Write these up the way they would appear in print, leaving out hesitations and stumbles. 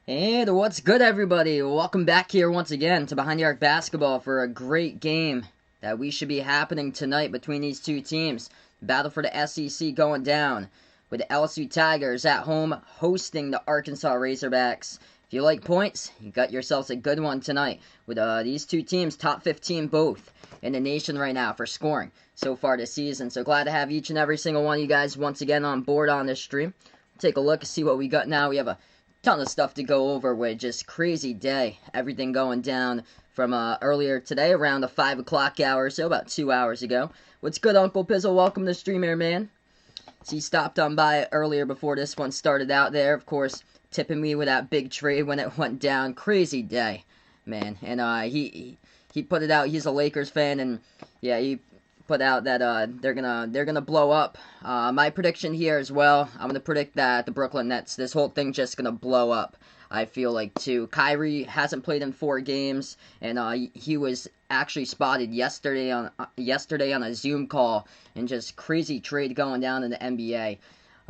And what's good, everybody? Welcome back here once again to Behind the Arc Basketball for a great game that we should be happening tonight between these two teams. Battle for the SEC going down with the LSU Tigers at home hosting the Arkansas Razorbacks. If you like points, you got yourselves a good one tonight with these two teams, top 15 both in the nation right now for scoring so far this season. So glad to have each and every single one of you guys once again on board on this stream. Take a look and see what we got now. We have a ton of stuff to go over with. Just crazy day. Everything going down from earlier today around the 5 o'clock hour, so about 2 hours ago. What's good, Uncle Pizzle? Welcome to the stream here, man. So he stopped on by earlier before this one started out there. Of course, tipping me with that big trade when it went down. Crazy day, man. And he put it out. He's a Lakers fan, and yeah, he put out that they're gonna blow up. My prediction here as well. I'm gonna predict that the Brooklyn Nets, this whole thing just gonna blow up. I feel like too. Kyrie hasn't played in 4 games, and he was actually spotted yesterday on a Zoom call, and just crazy trade going down in the NBA.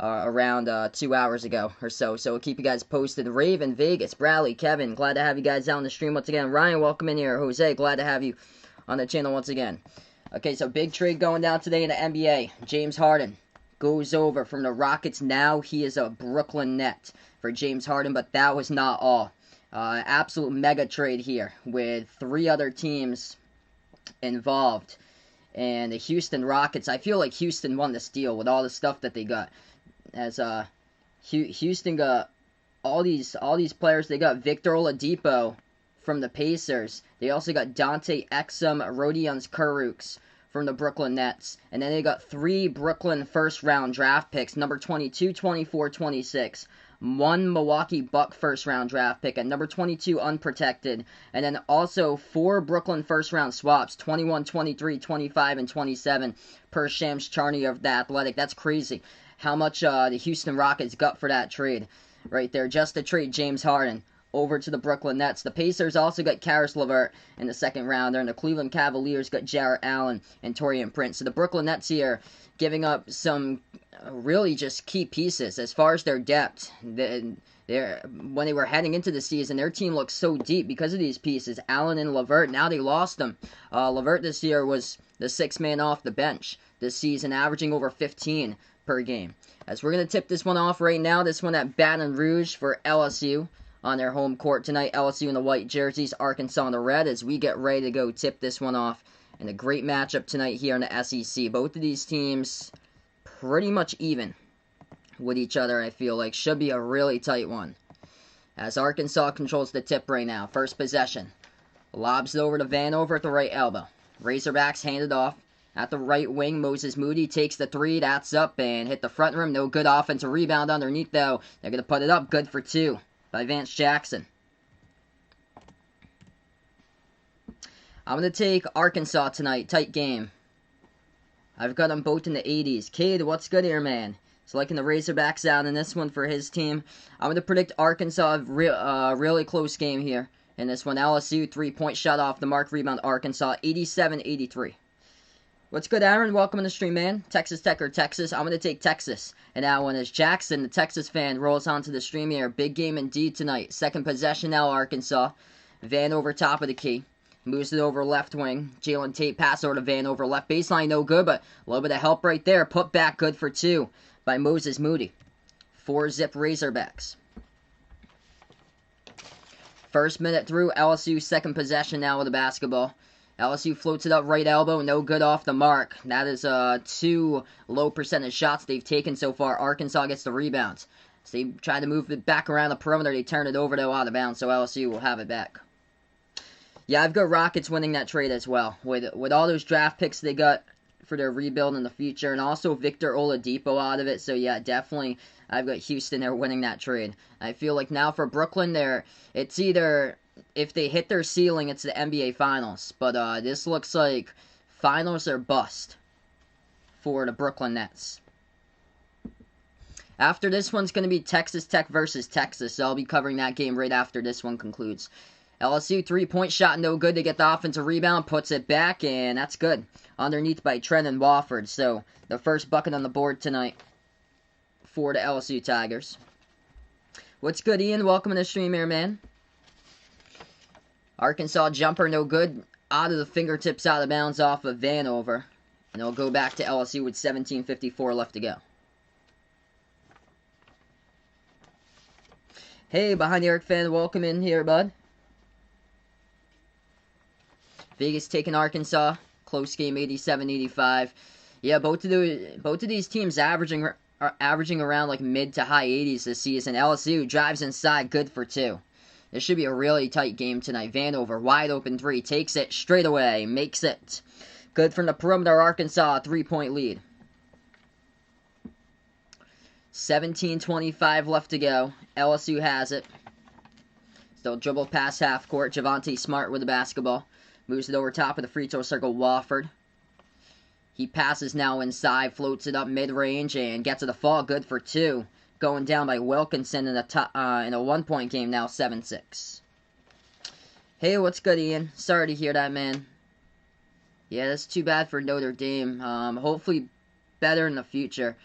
Around 2 hours ago or so. So we'll keep you guys posted. Raven, Vegas, Bradley, Kevin, glad to have you guys out on the stream once again. Ryan, welcome in here. Jose, glad to have you on the channel once again. Okay, so big trade going down today in the NBA. James Harden goes over from the Rockets. Now he is a Brooklyn Net for James Harden, but that was not all. Absolute mega trade here with 3 other teams involved. And the Houston Rockets, I feel like Houston won this deal with all the stuff that they got. As Houston got all these players. They got Victor Oladipo from the Pacers. They also got Dante Exum, Rodions Kurucs from the Brooklyn Nets. And then they got 3 Brooklyn first-round draft picks, number 22, 24, 26. 1 Milwaukee Buck first-round draft pick at number 22 unprotected. And then also 4 Brooklyn first-round swaps, 21, 23, 25, and 27 per Shams Charania of The Athletic. That's crazy how much the Houston Rockets got for that trade right there, just to trade James Harden over to the Brooklyn Nets. The Pacers also got Karis LeVert in the second rounder, and the Cleveland Cavaliers got Jarrett Allen and Taurean Prince. So the Brooklyn Nets here giving up some really just key pieces as far as their depth. When they were heading into the season, their team looked so deep because of these pieces. Allen and LeVert, now they lost them. LeVert this year was the 6th man off the bench this season, averaging over 15 per game. As we're going to tip this one off right now, this one at Baton Rouge for LSU on their home court tonight. LSU in the white jerseys, Arkansas in the red, as we get ready to go tip this one off. And a great matchup tonight here in the SEC. Both of these teams pretty much even with each other, I feel like. Should be a really tight one. As Arkansas controls the tip right now. First possession. Lobs it over to Vanover at the right elbow. Razorbacks hand it off. At the right wing, Moses Moody takes the 3. That's up and hit the front rim. No good offensive rebound underneath, though. They're going to put it up. Good for 2 by Vance Jackson. I'm going to take Arkansas tonight. Tight game. I've got them both in the 80s. Cade, what's good here, man? He's liking the Razorbacks out in this one for his team. I'm going to predict Arkansas really close game here in this one. LSU 3-point shot off the mark. Rebound Arkansas 87-83. What's good, Aaron? Welcome to the stream, man. Texas Tech or Texas? I'm going to take Texas. And that one is Jackson, the Texas fan, rolls onto the stream here. Big game indeed tonight. Second possession now, Arkansas. Van over top of the key. Moves it over left wing. Jalen Tate pass over to Van over left baseline. No good, but a little bit of help right there. Put back good for 2 by Moses Moody. 4-zip Razorbacks. First minute through. LSU second possession now with the basketball. LSU floats it up right elbow, no good off the mark. That is 2 low percentage shots they've taken so far. Arkansas gets the rebound. So they try to move it back around the perimeter. They turn it over to out of bounds, so LSU will have it back. Yeah, I've got Rockets winning that trade as well. With all those draft picks they got for their rebuild in the future, and also Victor Oladipo out of it. So yeah, definitely I've got Houston there winning that trade. I feel like now for Brooklyn, it's either, if they hit their ceiling, it's the NBA Finals. But this looks like finals or bust for the Brooklyn Nets. After this one's going to be Texas Tech versus Texas, so I'll be covering that game right after this one concludes. LSU 3-point shot, no good. They get the offensive rebound, puts it back, and that's good. Underneath by Trenton Wofford. So the first bucket on the board tonight for the LSU Tigers. What's good, Ian? Welcome to the stream here, man. Arkansas jumper, no good. Out of the fingertips, out of bounds off of Vanover. And it'll go back to LSU with 17:54 left to go. Hey, Behind the Arc fan, welcome in here, bud. Vegas taking Arkansas. Close game, 87-85. Yeah, both of these teams are averaging around like mid to high 80s this season. LSU drives inside, good for 2. This should be a really tight game tonight. Vanover, wide open 3, takes it straight away, makes it. Good from the perimeter, Arkansas, 3-point lead. 17:25 left to go. LSU has it. Still dribble past half court. Javonte Smart with the basketball. Moves it over top of the free throw circle, Wofford. He passes now inside, floats it up mid-range, and gets it a fall. Good for 2. Going down by Wilkinson in a 1-point game now, 7-6. Hey, what's good, Ian? Sorry to hear that, man. Yeah, that's too bad for Notre Dame. Hopefully better in the future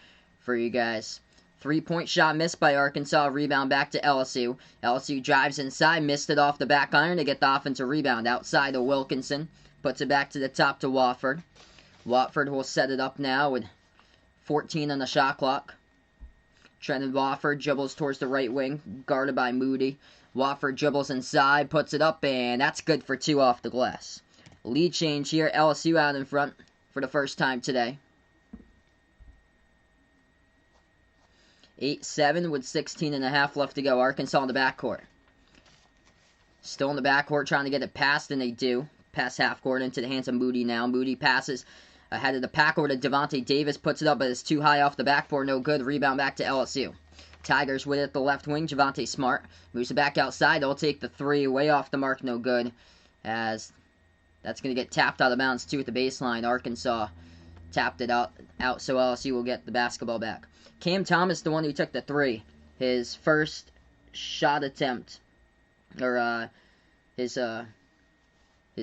for you guys. 3-point shot missed by Arkansas. Rebound back to LSU. LSU drives inside, missed it off the back iron to get the offensive rebound. Outside to Wilkinson. Puts it back to the top to Wofford. Watford will set it up now with 14 on the shot clock. Trenton Wofford dribbles towards the right wing, guarded by Moody. Wofford dribbles inside, puts it up, and that's good for 2 off the glass. Lead change here, LSU out in front for the first time today. 8-7 with 16.5 left to go. Arkansas in the backcourt. Still in the backcourt trying to get it past, and they do. Pass half court into the hands of Moody now. Moody passes ahead of the pack over to Devontae Davis. Puts it up, but it's too high off the backboard. No good. Rebound back to LSU. Tigers with it at the left wing. Javonte Smart moves it back outside. They'll take the 3 way off the mark. No good. As that's going to get tapped out of bounds too at the baseline. Arkansas tapped it out, so LSU will get the basketball back. Cam Thomas, the one who took the 3. His first shot attempt, or his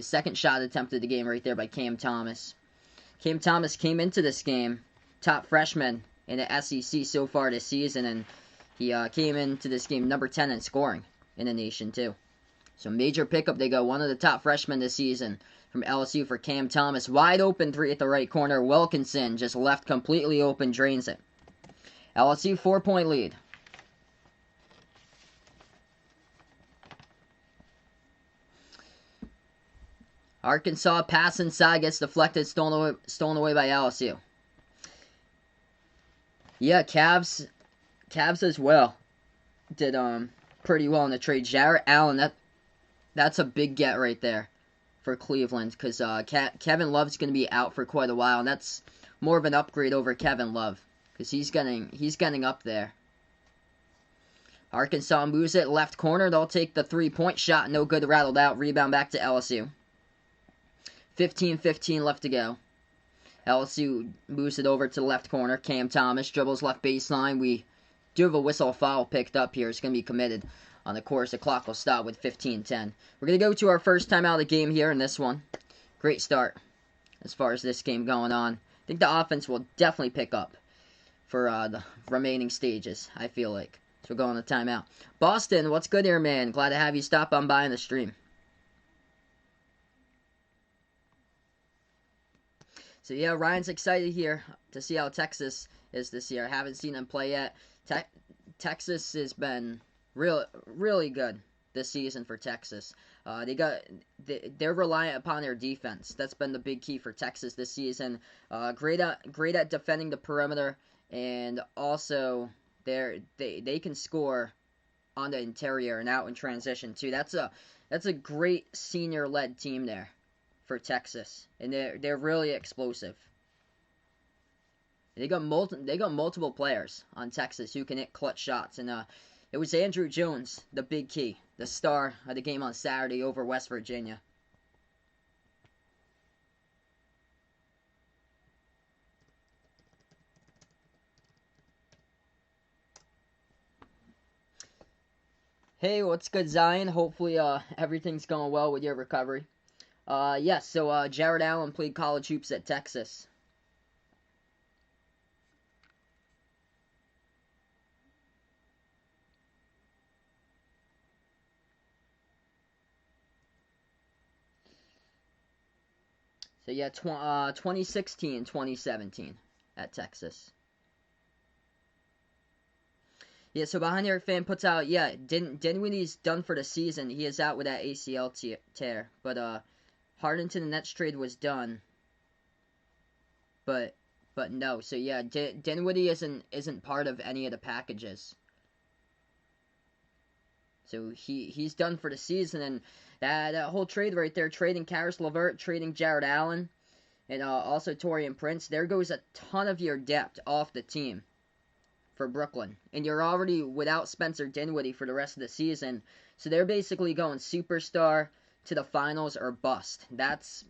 second shot attempt of the game right there by Cam Thomas. Cam Thomas came into this game top freshman in the SEC so far this season, and he came into this game number 10 in scoring in the nation too. So major pickup. They go one of the top freshmen this season from LSU for Cam Thomas. Wide open 3 at the right corner. Wilkinson just left completely open, drains it. LSU 4-point lead. Arkansas pass inside, gets deflected, stolen away by LSU. Yeah, Cavs as well did pretty well in the trade. Jarrett Allen, that's a big get right there for Cleveland, because Kevin Love's going to be out for quite a while, and that's more of an upgrade over Kevin Love, because he's getting up there. Arkansas moves it left corner. They'll take the 3-point shot. No good, rattled out. Rebound back to LSU. 15:15 left to go. LSU moves it over to the left corner. Cam Thomas dribbles left baseline. We do have a whistle foul picked up here. It's going to be committed on the course. The clock will stop with 15:10. We're going to go to our first time out of the game here in this one. Great start as far as this game going on. I think the offense will definitely pick up for the remaining stages, I feel like. So we're going to timeout. Boston, what's good here, man? Glad to have you stop on by in the stream. So yeah, Ryan's excited here to see how Texas is this year. I haven't seen them play yet. Texas has been really good this season for Texas. They're reliant upon their defense. That's been the big key for Texas this season. Great at defending the perimeter, and also they can score on the interior and out in transition too. That's a great senior-led team there for Texas, and they're really explosive. They got multiple players on Texas who can hit clutch shots, and it was Andrew Jones, the big key, the star of the game on Saturday over West Virginia. Hey, what's good, Zion? Hopefully everything's going well with your recovery. Yes, so Jarrett Allen played college hoops at Texas. So yeah, 2016, 2017 at Texas. Yeah, so Behind the Arc fan puts out, yeah, Dinwiddie's done for the season. He is out with that ACL tear. But Harden to the Nets trade was done. But no. So yeah, Dinwiddie isn't part of any of the packages. So he's done for the season, and that whole trade right there, trading Karis LeVert, trading Jared Allen, and also Taurean Prince, there goes a ton of your depth off the team for Brooklyn. And you're already without Spencer Dinwiddie for the rest of the season, so they're basically going superstar to the finals or bust. That's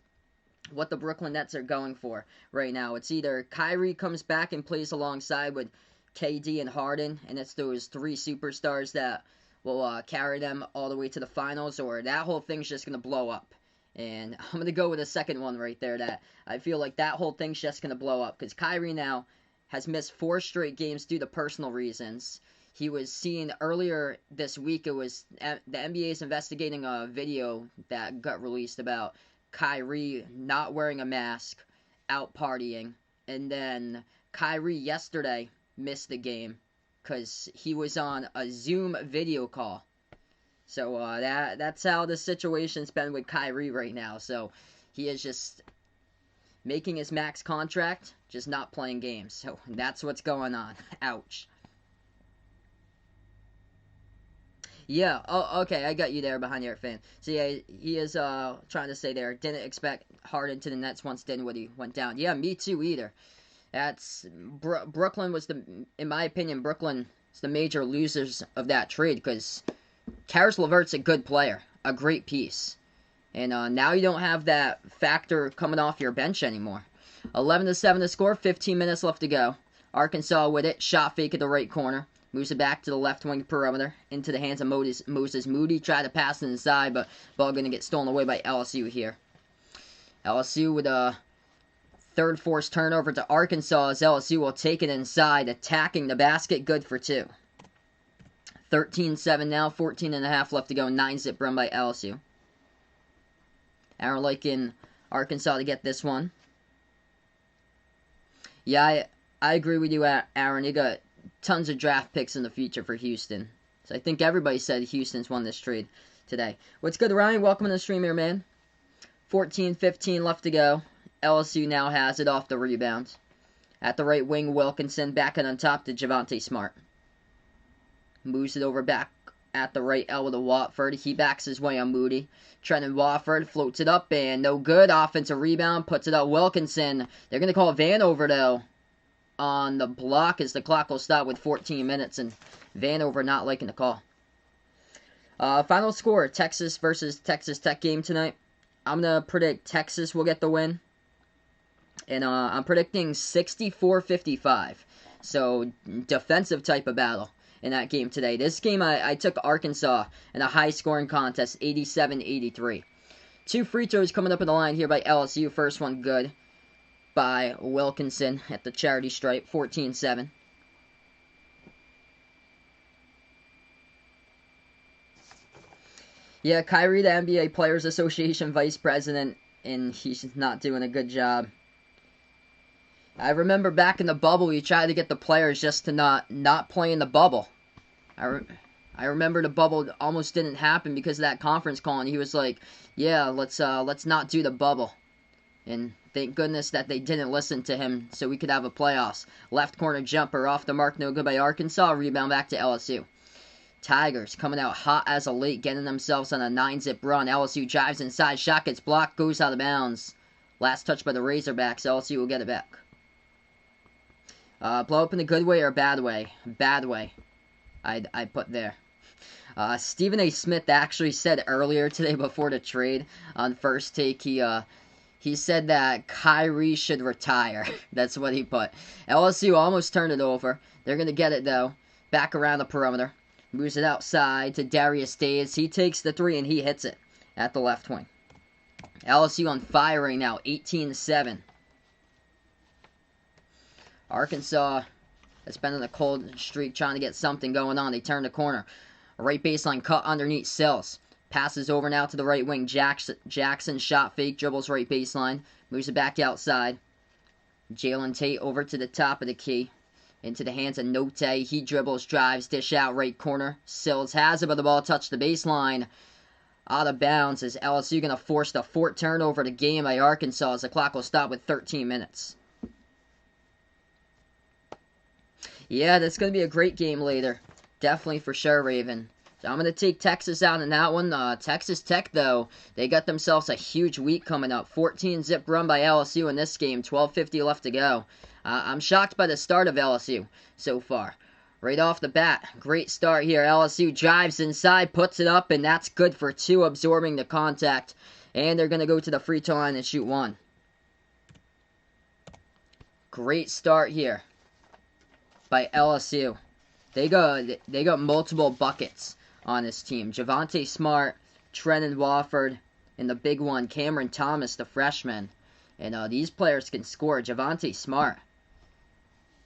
what the Brooklyn Nets are going for right now. It's either Kyrie comes back and plays alongside with KD and Harden, and it's those three superstars that will carry them all the way to the finals, or that whole thing's just going to blow up. And I'm going to go with the second one right there, that I feel like that whole thing's just going to blow up, because Kyrie now has missed 4 straight games due to personal reasons. He was seen earlier this week, it was the NBA is investigating a video that got released about Kyrie not wearing a mask, out partying, and then Kyrie yesterday missed the game because he was on a Zoom video call. So that's how the situation's been with Kyrie right now. So he is just making his max contract, just not playing games. So that's what's going on. Ouch. Yeah, oh, okay, I got you there, Behind the Arc fan. So yeah, he is trying to say there, didn't expect Harden to the Nets once Dinwiddie went down. Yeah, me too either. That's Brooklyn was in my opinion, Brooklyn is the major losers of that trade, because Karis LeVert's a good player, a great piece, and now you don't have that factor coming off your bench anymore. 11-7 to score, 15 minutes left to go. Arkansas with it, shot fake at the right corner, moves it back to the left wing perimeter, into the hands of Moses Moody. Tried to pass it inside, but ball going to get stolen away by LSU here. LSU with a third forced turnover to Arkansas, as LSU will take it inside, attacking the basket, good for 2. 13-7 now, 14.5 left to go, 9-zip run by LSU. Aaron liking Arkansas to get this one. Yeah, I agree with you, Aaron. You got tons of draft picks in the future for Houston. So I think everybody said Houston's won this trade today. What's good, Ryan? Welcome to the stream here, man. 14-15 left to go. LSU now has it off the rebound. At the right wing, Wilkinson back on top to Javonte Smart. Moves it over back at the right elbow to Watford. He backs his way on Moody. Trenton Watford floats it up and no good. Offensive rebound, puts it up Wilkinson. They're going to call Vanover, though, on the block, as the clock will stop with 14 minutes, and Vanover not liking the call. Final score, Texas versus Texas Tech game tonight. I'm going to predict Texas will get the win. And I'm predicting 64-55. So, defensive type of battle in that game today. This game, I took Arkansas in a high-scoring contest, 87-83. 2 free throws coming up in the line here by LSU. First one good by Wilkinson at the charity stripe, 14-7. Yeah, Kyrie, the NBA Players Association vice president, and he's not doing a good job. I remember back in the bubble, he tried to get the players just to not play in the bubble. I remember the bubble almost didn't happen because of that conference call, and he was like, yeah, let's not do the bubble. And thank goodness that they didn't listen to him so we could have a playoffs. Left corner jumper off the mark, no good by Arkansas. Rebound back to LSU. Tigers coming out hot as a late, getting themselves on a 9-zip run. LSU drives inside, shot gets blocked, goes out of bounds. Last touch by the Razorbacks. LSU will get it back. Blow up in a good way or a bad way? Bad way, I put there. Stephen A. Smith actually said earlier today before the trade on First Take, he said that Kyrie should retire. That's what he put. LSU almost turned it over. They're going to get it, though. Back around the perimeter. Moves it outside to Darius Days. He takes the 3 and he hits it at the left wing. LSU on fire right now, 18-7. Arkansas has been on a cold streak trying to get something going on. They turn the corner. Right baseline cut underneath Sills. Passes over now to the right wing. Jackson shot fake, dribbles right baseline. Moves it back outside. Jalen Tate over to the top of the key. Into the hands of Note. He dribbles, drives, dish out right corner. Sills has it, but the ball touched the baseline. Out of bounds. Is LSU going to force the fourth turnover of the game by Arkansas as the clock will stop with 13 minutes. Yeah, that's going to be a great game later. Definitely for sure, Raven. So I'm going to take Texas out in that one. Texas Tech, though, they got themselves a huge week coming up. 14-zip run by LSU in this game. 12:50 left to go. I'm shocked by the start of LSU so far. Right off the bat, great start here. LSU drives inside, puts it up, and that's good for 2, absorbing the contact. And they're going to go to the free throw line and shoot 1. Great start here by LSU. They got multiple buckets on this team. Javonte Smart, Trenton Wofford, and the big one, Cameron Thomas, the freshman. And these players can score. Javonte Smart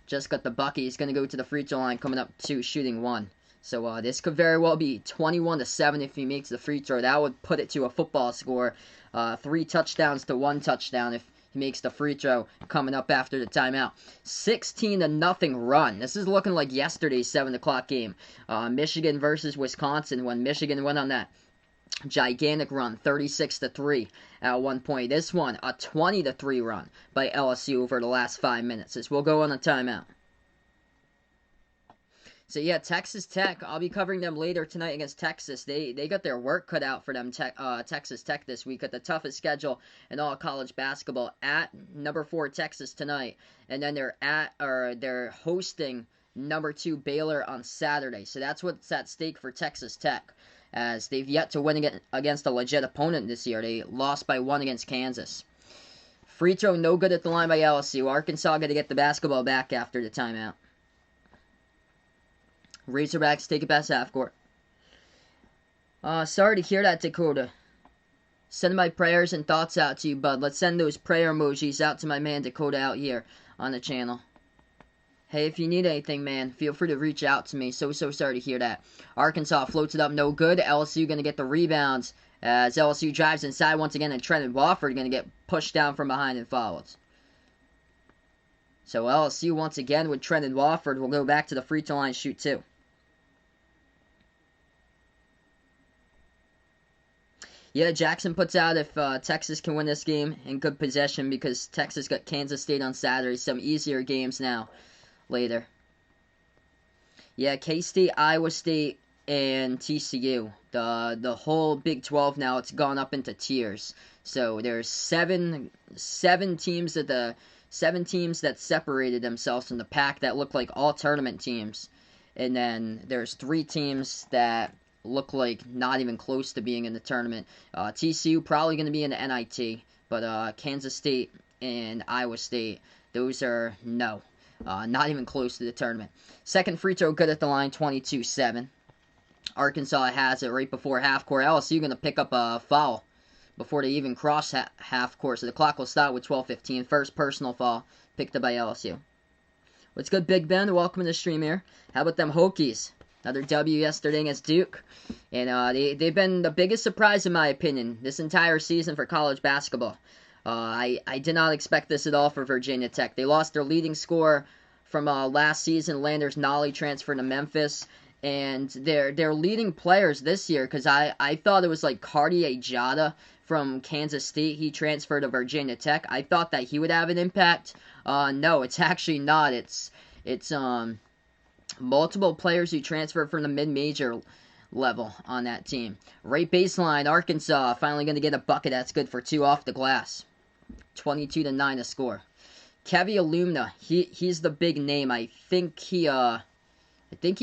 just got the bucket. He's going to go to the free throw line, coming up 2, shooting 1. So this could very well be 21-7 if he makes the free throw. That would put it to a football score. 3 touchdowns to 1 touchdown if he makes the free throw coming up after the timeout. 16-0 run. This is looking like yesterday's 7 o'clock game. Michigan versus Wisconsin, when Michigan went on that gigantic run, 36-3 at one point. This one, a 20-3 run by LSU over the last 5 minutes. As we'll go on a timeout. So yeah, Texas Tech, I'll be covering them later tonight against Texas. They got their work cut out for them, Texas Tech this week. Got the toughest schedule in all college basketball. At number 4 Texas tonight, and then they're hosting number 2 Baylor on Saturday. So that's what's at stake for Texas Tech, as they've yet to win against a legit opponent this year. They lost by 1 against Kansas. Free throw no good at the line by LSU. Arkansas got to get the basketball back after the timeout. Razorbacks take it past half court. Sorry to hear that, Dakota. Send my prayers and thoughts out to you, bud. Let's send those prayer emojis out to my man Dakota out here on the channel. Hey, if you need anything, man, feel free to reach out to me. So sorry to hear that. Arkansas floats it up, no good. LSU going to get the rebounds as LSU drives inside once again, and Trenton Wofford going to get pushed down from behind and fouled. So LSU once again with Trenton Wofford will go back to the free throw line, shoot 2. Yeah, Jackson puts out if Texas can win this game in good possession, because Texas got Kansas State on Saturday. Some easier games now later. Yeah, K-State, Iowa State, and TCU. The whole Big 12 now, it's gone up into tiers. So there's seven teams that separated themselves from the pack that look like all tournament teams. And then there's 3 teams that look like not even close to being in the tournament. TCU probably going to be in the NIT, but Kansas State and Iowa State, those are no. Not even close to the tournament. Second free throw good at the line, 22-7. Arkansas has it right before half court. LSU going to pick up a foul before they even cross half court. So the clock will start with 12:15. First personal foul picked up by LSU. What's good, Big Ben? Welcome to the stream here. How about them Hokies? Another W yesterday against Duke. And they've been the biggest surprise, in my opinion, this entire season for college basketball. I did not expect this at all for Virginia Tech. They lost their leading scorer from last season. Landers Nolly transferred to Memphis. And their leading players this year, because I thought it was like Cartier-Jada from Kansas State. He transferred to Virginia Tech. I thought that he would have an impact. No, it's actually not. It's multiple players who transferred from the mid-major level on that team. Right baseline, Arkansas finally going to get a bucket. That's good for 2 off the glass. 22-9 to score. Kevy Alumna, he's the big name. I think he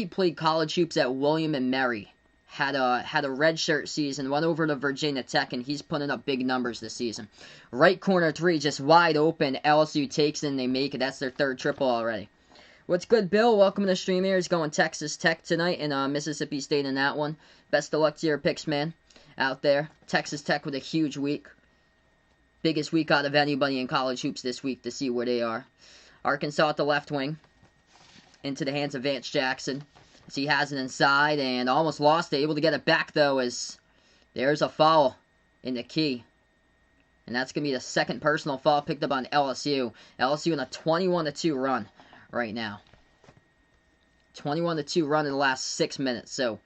played college hoops at William and Mary. Had a redshirt season, went over to Virginia Tech, and he's putting up big numbers this season. Right corner 3, just wide open. LSU takes it and they make it. That's their 3rd triple already. What's good, Bill? Welcome to the stream here. He's going Texas Tech tonight and Mississippi State in that one. Best of luck to your picks, man, out there. Texas Tech with a huge week. Biggest week out of anybody in college hoops this week to see where they are. Arkansas at the left wing. Into the hands of Vance Jackson. As he has it inside and almost lost it. Able to get it back, though, as There's a foul in the key. And that's going to be the second personal foul picked up on LSU. LSU in a 21-2 run right now. 21-2 run in the last 6 minutes. So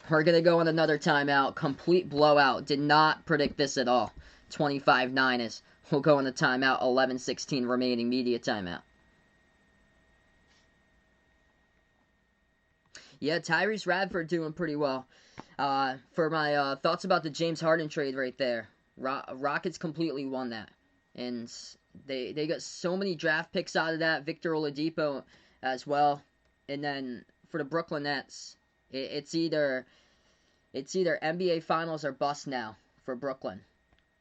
we're going to go on another timeout. Complete blowout. Did not predict this at all. 25-9 is we'll go on the timeout. 11:16 remaining media timeout. Yeah, Tyrese Radford doing pretty well. For my thoughts about the James Harden trade right there. Rockets completely won that. And they got so many draft picks out of that. Victor Oladipo as well. And then for the Brooklyn Nets, it's either NBA Finals or bust now for Brooklyn.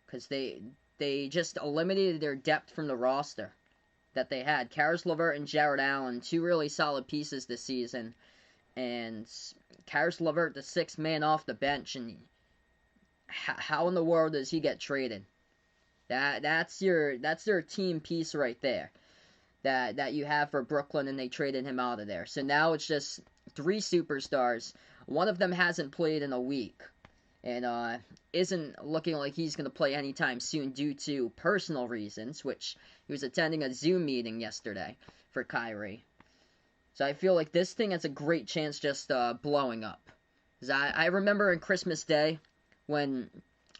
Because they just eliminated their depth from the roster that they had. Karis LeVert and Jared Allen, two really solid pieces this season. And Karis LeVert, the sixth man off the bench, and how in the world does he get traded? That's their team piece right there. That you have for Brooklyn, and they traded him out of there. So now it's just three superstars. One of them hasn't played in a week, and isn't looking like he's going to play anytime soon due to personal reasons, which he was attending a Zoom meeting yesterday for Kyrie. So I feel like this thing has a great chance just blowing up. 'Cause I remember on Christmas Day when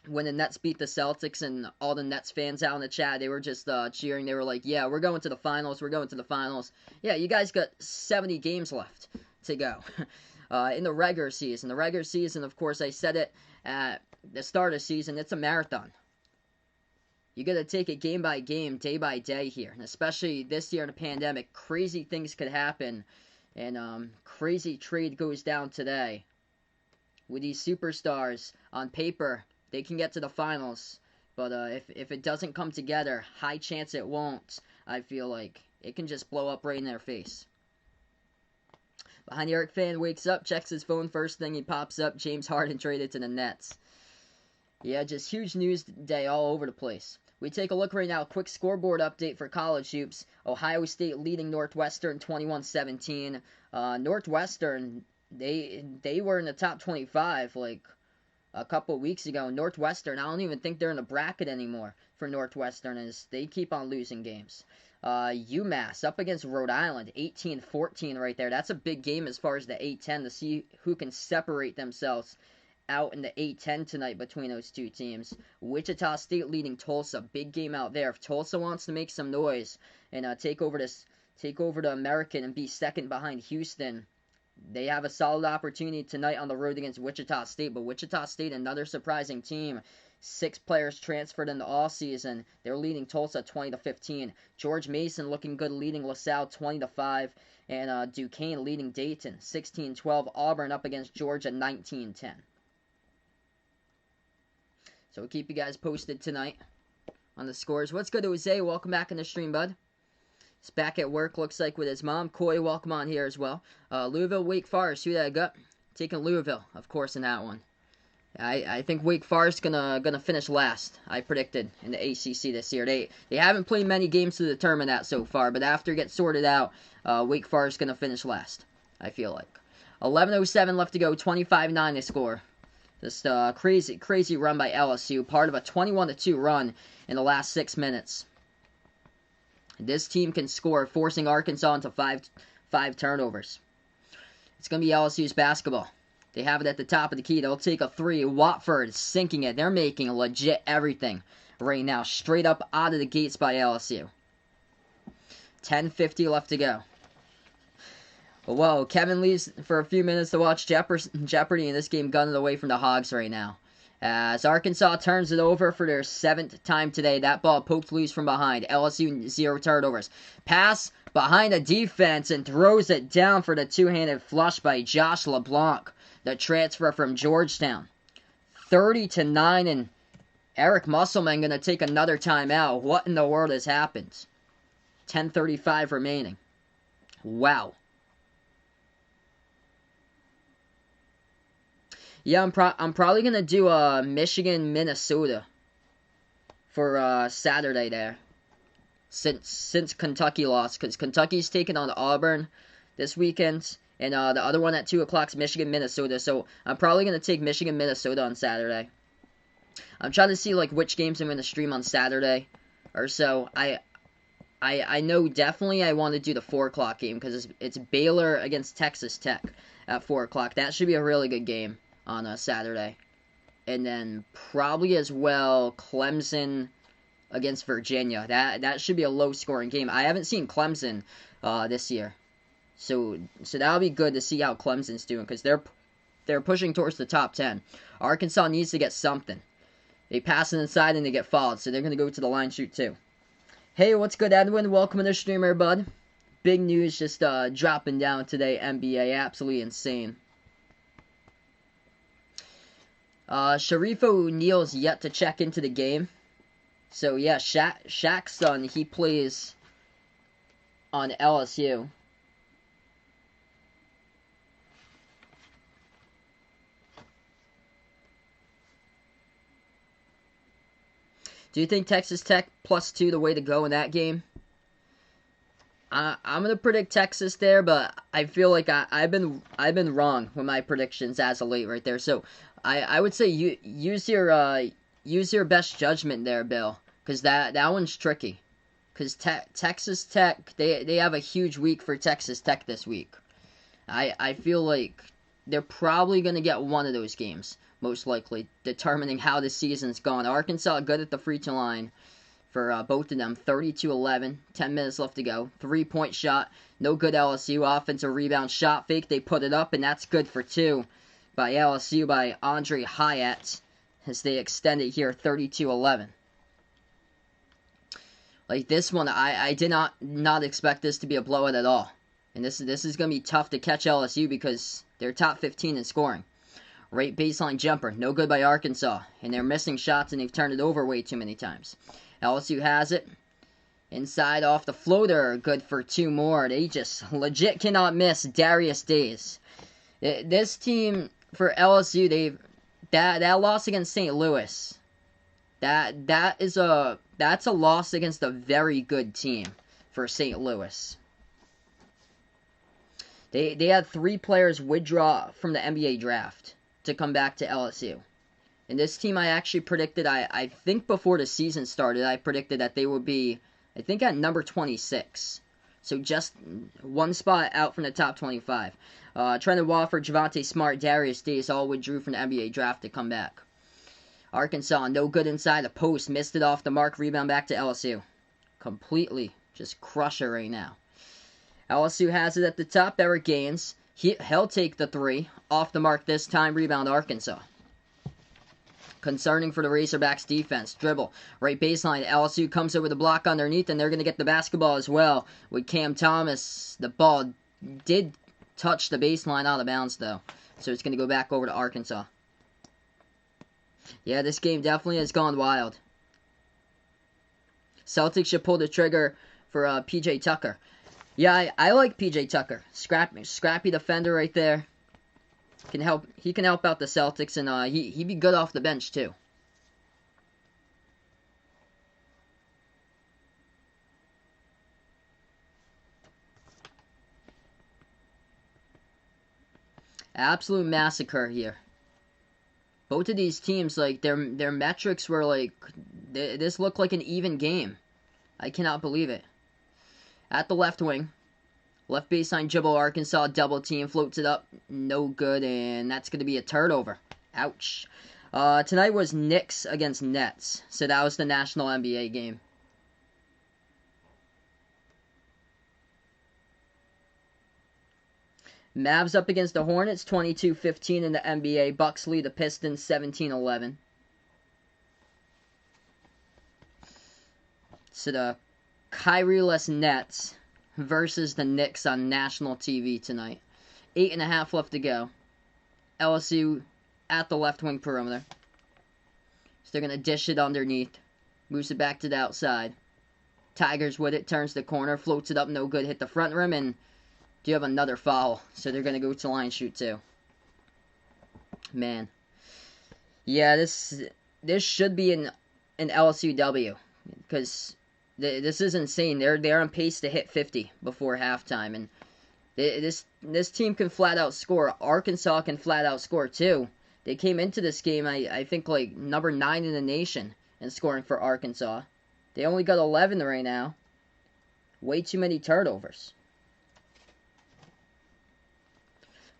the Nets beat the Celtics and all the Nets fans out in the chat, they were just cheering. They were like, yeah, we're going to the finals. We're going to the finals. Yeah, you guys got 70 games left to go in the regular season. The regular season, of course, I said it at the start of the season, it's a marathon. You got to take it game by game, day by day here. And especially this year in a pandemic, crazy things could happen. And crazy trade goes down today. With these superstars, on paper, they can get to the finals. But if it doesn't come together, high chance it won't. I feel like it can just blow up right in their face. Behind the Arc fan wakes up, checks his phone. First thing he pops up, James Harden traded to the Nets. Yeah, just huge news day all over the place. We take a look right now. Quick scoreboard update for college hoops. Ohio State leading Northwestern 21-17. Northwestern, they were in the top 25 like a couple weeks ago. Northwestern, I don't even think they're in the bracket anymore for Northwestern as they keep on losing games. UMass up against Rhode Island, 18-14 right there. That's a big game as far as the A-10 to see who can separate themselves out in the A-10 tonight between those two teams. Wichita State leading Tulsa. Big game out there. If Tulsa wants to make some noise and take over the American and be second behind Houston, they have a solid opportunity tonight on the road against Wichita State. But Wichita State, another surprising team. 6 players transferred in the offseason. They're leading Tulsa 20-15. George Mason looking good, leading LaSalle 20-5. And Duquesne leading Dayton 16-12. Auburn up against Georgia 19-10. So we'll keep you guys posted tonight on the scores. What's good, Jose? Welcome back in the stream, bud. He's back at work, looks like, with his mom. Coy, welcome on here as well. Louisville, Wake Forest. Who that got? Taking Louisville, of course, in that one. I think Wake Forest gonna finish last. I predicted in the ACC this year. They haven't played many games to determine that so far, but after it gets sorted out, Wake Forest gonna finish last. I feel like 11:07 left to go. 25-9 the score. Just crazy run by LSU, part of a 21-2 run in the last 6 minutes. This team can score, forcing Arkansas into five turnovers. It's going to be LSU's basketball. They have it at the top of the key. They'll take a three. Watford sinking it. They're making legit everything right now, straight up out of the gates by LSU. 10:50 left to go. Whoa, Kevin leaves for a few minutes to watch Jeopardy in this game, gunning away from the Hogs right now. As Arkansas turns it over for their 7th time today. That ball poked loose from behind. LSU 0 turnovers. Pass behind the defense and throws it down for the two-handed flush by Josh LeBlanc, the transfer from Georgetown. 30-9, and Eric Musselman going to take another timeout. What in the world has happened? 10:35 remaining. Wow. Yeah, I'm probably going to do Michigan, Minnesota for Saturday there. Since Kentucky lost, because Kentucky's taking on Auburn this weekend, and the other one at 2 o'clock is Michigan, Minnesota. So I'm probably going to take Michigan, Minnesota on Saturday. I'm trying to see like which games I'm going to stream on Saturday or so. I know definitely I want to do the 4 o'clock game because it's Baylor against Texas Tech at 4 o'clock. That should be a really good game on a Saturday. And then probably as well Clemson against Virginia. That should be a low-scoring game. I haven't seen Clemson this year. So that'll be good to see how Clemson's doing because they're pushing towards the top 10. Arkansas needs to get something. They pass it inside and they get fouled, so they're going to go to the line shoot too. Hey, what's good, Edwin? Welcome to the streamer, bud. Big news just dropping down today, NBA. Absolutely insane. Sharif O'Neal's yet to check into the game. So, yeah, Shaq's son, he plays on LSU. Do you think Texas Tech +2 the way to go in that game? I'm gonna predict Texas there, but I feel like I've been wrong with my predictions as of late right there. So I would say you use your best judgment there, Bill, because that one's tricky. Because Texas Tech they have a huge week for Texas Tech this week. I feel like they're probably gonna get one of those games. Most likely, determining how the season's gone. Arkansas good at the free throw line for both of them. 32-11, 10 minutes left to go. 3-point shot, no good LSU. Offensive rebound, shot fake, they put it up, and that's good for 2 by LSU by Andre Hyatt as they extend it here, 32-11. Like this one, I did not expect this to be a blowout at all. And this is going to be tough to catch LSU because they're top 15 in scoring. Right baseline jumper, no good by Arkansas. And they're missing shots and they've turned it over way too many times. LSU has it. Inside off the floater, good for 2 more. They just legit cannot miss Darius Days. This team for LSU, that loss against St. Louis. That's a loss against a very good team for St. Louis. They had 3 players withdraw from the NBA draft to come back to LSU. And this team I actually predicted, I think before the season started, I predicted that they would be, I think at number 26. So just 1 spot out from the top 25. Trendon Watford, Javonte Smart, Darius Days all withdrew from the NBA draft to come back. Arkansas, no good inside the post, missed it off the mark, rebound back to LSU. Completely just crush it right now. LSU has it at the top, Eric Gaines. He'll take the 3. Off the mark this time, rebound Arkansas. Concerning for the Razorbacks defense. Dribble, right baseline. LSU comes over the block underneath, and they're going to get the basketball as well. With Cam Thomas, the ball did touch the baseline out of bounds, though. So it's going to go back over to Arkansas. Yeah, this game definitely has gone wild. Celtics should pull the trigger for P.J. Tucker. Yeah, I like P.J. Tucker. Scrappy defender right there. He can help out the Celtics, and he'd be good off the bench too. Absolute massacre here. Both of these teams, like their metrics were like this looked like an even game. I cannot believe it. At the left wing. Left baseline dribble, Arkansas double team, floats it up, no good, and that's going to be a turnover. Ouch. Tonight was Knicks against Nets, so that was the national NBA game. Mavs up against the Hornets, 22-15 in the NBA. Bucks lead the Pistons, 17-11. So the Kyrie-less Nets versus the Knicks on national TV tonight. 8.5 left to go. LSU at the left wing perimeter. So they're going to dish it underneath. Moves it back to the outside. Tigers with it. Turns the corner. Floats it up. No good. Hit the front rim. And do you have another foul? So they're going to go to line shoot too. Man. Yeah, this should be an LSU W. Because this is insane. They're on pace to hit 50 before halftime, and this team can flat out score. Arkansas can flat out score too. They came into this game, I think, like, number 9 in the nation in scoring for Arkansas. They only got 11 right now. Way too many turnovers.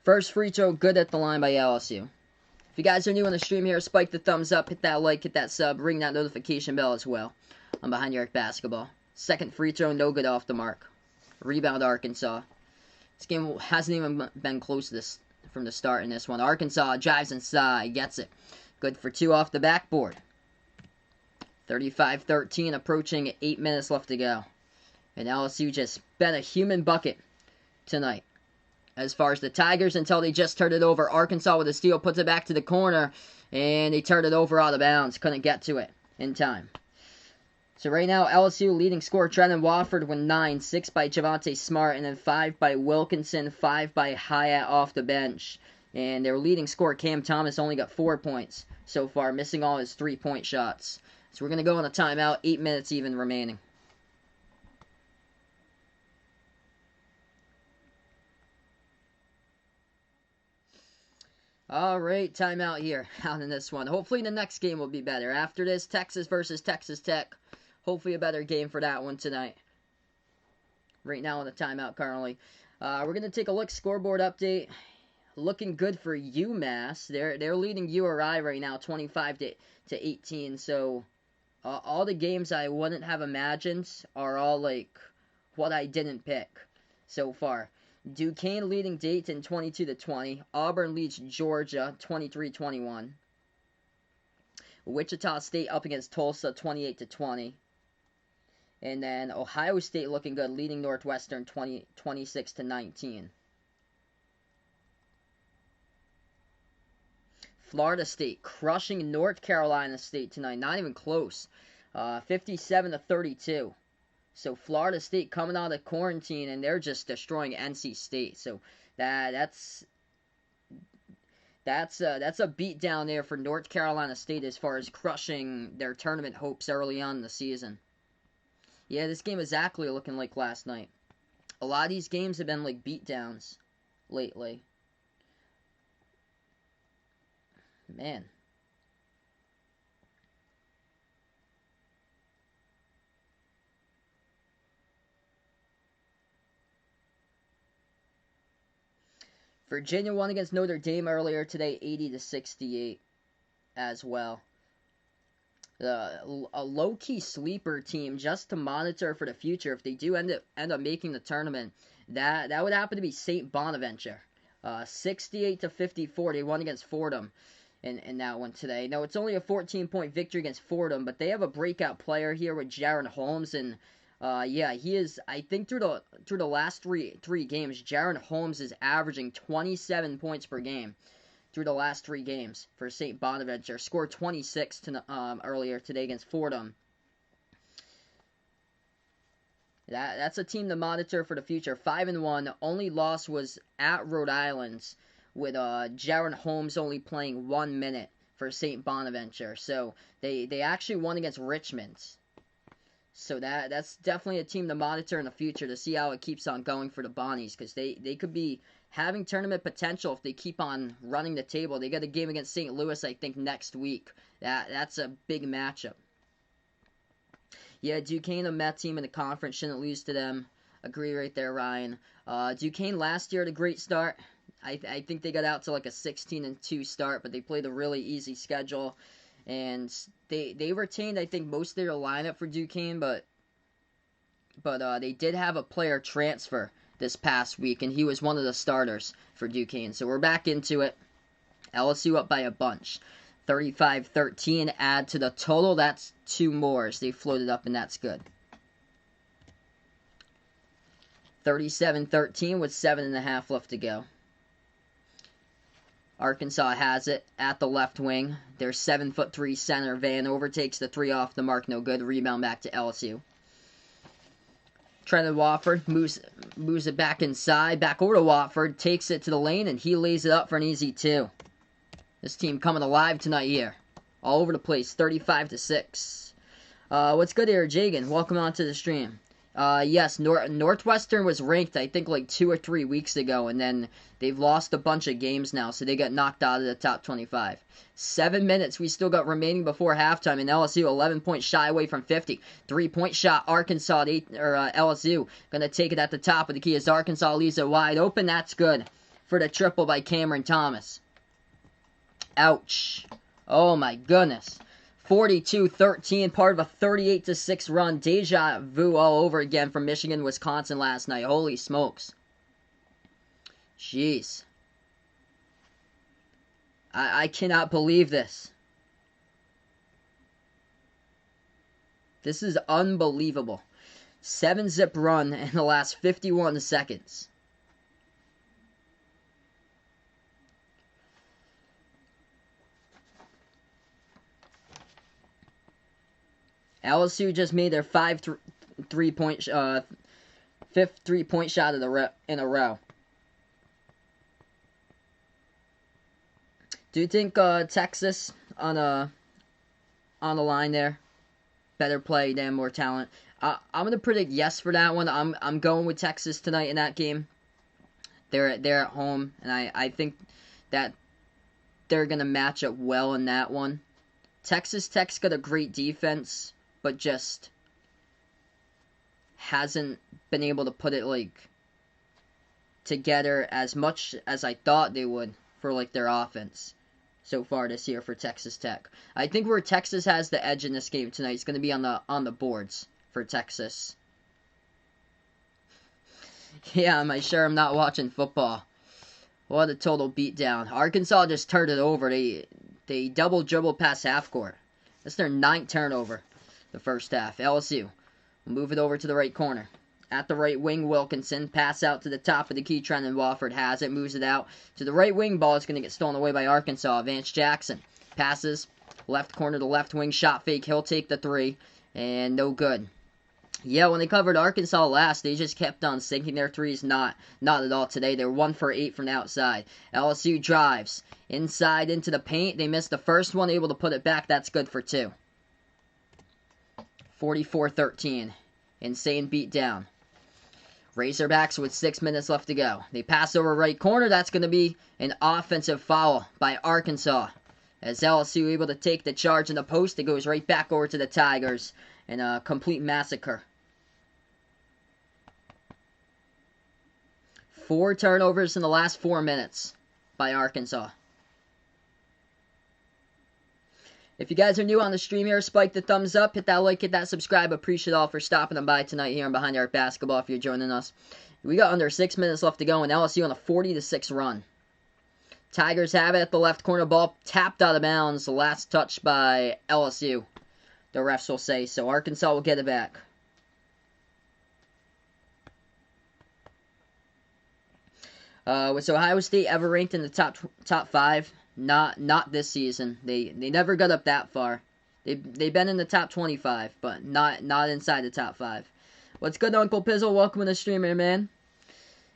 First free throw, good at the line by LSU. If you guys are new on the stream here, spike the thumbs up, hit that like, hit that sub, ring that notification bell as well. I'm Behind the Arc Basketball. Second free throw, no good, off the mark. Rebound, Arkansas. This game hasn't even been close to this from the start in this one. Arkansas drives inside, gets it. Good for 2 off the backboard. 35-13, approaching 8 minutes left to go. And LSU just bet a human bucket tonight. As far as the Tigers, until they just turned it over. Arkansas with a steal, puts it back to the corner, and they turned it over out of bounds. Couldn't get to it in time. So right now, LSU leading scorer Trenton Wofford with 9, 6 by Javonte Smart, and then 5 by Wilkinson, 5 by Hyatt off the bench. And their leading scorer, Cam Thomas, only got 4 points so far, missing all his 3-point shots. So we're going to go on a timeout, 8 minutes even remaining. Alright, timeout here out in this one. Hopefully the next game will be better. After this, Texas versus Texas Tech. Hopefully a better game for that one tonight. Right now on the timeout currently. We're going to take a look. Scoreboard update. Looking good for UMass. They're leading URI right now 25-18. So all the games I wouldn't have imagined are all like what I didn't pick so far. Duquesne leading Dayton 22-20. Auburn leads Georgia 23-21. Wichita State up against Tulsa 28-20. And then Ohio State looking good, leading Northwestern 26-19. Florida State crushing North Carolina State tonight, not even close. 57-32. So Florida State coming out of quarantine, and they're just destroying NC State. So that's a beat down there for North Carolina State as far as crushing their tournament hopes early on in the season. Yeah, this game is exactly looking like last night. A lot of these games have been like beat downs lately. Man. Virginia won against Notre Dame earlier today, 80-68 as well. A low-key sleeper team just to monitor for the future. If they do end up making the tournament, that would happen to be St. Bonaventure. 68-54, they won against Fordham in that one today. Now, it's only a 14-point victory against Fordham, but they have a breakout player here with Jaron Holmes, and yeah, he is, I think through the last three games, Jaron Holmes is averaging 27 points per game through the last 3 games for St. Bonaventure. Scored 26 earlier today against Fordham. That's a team to monitor for the future. 5-1. Only loss was at Rhode Island, with Jaron Holmes only playing 1 minute for St. Bonaventure. So they actually won against Richmond. So that's definitely a team to monitor in the future to see how it keeps on going for the Bonnies, because they could be having tournament potential if they keep on running the table. They got a game against St. Louis, I think, next week. That's a big matchup. Yeah, Duquesne, a Met team in the conference, shouldn't lose to them. Agree right there, Ryan. Duquesne last year had a great start. I think they got out to like a 16-2 start, but they played a really easy schedule. And they retained, I think, most of their lineup for Duquesne, but they did have a player transfer this past week, and he was one of the starters for Duquesne. So we're back into it. LSU up by a bunch. 35-13, add to the total. That's 2 more. So they floated up, and that's good. 37-13 with 7.5 left to go. Arkansas has it at the left wing. Their 7'3" center, Van, overtakes the 3 off the mark. No good. Rebound back to LSU. Trenton Wofford moves it back inside. Back over to Wofford. Takes it to the lane, and he lays it up for an easy 2. This team coming alive tonight here. All over the place. 35-6. What's good here, Jagan? Welcome on to the stream. Yes, Northwestern was ranked, I think, like 2 or 3 weeks ago, and then they've lost a bunch of games now, so they got knocked out of the top 25. 7 minutes we still got remaining before halftime, and LSU 11 points shy away from 50. 3-point shot, Arkansas, LSU going to take it at the top of the key as Arkansas leaves it wide open. That's good for the triple by Cameron Thomas. Ouch. Oh my goodness. 42-13, part of a 38-6 run. Deja vu all over again from Michigan, Wisconsin last night. Holy smokes. Jeez. I cannot believe this. This is unbelievable. 7-zip run in the last 51 seconds. LSU just made their fifth three-point shot in a row. Do you think Texas on the line there? Better play than more talent. I'm gonna predict yes for that one. I'm going with Texas tonight in that game. They're at home, and I think that they're gonna match up well in that one. Texas Tech's got a great defense, but just hasn't been able to put it together as much as I thought they would for their offense so far this year for Texas Tech. I think where Texas has the edge in this game tonight is going to be on the boards for Texas. Yeah, I'm not watching football. What a total beatdown. Arkansas just turned it over. They double dribbled past half court. That's their 9th turnover the first half. LSU will move it over to the right corner. At the right wing, Wilkinson. Pass out to the top of the key. Trenton Wofford has it. Moves it out to the right wing. Ball is going to get stolen away by Arkansas. Vance Jackson passes. Left corner to left wing. Shot fake. He'll take the 3. And no good. Yeah, when they covered Arkansas last, they just kept on sinking their threes. Not at all today. They're 1 for 8 from the outside. LSU drives. Inside into the paint. They missed the first one. Able to put it back. That's good for 2. 44-13. Insane beatdown. Razorbacks with 6 minutes left to go. They pass over right corner. That's going to be an offensive foul by Arkansas. As LSU able to take the charge in the post, it goes right back over to the Tigers in a complete massacre. 4 turnovers in the last 4 minutes by Arkansas. If you guys are new on the stream here, spike the thumbs up, hit that like, hit that subscribe. Appreciate all for stopping them by tonight here on Behind the Arc Basketball if you're joining us. We got under 6 minutes left to go, and LSU on a 40-6 run. Tigers have it at the left corner. Ball tapped out of bounds. The last touch by LSU. The refs will say. So Arkansas will get it back. Was Ohio State ever ranked in the top 5? Not this season. They never got up that far. They've been in the top 25, but not inside the top 5. What's good, Uncle Pizzle? Welcome to the stream here, man.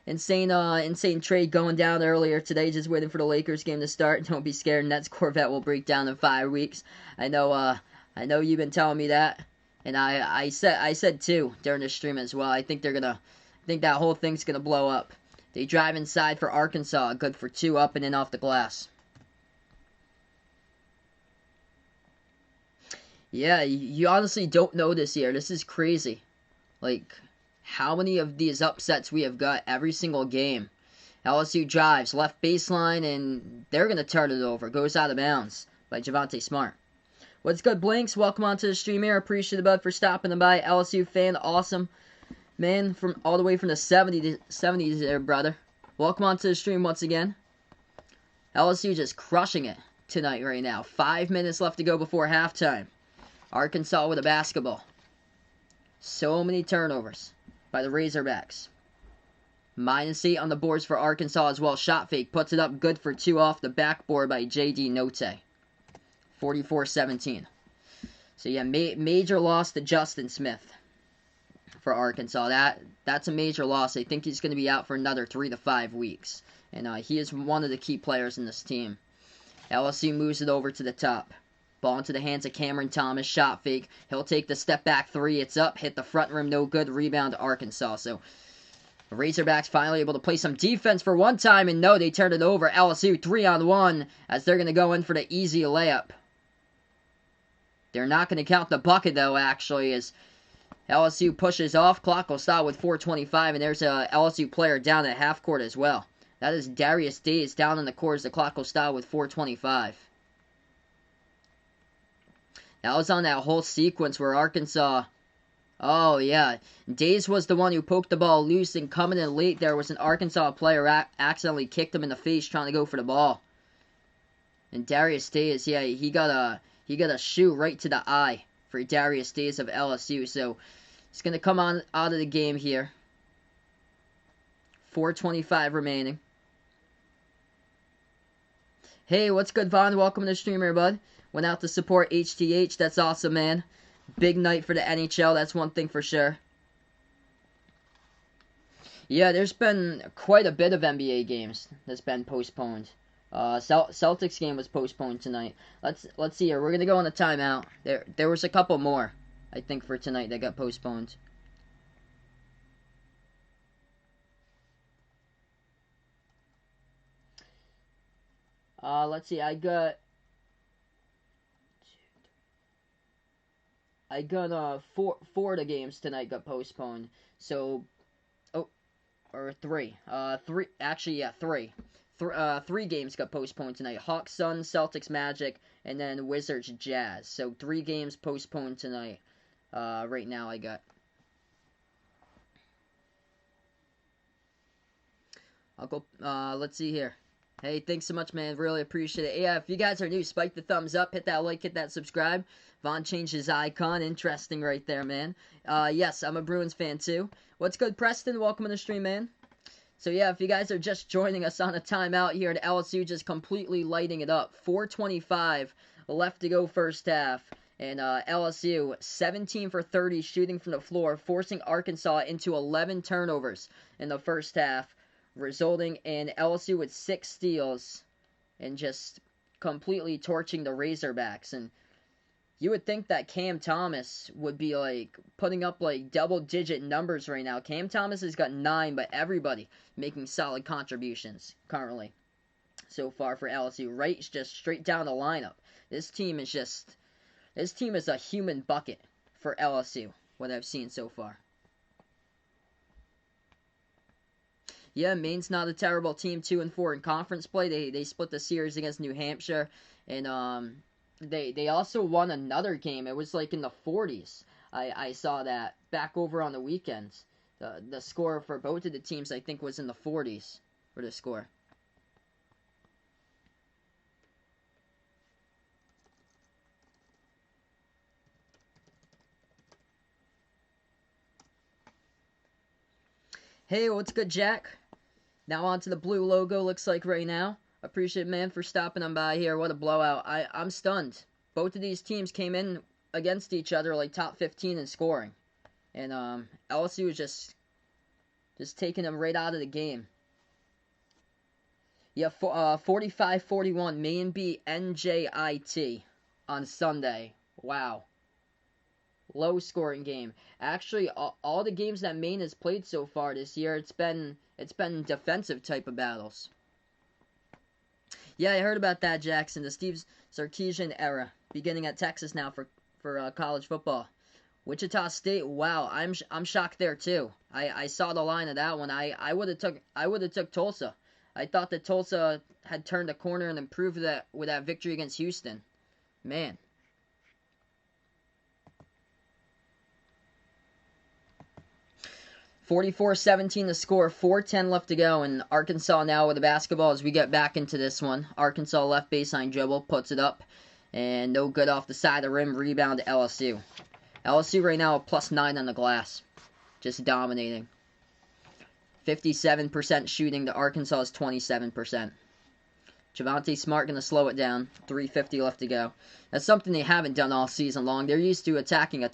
Insane trade going down earlier today. Just waiting for the Lakers game to start. Don't be scared. Nets Corvette will break down in 5 weeks. I know you've been telling me that, and I said too during the stream as well. I think that whole thing's gonna blow up. They drive inside for Arkansas. Good for 2 up and in off the glass. Yeah, you honestly don't know this year. This is crazy. How many of these upsets we have got every single game. LSU drives, left baseline, and they're going to turn it over. Goes out of bounds by Javonte Smart. What's good, Blinks? Welcome onto the stream here. Appreciate it, bud, for stopping by. LSU fan, awesome. Man, from all the way from the 70s there, brother. Welcome onto the stream once again. LSU just crushing it tonight right now. 5 minutes left to go before halftime. Arkansas with a basketball. So many turnovers by the Razorbacks. -8 on the boards for Arkansas as well. Shot fake puts it up. Good for 2 off the backboard by J.D. Note. 44-17. So yeah, major loss to Justin Smith for Arkansas. That's a major loss. I think he's going to be out for another 3 to 5 weeks. And he is one of the key players in this team. LSU moves it over to the top. Ball into the hands of Cameron Thomas. Shot fake. He'll take the step back three. It's up. Hit the front rim. No good. Rebound to Arkansas. So the Razorbacks finally able to play some defense for one time. And no, they turned it over. LSU 3-on-1 as they're going to go in for the easy layup. They're not going to count the bucket, though, actually, as LSU pushes off. Clock will stop with 4:25, and there's a LSU player down at half court as well. That is Darius Days down in the court as the clock will stop with 4:25. That was on that whole sequence where Arkansas... Oh, yeah. Days was the one who poked the ball loose, and coming in late there was an Arkansas player accidentally kicked him in the face trying to go for the ball. And Darius Days, yeah, he got a shoe right to the eye for Darius Days of LSU. So he's going to come on out of the game here. 4:25 remaining. Hey, what's good, Vaughn? Welcome to the stream here, bud. Went out to support HTH. That's awesome, man. Big night for the NHL. That's one thing for sure. Yeah, there's been quite a bit of NBA games that's been postponed. Celtics game was postponed tonight. Let's see here. We're gonna go on a timeout. There was a couple more, I think, for tonight that got postponed. Let's see. I got four of the games tonight got postponed. So, three. Actually, yeah, three. Three games got postponed tonight. Hawks, Suns, Celtics, Magic, and then Wizards, Jazz. So 3 games postponed tonight. Right now I got. I'll go, let's see here. Hey, thanks so much, man. Really appreciate it. Yeah, if you guys are new, spike the thumbs up, hit that like, hit that subscribe. Vaughn changed his icon. Interesting right there, man. Yes, I'm a Bruins fan too. What's good, Preston? Welcome to the stream, man. So yeah, if you guys are just joining us on a timeout here at LSU, just completely lighting it up. 4:25 left to go first half. And LSU, 17 for 30 shooting from the floor, forcing Arkansas into 11 turnovers in the first half, resulting in LSU with 6 steals and just completely torching the Razorbacks. And you would think that Cam Thomas would be, like, putting up, like, double-digit numbers right now. Cam Thomas has got 9, but everybody making solid contributions currently so far for LSU. Right, just straight down the lineup. This team is a human bucket for LSU, what I've seen so far. Yeah, Maine's not a terrible team, 2-4 in conference play. They split the series against New Hampshire, and they also won another game. It was like in the 40s. I saw that back over on the weekends. The score for both of the teams, I think, was in the 40s for the score. Hey, what's good, Jack? Now on to the blue logo, looks like right now. Appreciate, man, for stopping on by here. What a blowout. I'm stunned. Both of these teams came in against each other like top 15 in scoring. And LSU was just taking them right out of the game. Yeah, 45-41, Maine beat NJIT on Sunday. Wow. Low scoring game. Actually, all the games that Maine has played so far this year, it's been defensive type of battles. Yeah, I heard about that, Jackson. The Steve Sarkisian era beginning at Texas now for college football. Wichita State. Wow, I'm shocked there too. I saw the line of that one. I would have took Tulsa. I thought that Tulsa had turned a corner and improved that with that victory against Houston. Man. (44-17) the score, 4:10 left to go, and Arkansas now with the basketball as we get back into this one. Arkansas left baseline dribble, puts it up, and no good off the side of the rim, rebound to LSU. LSU right now +9 on the glass, just dominating. 57% shooting to Arkansas's 27%. Javonte Smart going to slow it down, 3:50 left to go. That's something they haven't done all season long. They're used to attacking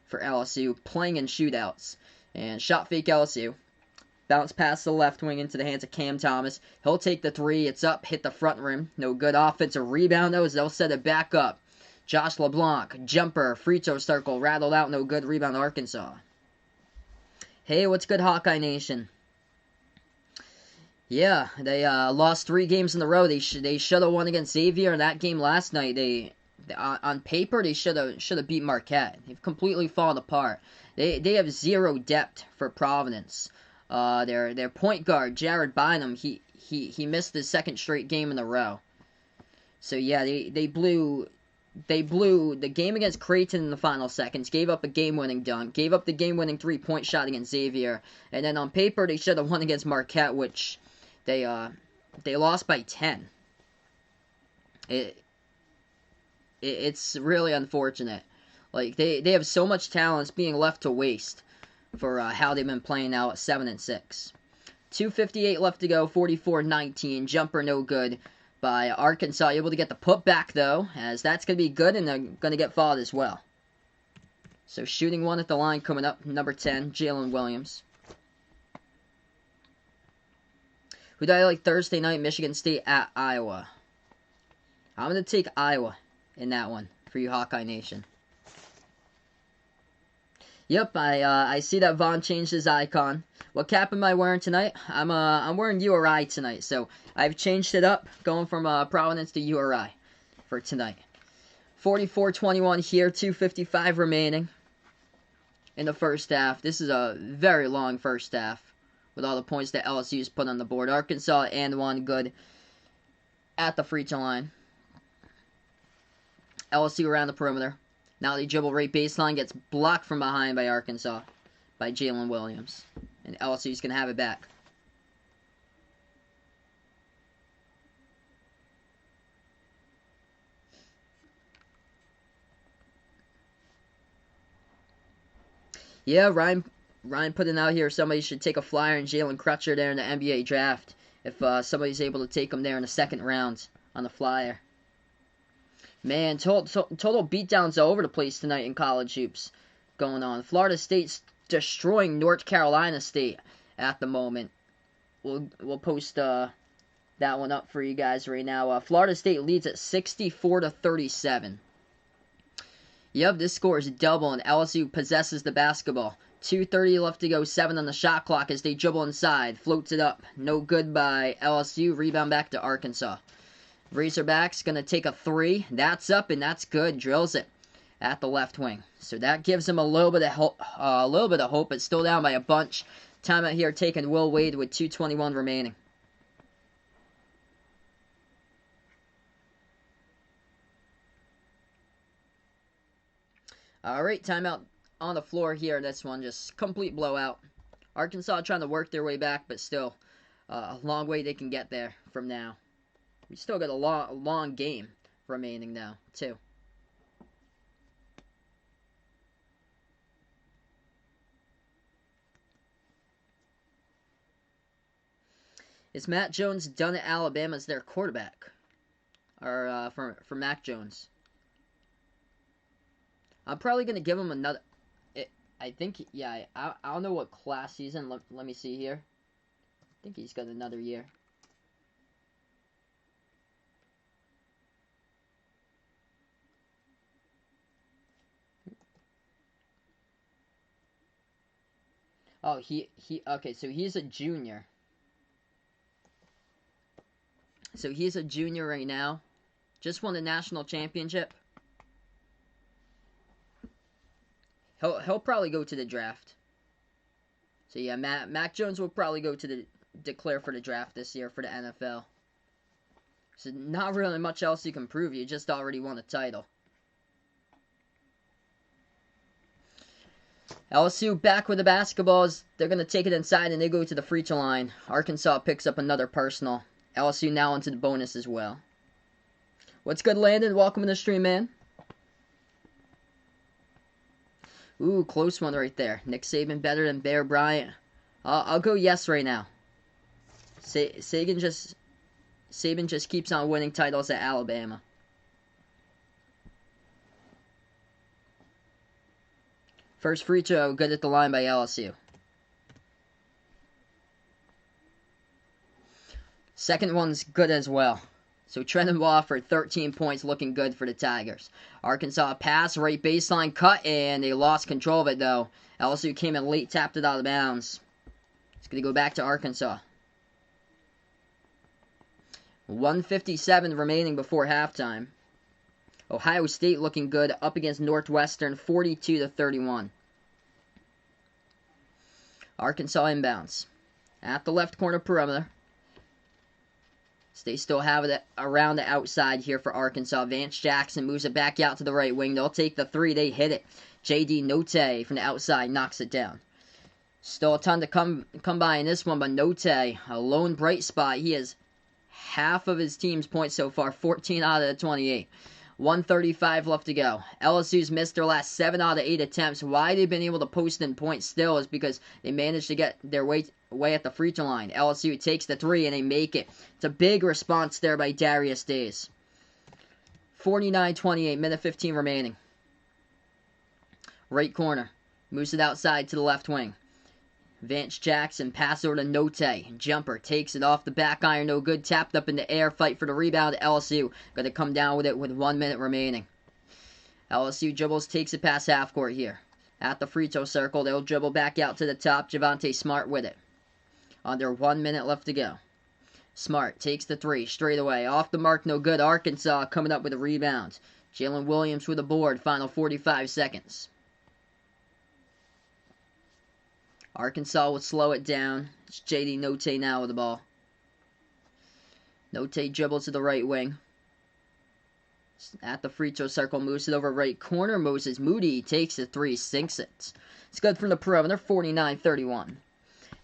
for LSU, playing in shootouts. And shot fake LSU. Bounce past the left wing into the hands of Cam Thomas. He'll take the 3. It's up. Hit the front rim. No good offensive rebound, though, as they'll set it back up. Josh LeBlanc, jumper, free throw circle, rattled out, no good, rebound Arkansas. Hey, what's good, Hawkeye Nation? Yeah, they lost 3 games in a row. They should have won against Xavier in that game last night. On paper they should have beat Marquette. They've completely fallen apart. They have zero depth for Providence. Their point guard Jared Bynum, he missed his 2nd straight game in a row. So yeah, they blew the game against Creighton in the final seconds, gave up a game-winning dunk, gave up the game-winning 3-point shot against Xavier, and then on paper they should have won against Marquette, which they lost by 10. It's really unfortunate. Like they have so much talent, it's being left to waste for how they've been playing now at 7-6. 2:58 left to go, 44-19, jumper no good by Arkansas. Able to get the putback though, as that's going to be good, and they're going to get fouled as well. So shooting one at the line coming up, number 10, Jalen Williams. Who do I like Thursday night? Michigan State at Iowa. I'm going to take Iowa in that one for you, Hawkeye Nation. Yep, I see that Vaughn changed his icon. What cap am I wearing tonight? I'm wearing URI tonight, so I've changed it up, going from Providence to URI for tonight. 44-21 here, 2:55 remaining in the first half. This is a very long first half with all the points that LSU's put on the board. Arkansas and one good at the free throw line. LSU around the perimeter. Now they dribble right baseline, gets blocked from behind by Arkansas, by Jalen Williams. And LSU's going to have it back. Yeah, Ryan putting out here somebody should take a flyer on Jalen Crutcher there in the NBA draft. If somebody's able to take him there in the 2nd round on the flyer. Man, total beatdowns all over the place tonight in college hoops going on. Florida State's destroying North Carolina State at the moment. We'll post that one up for you guys right now. Florida State leads at 64-37. Yep, this score is double, and LSU possesses the basketball. 2:30 left to go, 7 on the shot clock as they dribble inside. Floats it up. No good by LSU. Rebound back to Arkansas. Razorbacks going to take a 3. That's up, and that's good. Drills it at the left wing. So that gives them a little bit of hope, but still down by a bunch. Timeout here taken Will Wade with 2:21 remaining. Alright, timeout on the floor here. This one, just complete blowout. Arkansas trying to work their way back, but still a long way they can get there from now. We still got a long game remaining now, too. Is Matt Jones done at Alabama as their quarterback? Or for Mac Jones? I'm probably going to give him another... I think, yeah, I don't know what class he's in. Let me see here. I think he's got another year. Oh, okay, so he's a junior. So he's a junior right now. Just won the national championship. He'll probably go to the draft. So yeah, Mac Jones will probably go to declare for the draft this year for the NFL. So not really much else you can prove. You just already won a title. LSU back with the basketballs. They're going to take it inside and they go to the free throw line. Arkansas picks up another personal. LSU now into the bonus as well. What's good, Landon? Welcome to the stream, man. Ooh, close one right there. Nick Saban better than Bear Bryant. I'll go yes right now. Saban just keeps on winning titles at Alabama. First free throw, good at the line by LSU. Second one's good as well. So Trenton Wofford, 13 points, looking good for the Tigers. Arkansas pass, right baseline cut, and they lost control of it, though. LSU came in late, tapped it out of bounds. It's going to go back to Arkansas. 1:57 remaining before halftime. Ohio State looking good, up against Northwestern, 42-31. Arkansas inbounds. At the left corner perimeter. They still have it around the outside here for Arkansas. Vance Jackson moves it back out to the right wing. They'll take the three. They hit it. J.D. Notae from the outside knocks it down. Still a ton to come by in this one, but Notae, a lone bright spot. He has half of his team's points so far, 14 out of the 28. 1:35 left to go. LSU's missed their last 7 out of 8 attempts. Why they've been able to post in points still is because they managed to get their way at the free throw line. LSU takes the 3 and they make it. It's a big response there by Darius Days. 49-28, minute 15 remaining. Right corner. Moves it outside to the left wing. Vance Jackson, pass over to Notae. Jumper, takes it off the back iron, no good. Tapped up in the air, fight for the rebound. LSU going to come down with it with 1 minute remaining. LSU dribbles, takes it past half court here. At the free throw circle, they'll dribble back out to the top. Javonte Smart with it. Under 1 minute left to go. Smart takes the 3 straight away. Off the mark, no good. Arkansas coming up with a rebound. Jalen Williams with a board. Final 45 seconds. Arkansas will slow it down. It's J.D. Notae now with the ball. Notae dribbles to the right wing. At the free throw circle, moves it over right corner. Moses Moody takes the 3, sinks it. It's good from the perimeter, 49-31.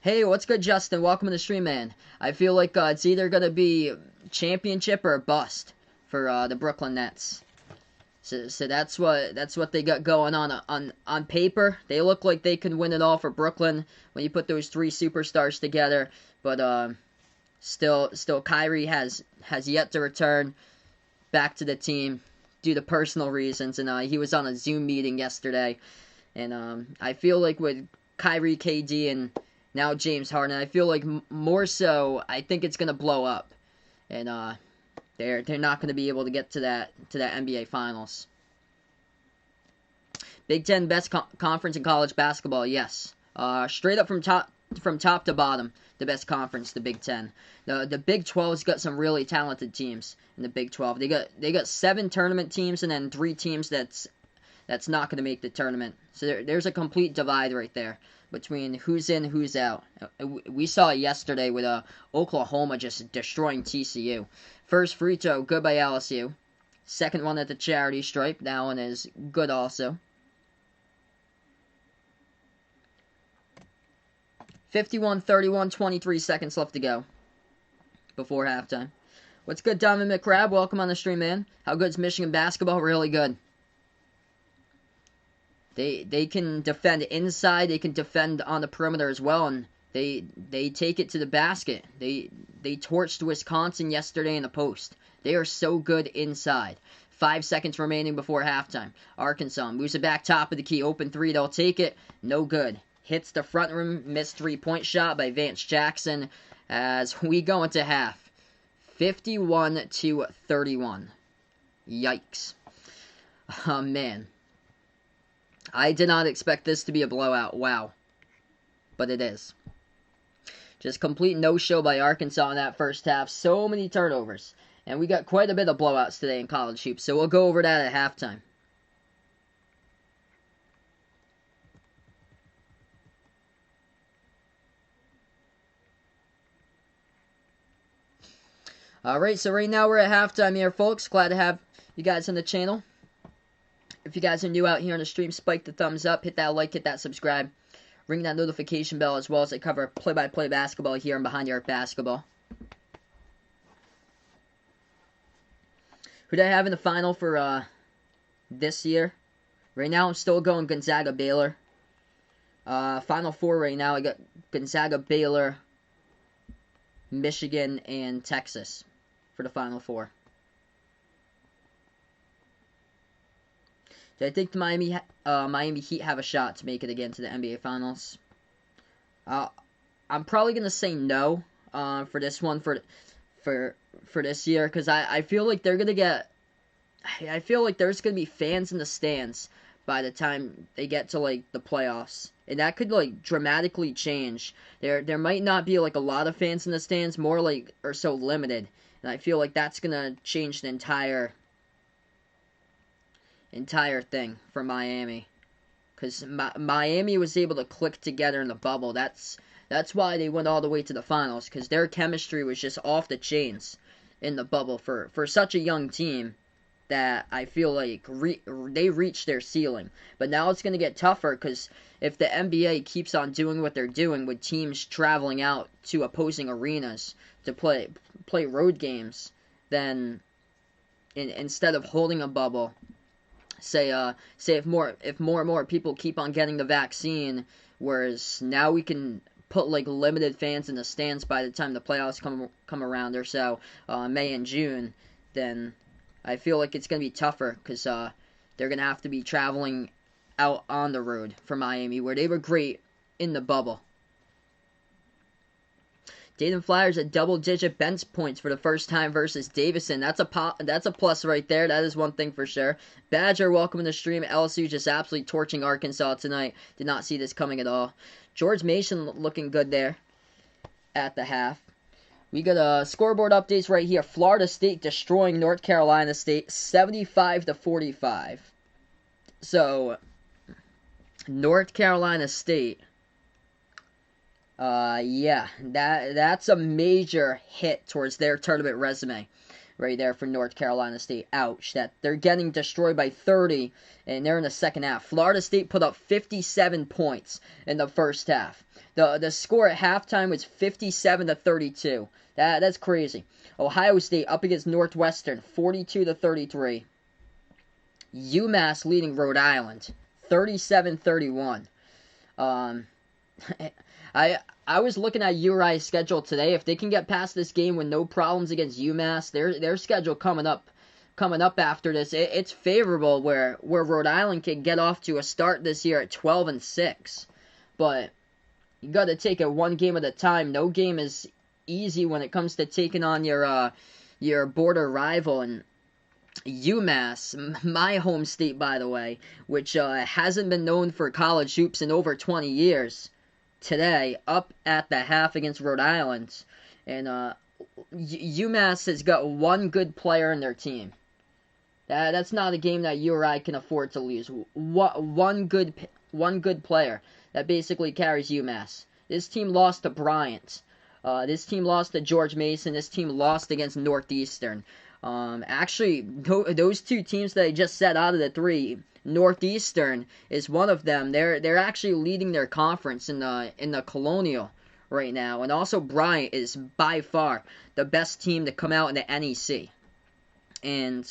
Hey, what's good, Justin? Welcome to the stream, man. I feel like it's either going to be championship or bust for the Brooklyn Nets. So that's what they got going on paper. They look like they can win it all for Brooklyn when you put those 3 superstars together. But still Kyrie has yet to return back to the team due to personal reasons, and he was on a Zoom meeting yesterday. And I feel like with Kyrie, KD, and now James Harden, I feel like more so, I think it's gonna blow up, and they're not going to be able to get to that NBA Finals. Big Ten best conference in college basketball, yes. Straight up from top to bottom, the best conference, the Big Ten. The Big 12's got some really talented teams in the Big 12. They got 7 tournament teams and then 3 teams that's not going to make the tournament. So there's a complete divide right there between who's in, who's out. We saw it yesterday with Oklahoma just destroying TCU. First free throw, good by LSU. Second one at the charity stripe, that one is good also. 51-31, 23 seconds left to go before halftime. What's good, Donovan McCrabb? Welcome on the stream, man. How good's Michigan basketball? Really good. They can defend inside, they can defend on the perimeter as well, and they take it to the basket. They torched Wisconsin yesterday in the post. They are so good inside. 5 seconds remaining before halftime. Arkansas moves it back top of the key. Open 3, they'll take it. No good. Hits the front rim. Missed 3-point shot by Vance Jackson as we go into half. 51-31. Yikes. Oh, man. I did not expect this to be a blowout. Wow. But it is. Just complete no-show by Arkansas in that first half. So many turnovers. And we got quite a bit of blowouts today in college hoops. So we'll go over that at halftime. Alright, so right now we're at halftime here, folks. Glad to have you guys on the channel. If you guys are new out here on the stream, spike the thumbs up, hit that like, hit that subscribe. Ring that notification bell as well as I cover play-by-play basketball here on Behind the Arc Basketball. Who do I have in the final for this year? Right now I'm still going Gonzaga-Baylor. Final 4 right now, I got Gonzaga, Baylor, Michigan, and Texas for the Final 4. Do I think the Miami Heat have a shot to make it again to the NBA Finals? I'm probably gonna say no for this one for for this year, because I feel like they're gonna get. I feel like there's gonna be fans in the stands by the time they get to like the playoffs, and that could like dramatically change. There might not be like a lot of fans in the stands, more like or so limited, and I feel like that's gonna change the entire thing for Miami, because Miami was able to click together in the bubble. That's why they went all the way to the finals, because their chemistry was just off the chains in the bubble for such a young team. That I feel like they reached their ceiling. But now it's going to get tougher, because if the NBA keeps on doing what they're doing with teams traveling out to opposing arenas to play road games, then instead of holding a bubble, say if more and more people keep on getting the vaccine, whereas now we can put like limited fans in the stands by the time the playoffs come around or so, May and June, then I feel like it's going to be tougher, because they're going to have to be traveling out on the road for Miami, where they were great in the bubble. Dayton Flyers at double-digit bench points for the first time versus Davison. That's a plus right there. That is one thing for sure. Badger, welcome to the stream. LSU just absolutely torching Arkansas tonight. Did not see this coming at all. George Mason looking good there at the half. We got scoreboard updates right here. Florida State destroying North Carolina State 75-45. So, North Carolina State, yeah, that's a major hit towards their tournament resume right there for North Carolina State. Ouch, that they're getting destroyed by 30, and they're in the second half. Florida State put up 57 points in the first half. The score at halftime was 57-32. That's crazy. Ohio State up against Northwestern, 42-33. UMass leading Rhode Island, 37-31. I was looking at URI's schedule today. If they can get past this game with no problems against UMass, their schedule coming up after this, it's favorable where Rhode Island can get off to a start this year at 12-6. But you got to take it one game at a time. No game is easy when it comes to taking on your border rival. And UMass, my home state, by the way, which hasn't been known for college hoops in over 20 years, today, up at the half against Rhode Island. And UMass has got one good player in their team. That's not a game that URI can afford to lose. One good player that basically carries UMass. This team lost to Bryant. This team lost to George Mason. This team lost against Northeastern. Actually, those two teams that I just said out of the three, Northeastern is one of them. They're actually leading their conference in the Colonial right now, and also Bryant is by far the best team to come out in the NEC. And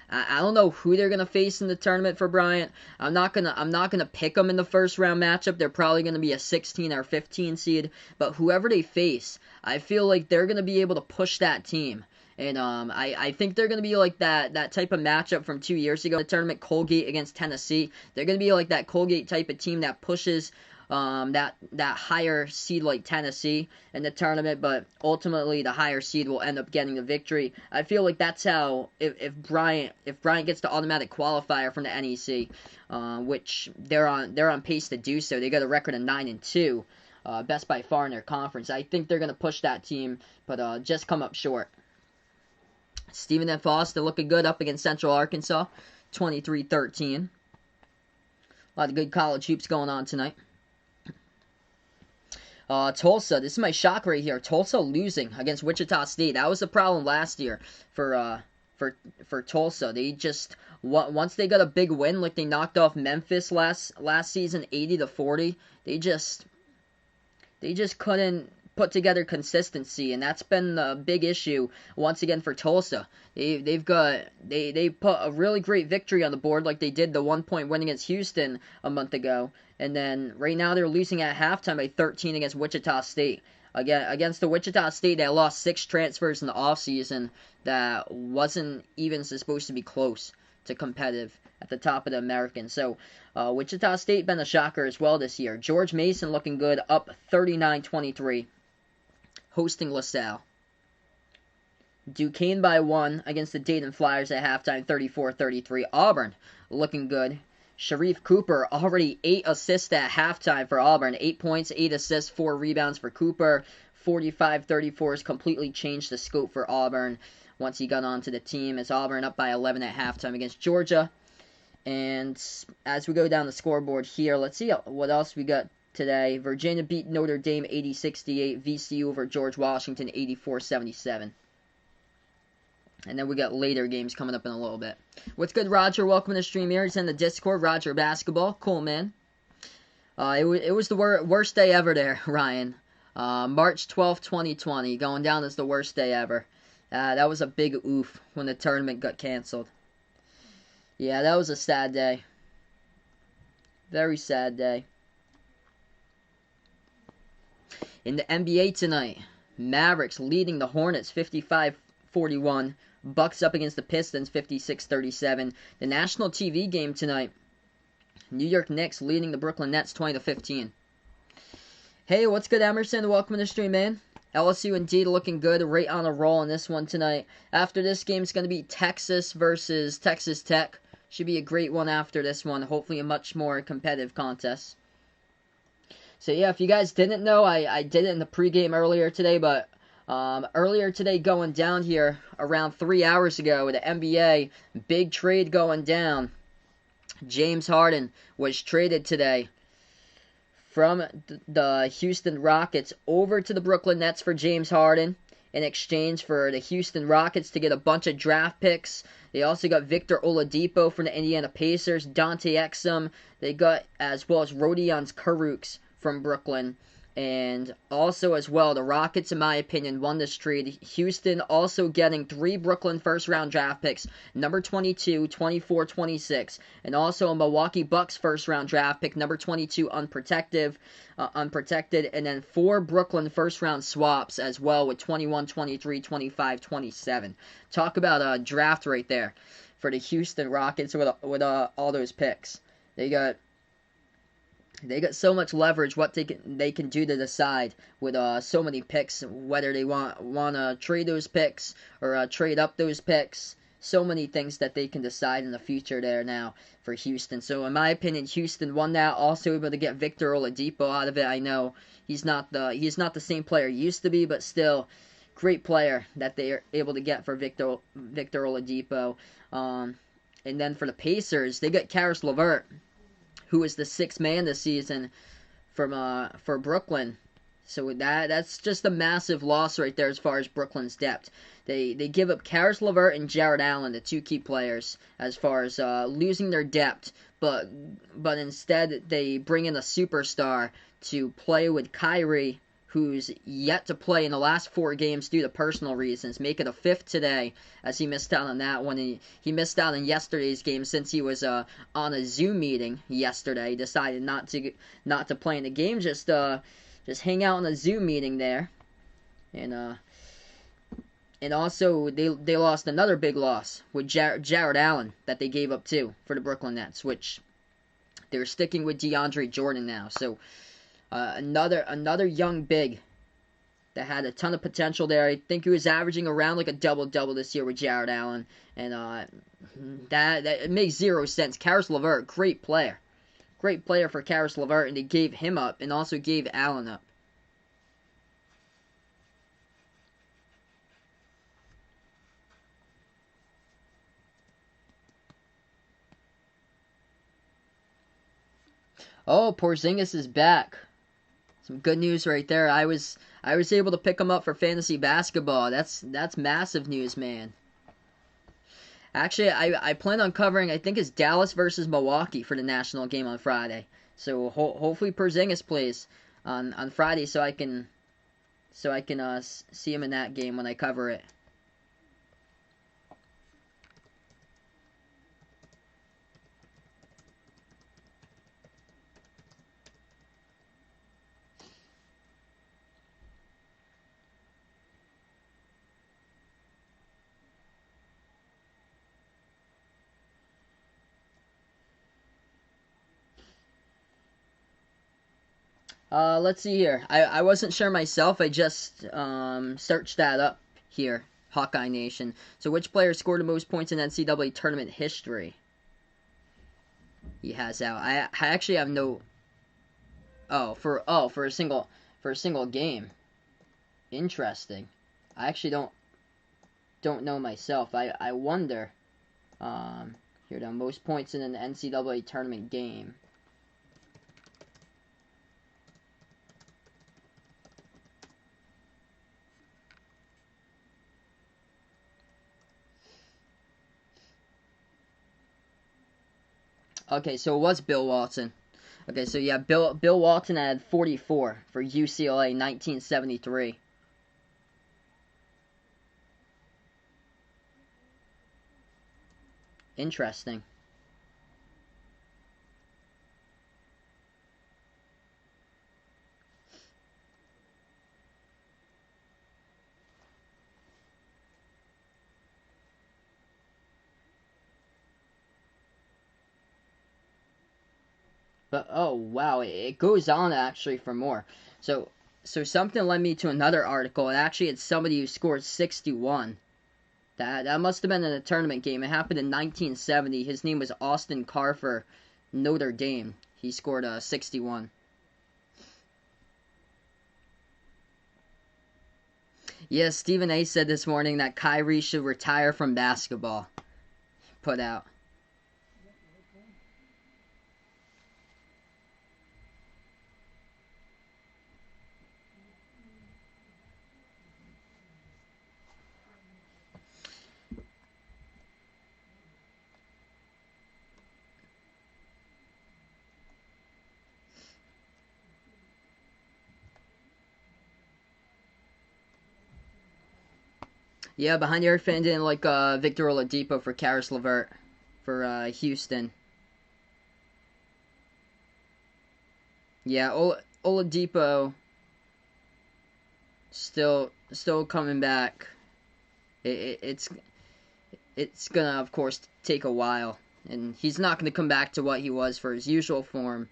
I don't know who they're gonna face in the tournament for Bryant. I'm not gonna pick them in the first round matchup. They're probably gonna be a 16 or 15 seed. But whoever they face, I feel like they're gonna be able to push that team. And I think they're going to be like that type of matchup from 2 years ago in the tournament, Colgate against Tennessee. They're going to be like that Colgate type of team that pushes that higher seed like Tennessee in the tournament, but ultimately the higher seed will end up getting the victory. I feel like that's how, if Bryant gets the automatic qualifier from the NEC, which they're on pace to do so. They got a record of 9-2, best by far in their conference. I think they're going to push that team, but just come up short. Stephen F. Foster looking good up against Central Arkansas, 23-13. A lot of good college hoops going on tonight. Tulsa, this is my shock right here. Tulsa losing against Wichita State. That was the problem last year for Tulsa. They just, once they got a big win, like they knocked off Memphis last season, 80-40. They just couldn't put together consistency, and that's been the big issue once again for Tulsa. They put a really great victory on the board, like they did the 1-point win against Houston a month ago, and then right now they're losing at halftime by 13 against Wichita State. Again, against the Wichita State, they lost 6 transfers in the offseason that wasn't even supposed to be close to competitive at the top of the American. So Wichita State been a shocker as well this year. George Mason looking good, up 39-23. Hosting LaSalle. Duquesne by 1 against the Dayton Flyers at halftime, 34-33. Auburn looking good. Sharif Cooper already 8 assists at halftime for Auburn. 8 points, 8 assists, 4 rebounds for Cooper. 45-34 has completely changed the scope for Auburn once he got onto the team, as Auburn up by 11 at halftime against Georgia. And as we go down the scoreboard here, let's see what else we got today. Virginia beat Notre Dame 80-68. VCU over George Washington 84-77. And then we got later games coming up in a little bit. What's good, Roger? Welcome to the stream here. He's in the Discord. Roger Basketball. Cool, man. It was the worst day ever there, Ryan. March 12th, 2020. Going down as the worst day ever. That was a big oof when the tournament got canceled. Yeah, that was a sad day. Very sad day. In the NBA tonight, Mavericks leading the Hornets 55-41. Bucks up against the Pistons 56-37. The national TV game tonight, New York Knicks leading the Brooklyn Nets 20-15. Hey, what's good, Emerson? Welcome to the stream, man. LSU indeed looking good, right on a roll in this one tonight. After this game, it's going to be Texas versus Texas Tech. Should be a great one after this one. Hopefully a much more competitive contest. So yeah, if you guys didn't know, I did it in the pregame earlier today, but earlier today going down here around 3 hours ago with the NBA, big trade going down. James Harden was traded today from the Houston Rockets over to the Brooklyn Nets for James Harden in exchange for the Houston Rockets to get a bunch of draft picks. They also got Victor Oladipo from the Indiana Pacers, Dante Exum. They got as well as Rodion Kurucs from Brooklyn. And also as well, the Rockets, in my opinion, won this trade. Houston also getting 3 Brooklyn first-round draft picks, number 22, 24, 26. And also a Milwaukee Bucks first-round draft pick, number 22, unprotected. And then 4 Brooklyn first-round swaps as well with 21, 23, 25, 27. Talk about a draft right there for the Houston Rockets with all those picks. They got so much leverage what they can do to decide with so many picks, whether they want to trade those picks or trade up those picks. So many things that they can decide in the future there now for Houston. So in my opinion, Houston won that. Also able to get Victor Oladipo out of it. I know he's not the same player he used to be, but still great player that they are able to get for Victor Oladipo. And then for the Pacers, they got Karis LeVert, who is the 6th man this season for Brooklyn. So that's just a massive loss right there as far as Brooklyn's depth. They give up Karis LeVert and Jared Allen, the 2 key players, as far as losing their depth. But instead they bring in a superstar to play with Kyrie, who's yet to play in the last 4 games due to personal reasons. Make it a 5th today, as he missed out on that one. He missed out on yesterday's game since he was on a Zoom meeting yesterday. He decided not to play in the game, just hang out in a Zoom meeting there. And also they lost another big loss with Jared Allen that they gave up too for the Brooklyn Nets, which they're sticking with DeAndre Jordan now. So another young big that had a ton of potential there. I think he was averaging around like a double-double this year with Jared Allen. And that it makes 0 sense. Karis LeVert, great player. Great player for Karis LeVert, and they gave him up and also gave Allen up. Oh, Porzingis is back. Some good news right there. I was able to pick him up for fantasy basketball. That's massive news, man. Actually, I plan on covering, I think it's Dallas versus Milwaukee for the national game on Friday. So hopefully Porzingis plays on Friday so I can see him in that game when I cover it. Let's see here. I wasn't sure myself. I just searched that up here. Hawkeye Nation. So which player scored the most points in NCAA tournament history? He has out. I actually have no. For a single game. Interesting. I actually don't know myself. I wonder. Here, the most points in an NCAA tournament game. Okay, so it was Bill Walton. Okay, so yeah, Bill Walton had 44 for UCLA 1973. Interesting. But oh wow, it goes on actually for more. So something led me to another article. And actually, it's somebody who scored 61. That must have been in a tournament game. It happened in 1970. His name was Austin Carr for Notre Dame. He scored 61. Yes, Stephen A. said this morning that Kyrie should retire from basketball. Put out. Yeah, behind the arc fan didn't like Victor Oladipo for Karis LeVert for Houston. Yeah, Oladipo still coming back. It's gonna of course take a while, and he's not gonna come back to what he was for his usual form.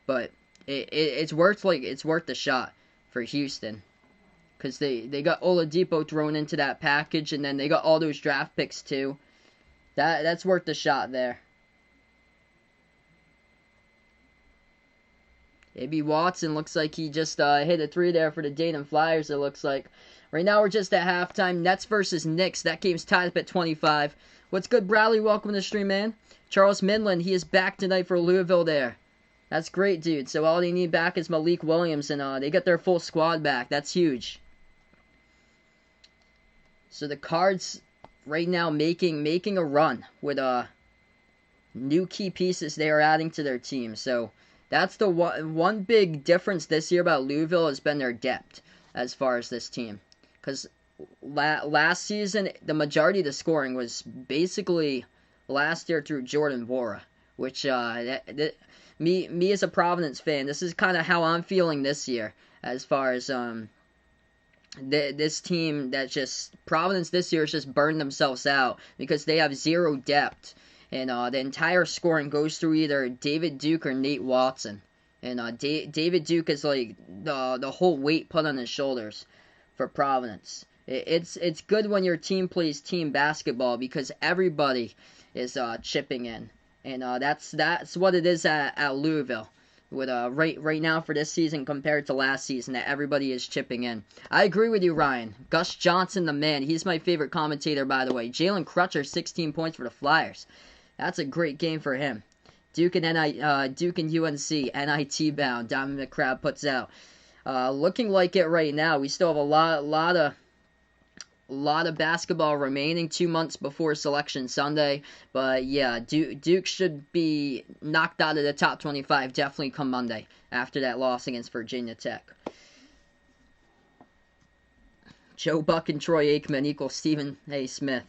But it's worth the shot for Houston. Because they got Oladipo thrown into that package, and then they got all those draft picks too. That's worth the shot there. A.B. Watson looks like he just hit a 3 there for the Dayton Flyers, it looks like. Right now we're just at halftime. Nets versus Knicks. That game's tied up at 25. What's good, Bradley? Welcome to the stream, man. Charles Midland, he is back tonight for Louisville there. That's great, dude. So all they need back is Malik Williams, and they get their full squad back. That's huge. So the Cards right now making a run with new key pieces they are adding to their team. So that's the one big difference this year about Louisville has been their depth as far as this team. Because last season, the majority of the scoring was basically last year through Jordan Bora, which me as a Providence fan, this is kind of how I'm feeling this year as far as this team that just Providence this year has just burned themselves out because they have zero depth, and the entire scoring goes through either David Duke or Nate Watson, and David Duke is like the whole weight put on his shoulders for Providence. It's good when your team plays team basketball because everybody is chipping in, and that's what it is at Louisville. With right now for this season compared to last season, that everybody is chipping in. I agree with you, Ryan. Gus Johnson, the man. He's my favorite commentator, by the way. Jalen Crutcher, 16 points for the Flyers. That's a great game for him. Duke and UNC, NIT bound. Dominic McCrabb puts out. Looking like it right now. We still have a lot of basketball remaining, 2 months before Selection Sunday. But yeah, Duke should be knocked out of the top 25 definitely come Monday after that loss against Virginia Tech. Joe Buck and Troy Aikman equals Stephen A. Smith.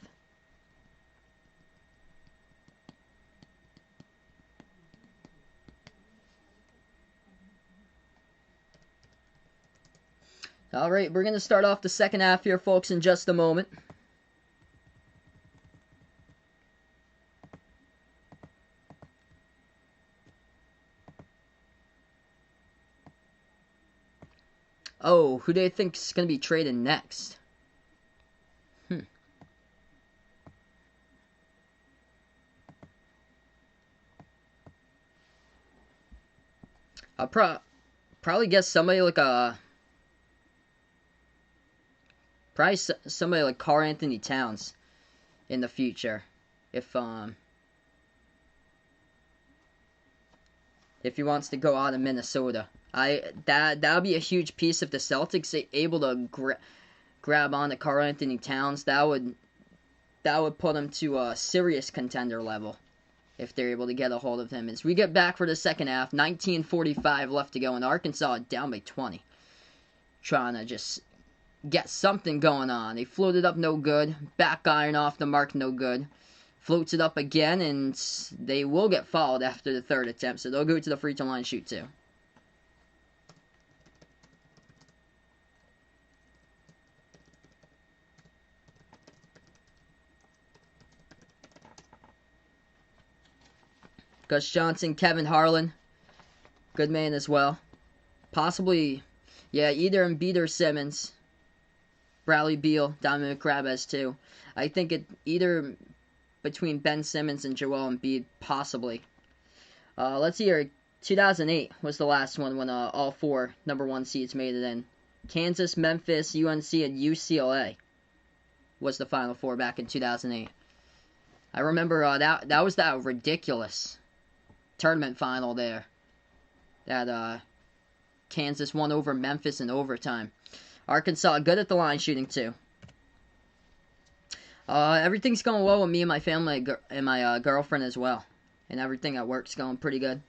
Alright, we're going to start off the second half here, folks, in just a moment. Oh, who do you think is going to be traded next? I'll probably guess somebody like somebody like Karl Anthony Towns in the future, if he wants to go out of Minnesota. That would be a huge piece if the Celtics are able to grab on to Karl Anthony Towns. That would put him to a serious contender level if they're able to get a hold of him. As we get back for the second half, 19:45 left to go, and Arkansas down by 20. Trying to just get something going on. They floated up, no good. Back iron off the mark, no good. Floats it up again, and they will get fouled after the third attempt, so they'll go to the free throw line, shoot two. Gus Johnson, Kevin Harlan, good man as well. Possibly, yeah, either Embiid or Simmons. Bradley Beal, Dominic Crabez too. I think it either between Ben Simmons and Joel Embiid, possibly. Let's see here. 2008 was the last one when all four number one seeds made it in. Kansas, Memphis, UNC, and UCLA was the Final Four back in 2008. I remember that was that ridiculous tournament final there that Kansas won over Memphis in overtime. Arkansas good at the line shooting too. Everything's going well with me and my family and my girlfriend as well. And everything at work's going pretty good.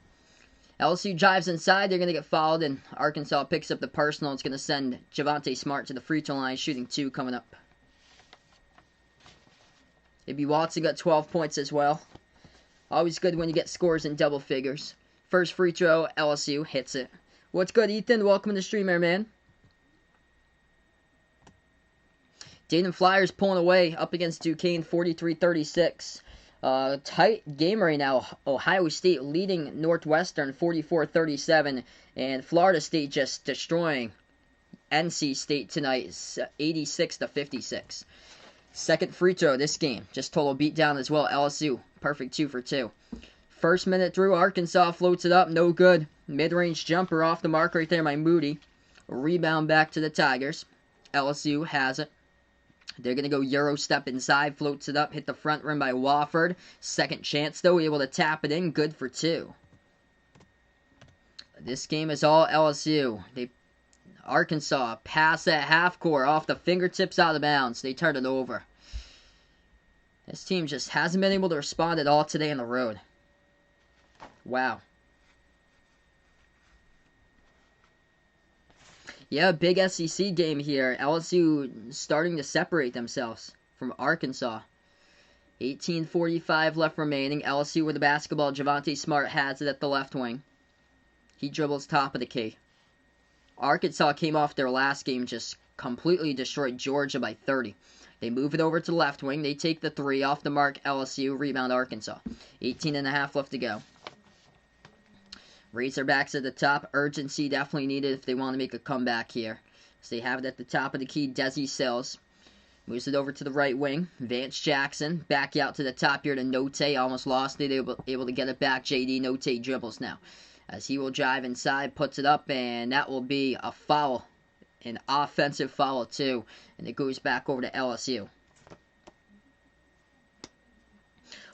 LSU drives inside. They're going to get fouled. And Arkansas picks up the personal. It's going to send Javonte Smart to the free throw line. Shooting two coming up. A.B. Watson got 12 points as well. Always good when you get scores in double figures. First free throw, LSU hits it. What's good, Ethan? Welcome to the stream, man. Dayton Flyers pulling away up against Duquesne, 43-36. Tight game right now. Ohio State leading Northwestern 44-37. And Florida State just destroying NC State tonight, 86-56. Second free throw this game. Just total beatdown as well. LSU, perfect 2 for 2. First minute through, Arkansas floats it up, no good. Mid-range jumper off the mark right there by Moody. Rebound back to the Tigers. LSU has it. They're going to go Euro step inside, floats it up, hit the front rim by Wofford. Second chance, though, able to tap it in, good for 2. This game is all LSU. Arkansas pass at half court, off the fingertips out of bounds. They turn it over. This team just hasn't been able to respond at all today on the road. Wow. Yeah, big SEC game here. LSU starting to separate themselves from Arkansas. 18:45 left remaining. LSU with the basketball. Javonte Smart has it at the left wing. He dribbles top of the key. Arkansas came off their last game, just completely destroyed Georgia by 30. They move it over to the left wing. They take the three off the mark. LSU, rebound Arkansas. 18.5 left to go. Razorbacks at the top. Urgency definitely needed if they want to make a comeback here. So they have it at the top of the key. Desi Sills moves it over to the right wing. Vance Jackson back out to the top here to Note. Almost lost it. Able to get it back. JD Note dribbles now. As he will drive inside, puts it up, and that will be a foul. An offensive foul too. And it goes back over to LSU.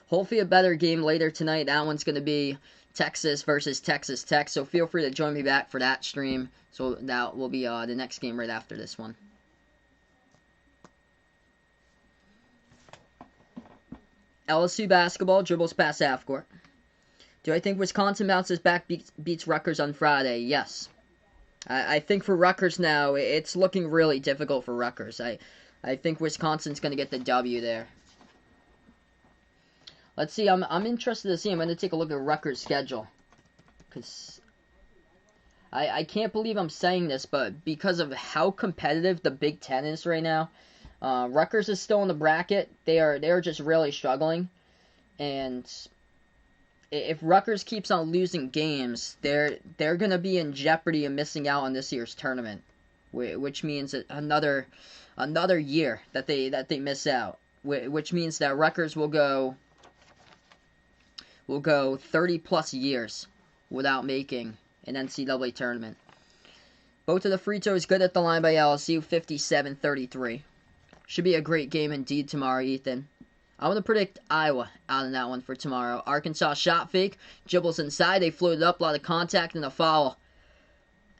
Hopefully a better game later tonight. That one's going to be Texas versus Texas Tech, so feel free to join me back for that stream. So that will be the next game right after this one. LSU basketball, dribbles past half court. Do I think Wisconsin bounces back, beats Rutgers on Friday? Yes. I think for Rutgers now, it's looking really difficult for Rutgers. I think Wisconsin's going to get the W there. Let's see, I'm interested to see. I'm going to take a look at Rutgers' schedule. Because I can't believe I'm saying this, but because of how competitive the Big Ten is right now, Rutgers is still in the bracket. They're just really struggling. And if Rutgers keeps on losing games, they're going to be in jeopardy of missing out on this year's tournament. Which means another year that they miss out. Which means that Rutgers will go 30 plus years without making an NCAA tournament. Both of the free throws good at the line by LSU, 57-33. Should be a great game indeed tomorrow, Ethan. I'm going to predict Iowa out in that one for tomorrow. Arkansas shot fake, dribbles inside, they floated up, a lot of contact and a foul.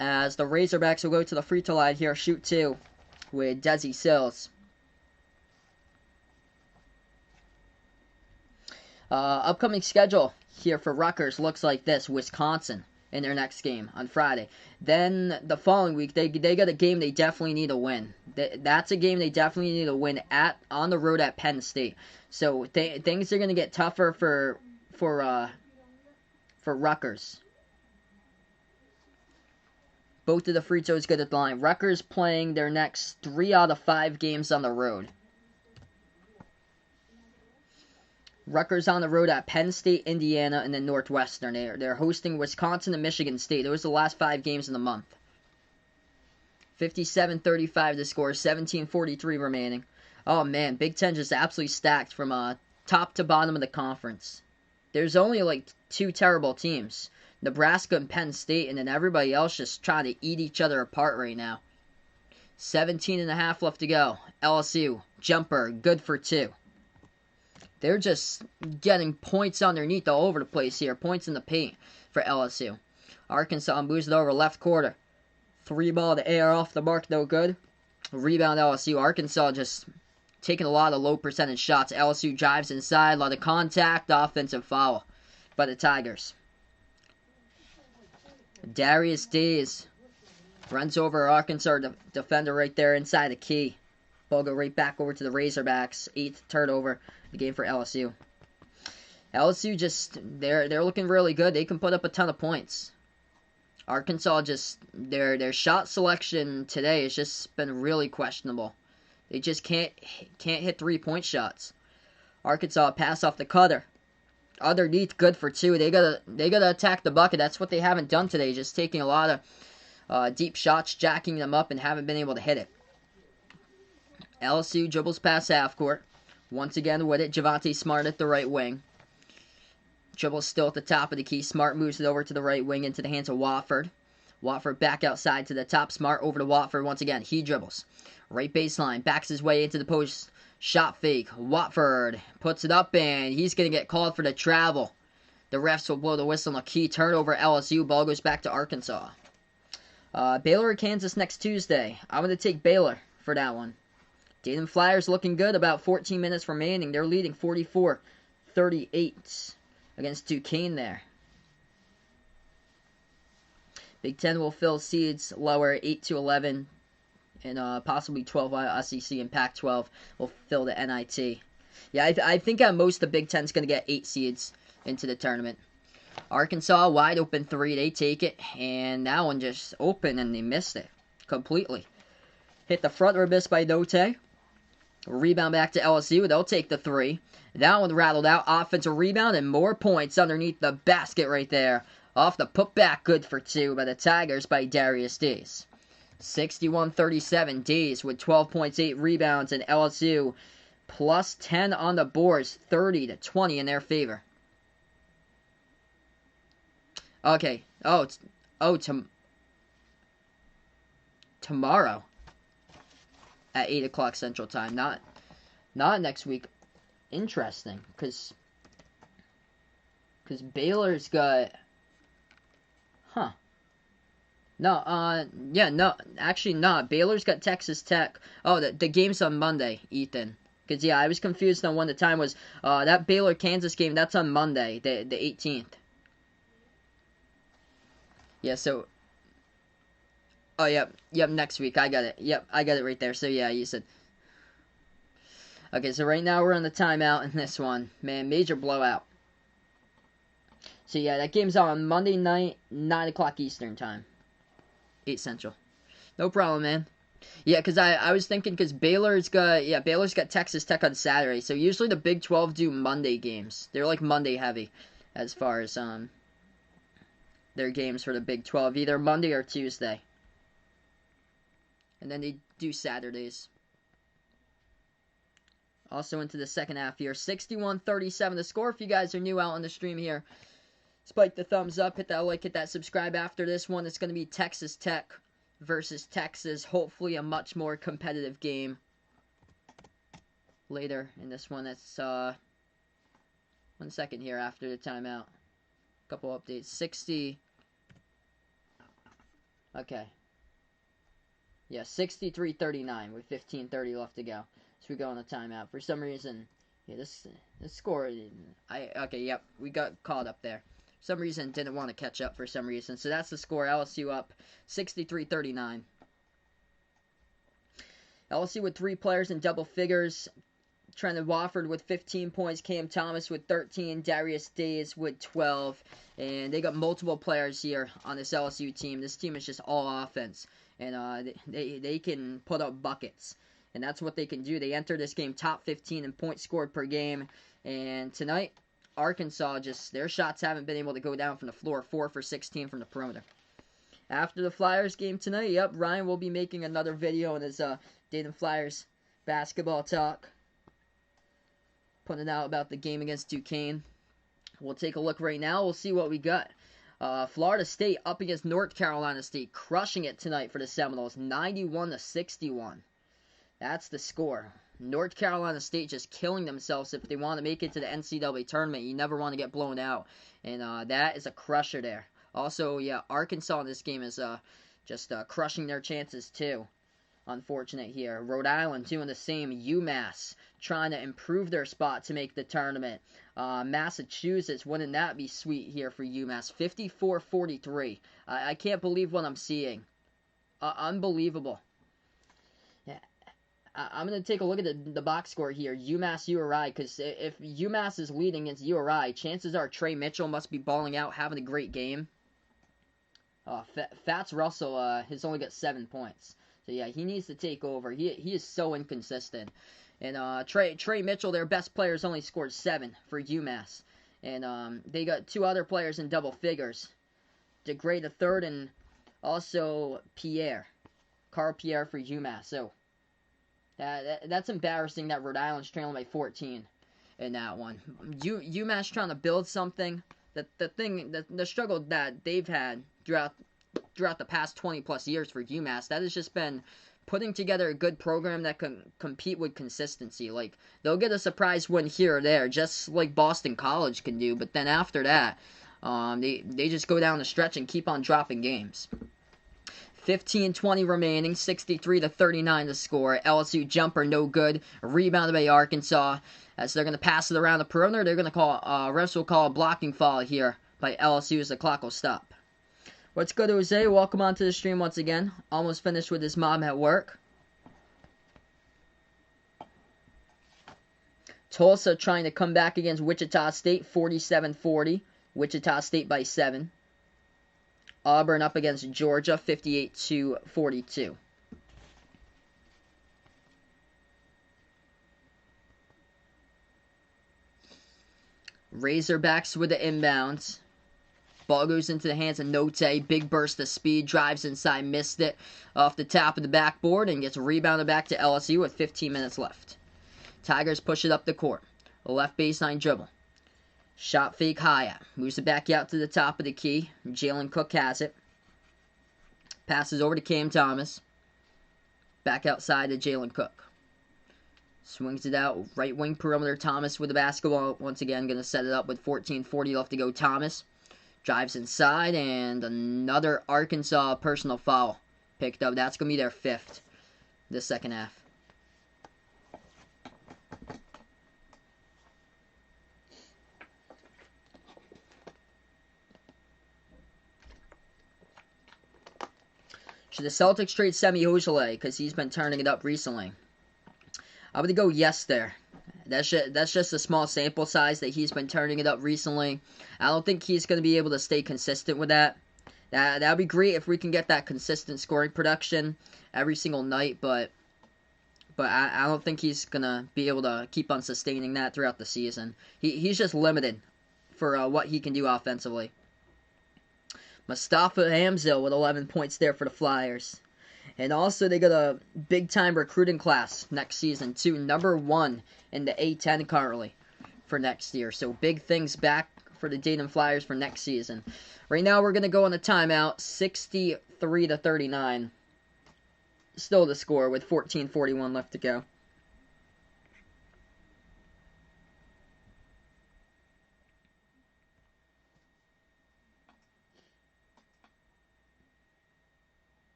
As the Razorbacks will go to the free throw line here, shoot two with Desi Sills. Upcoming schedule here for Rutgers looks like this. Wisconsin in their next game on Friday. Then the following week, they got a game they definitely need to win. That's a game they definitely need to win on the road at Penn State. So things are going to get tougher for Rutgers. Both of the free throws good at the line. Rutgers playing their next 3 out of 5 games on the road. Rutgers on the road at Penn State, Indiana, and then Northwestern. They're hosting Wisconsin and Michigan State. Those are the last 5 games of the month. 57-35 to score, 17:43 remaining. Oh man, Big Ten just absolutely stacked from top to bottom of the conference. There's only like 2 terrible teams. Nebraska and Penn State, and then everybody else just trying to eat each other apart right now. 17.5 left to go. LSU, jumper, good for 2. They're just getting points underneath all over the place here. Points in the paint for LSU. Arkansas moves it over left quarter. 3 ball to air off the mark, no good. Rebound LSU. Arkansas just taking a lot of low percentage shots. LSU drives inside. A lot of contact. Offensive foul by the Tigers. Darius Days runs over Arkansas defender right there inside the key. Ball go right back over to the Razorbacks. 8th turnover the game for LSU. LSU just they're looking really good. They can put up a ton of points. Arkansas just their shot selection today has just been really questionable. They just can't hit 3-point shots. Arkansas pass off the cutter. Underneath, good for 2. They gotta attack the bucket. That's what they haven't done today. Just taking a lot of deep shots, jacking them up, and haven't been able to hit it. LSU dribbles past half court. Once again with it, Javonte Smart at the right wing. Dribbles still at the top of the key. Smart moves it over to the right wing into the hands of Watford. Watford back outside to the top. Smart over to Watford once again. He dribbles. Right baseline. Backs his way into the post. Shot fake. Watford puts it up and he's going to get called for the travel. The refs will blow the whistle on a key turnover. LSU. Ball goes back to Arkansas. Baylor or Kansas next Tuesday. I'm going to take Baylor for that one. Dayton Flyers looking good. About 14 minutes remaining. They're leading 44-38 against Duquesne there. Big Ten will fill seeds lower 8-11 and possibly 12 SEC and Pac-12 will fill the NIT. Yeah, I think at most the Big Ten's going to get 8 seeds into the tournament. Arkansas, wide open 3. They take it, and that one just open, and they missed it completely. Hit the front or miss by Note. Rebound back to LSU. They'll take the 3. That one rattled out. Offensive rebound and more points underneath the basket right there. Off the putback, good for 2 by the Tigers by Darius Days. 61-37, Days with 12 points, 8 rebounds, and LSU plus 10 on the boards, 30-20 in their favor. Okay. Tomorrow at 8 o'clock Central Time. Not next week. Interesting, because Baylor's got... Actually not. Baylor's got Texas Tech. Oh, the game's on Monday, Ethan. Because, yeah, I was confused on when the time was. That Baylor-Kansas game, that's on Monday, the 18th. Yeah, so... Oh, yep, next week. I got it. Yep, I got it right there. So, yeah, you said... Okay, so right now we're on the timeout in this one. Man, major blowout. So, yeah, that game's on Monday night, 9 o'clock Eastern time. 8 Central. No problem, man. Yeah, because I was thinking, because Baylor's got Texas Tech on Saturday. So, usually the Big 12 do Monday games. They're, like, Monday heavy as far as their games for the Big 12. Either Monday or Tuesday. And then they do Saturdays. Also into the second half here. 61-37 the score. If you guys are new out on the stream here, Spike the thumbs up, hit that like, hit that subscribe. After this one, it's going to be Texas Tech versus Texas. Hopefully a much more competitive game later in this one. It's 1 second here after the timeout. Couple updates. 60. Okay. Yeah, 63-39 with 15:30 left to go. So we go on a timeout. For some reason, yeah, this score, okay, yep, we got caught up there. For some reason, didn't want to catch up for some reason. So that's the score. LSU up 63-39. LSU with 3 players in double figures. Trendon Wofford with 15 points, Cam Thomas with 13, Darius Days with 12, and they got multiple players here on this LSU team. This team is just all offense, and they can put up buckets, and that's what they can do. They enter this game top 15 in points scored per game, and tonight, Arkansas, just their shots haven't been able to go down from the floor, 4 for 16 from the perimeter. After the Flyers game tonight, yep, Ryan will be making another video on his Dayton Flyers basketball talk, putting out about the game against Duquesne. We'll take a look right now. We'll see what we got. Florida State up against North Carolina State, crushing it tonight for the Seminoles, 91-61. That's the score. North Carolina State just killing themselves if they want to make it to the NCAA tournament. You never want to get blown out, and that is a crusher there. Also, yeah, Arkansas in this game is just crushing their chances too. Unfortunate here. Rhode Island doing the same. UMass trying to improve their spot to make the tournament. Massachusetts, wouldn't that be sweet here for UMass? 54-43. I can't believe what I'm seeing. Unbelievable. Yeah, I'm going to take a look at the box score here. UMass URI, because if UMass is leading against URI, chances are Trey Mitchell must be balling out, having a great game. Fats Russell has only got 7 points. So, yeah, he needs to take over. He is so inconsistent. And Trey Mitchell, their best player, has only scored 7 for UMass. And they got 2 other players in double figures. DeGray the third and also Carl Pierre for UMass. So, that's embarrassing that Rhode Island's trailing by 14 in that one. UMass trying to build something. The struggle that they've had throughout the past 20-plus years for UMass, that has just been putting together a good program that can compete with consistency. Like, they'll get a surprise win here or there, just like Boston College can do, but then after that, they just go down the stretch and keep on dropping games. 15:20 remaining, 63-39 the score. LSU jumper no good, rebounded by Arkansas. As they're going to pass it around the perimeter, they're going to call, refs will call a blocking foul here by LSU as the clock will stop. What's good, Jose? Welcome onto the stream once again. Almost finished with his mom at work. Tulsa trying to come back against Wichita State, 47-40. Wichita State by 7. Auburn up against Georgia, 58-42. Razorbacks with the inbounds. Ball goes into the hands of Note. Big burst of speed. Drives inside. Missed it off the top of the backboard and gets rebounded back to LSU with 15 minutes left. Tigers push it up the court. Left baseline dribble. Shot fake high. Moves it back out to the top of the key. Jalen Cook has it. Passes over to Cam Thomas. Back outside to Jalen Cook. Swings it out. Right wing perimeter. Thomas with the basketball. Once again, going to set it up with 14:40 left to go. Thomas drives inside, and another Arkansas personal foul picked up. That's going to be their 5th this second half. Should the Celtics trade Semi Ojeleye because he's been turning it up recently? I'm going to go yes there. That's just a small sample size that he's been turning it up recently. I don't think he's going to be able to stay consistent with that. That would be great if we can get that consistent scoring production every single night, but I don't think he's going to be able to keep on sustaining that throughout the season. He's just limited for what he can do offensively. Mustafa Hamzil with 11 points there for the Flyers. And also, they got a big-time recruiting class next season, too. Number 1 in the A-10 currently for next year. So, big things back for the Dayton Flyers for next season. Right now, we're going to go on a timeout, 63-39. Still the score with 14:41 left to go.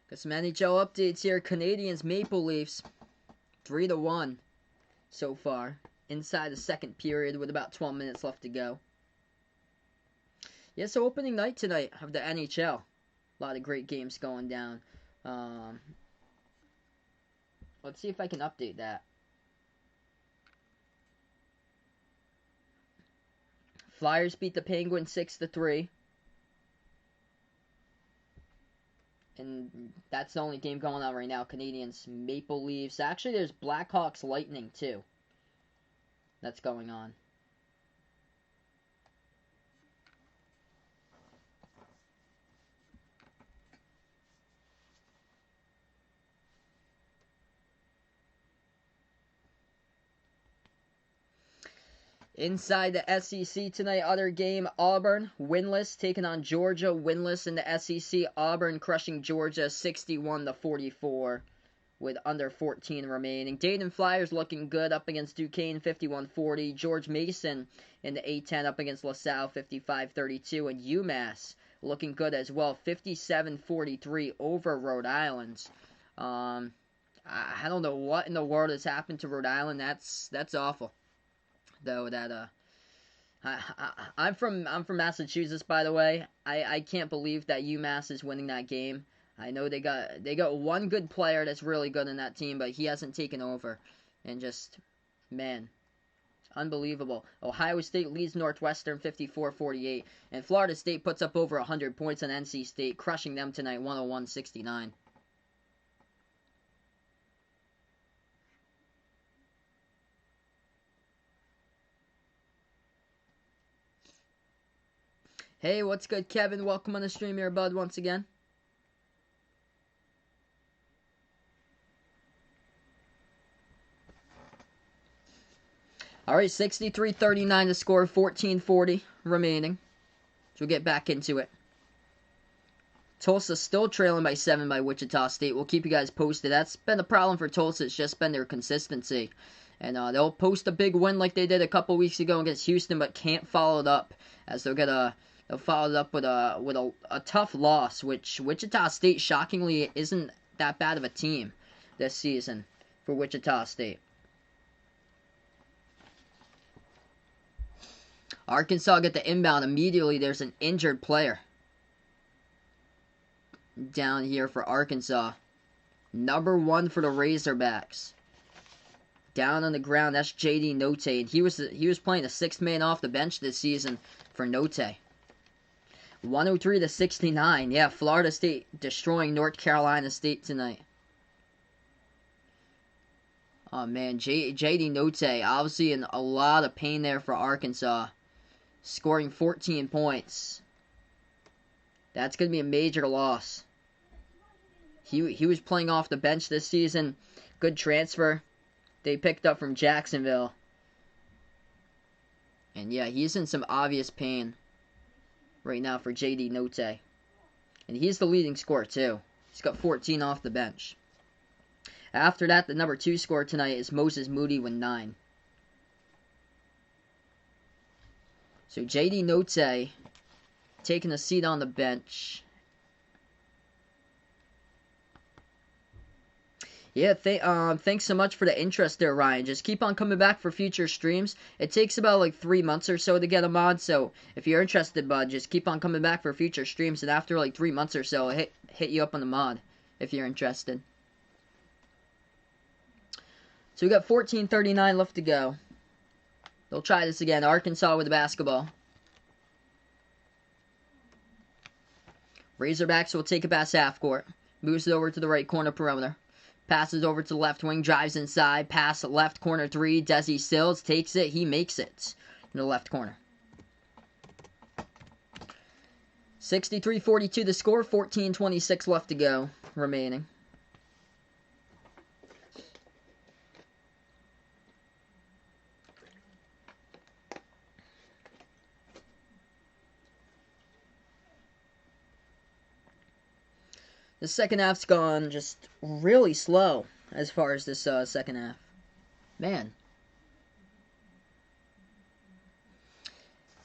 Got some NHL updates here. Canadiens Maple Leafs 3-1 so far. Inside the second period with about 12 minutes left to go. Yeah, so opening night tonight of the NHL. A lot of great games going down. Let's see if I can update that. Flyers beat the Penguins 6-3. And that's the only game going on right now. Canadiens, Maple Leafs. Actually, there's Blackhawks Lightning, too. That's going on. Inside the SEC tonight, other game, Auburn, winless, taking on Georgia, winless in the SEC. Auburn crushing Georgia 61-44 with under 14 remaining. Dayton Flyers looking good up against Duquesne, 51-40. George Mason in the A-10 up against LaSalle, 55-32. And UMass looking good as well, 57-43 over Rhode Island. I don't know what in the world has happened to Rhode Island. That's awful. Though that I'm from Massachusetts, by the way. I can't believe that UMass is winning that game. I know they got one good player that's really good in that team, but he hasn't taken over, and just, man, unbelievable. Ohio State leads Northwestern 54-48, and Florida State puts up over 100 points on NC State, crushing them tonight 101-69. Hey, what's good, Kevin? Welcome on the stream here, bud, once again. All right, 63-39 to score, 14:40 remaining. So we'll get back into it. Tulsa still trailing by 7 by Wichita State. We'll keep you guys posted. That's been the problem for Tulsa. It's just been their consistency. And they'll post a big win like they did a couple weeks ago against Houston, but can't follow it up, as they'll follow it up with a tough loss, which Wichita State shockingly isn't that bad of a team this season for Wichita State. Arkansas get the inbound immediately. There's an injured player down here for Arkansas. Number 1 for the Razorbacks. Down on the ground, that's J.D. Note, and he was playing the 6th man off the bench this season for Note. 103-69. Yeah, Florida State destroying North Carolina State tonight. Oh man, J.D. Note obviously in a lot of pain there for Arkansas, scoring 14 points. That's going to be a major loss. He was playing off the bench this season. Good transfer they picked up from Jacksonville. And yeah, he's in some obvious pain right now for J.D. Note. And he's the leading scorer too. He's got 14 off the bench. After that, the number 2 scorer tonight is Moses Moody with 9. So J.D. Note taking a seat on the bench. Yeah, thanks so much for the interest there, Ryan. Just keep on coming back for future streams. It takes about like 3 months or so to get a mod, so if you're interested, bud, just keep on coming back for future streams, and after like 3 months or so, I'll hit you up on the mod if you're interested. So we got 14:39 left to go. They'll try this again. Arkansas with the basketball. Razorbacks will take it past half court. Moves it over to the right corner perimeter. Passes over to the left wing, drives inside, pass left corner 3, Desi Sills takes it, he makes it in the left corner. 63-42 the score, 14:26 left to go remaining. The second half's gone just really slow as far as this second half. Man.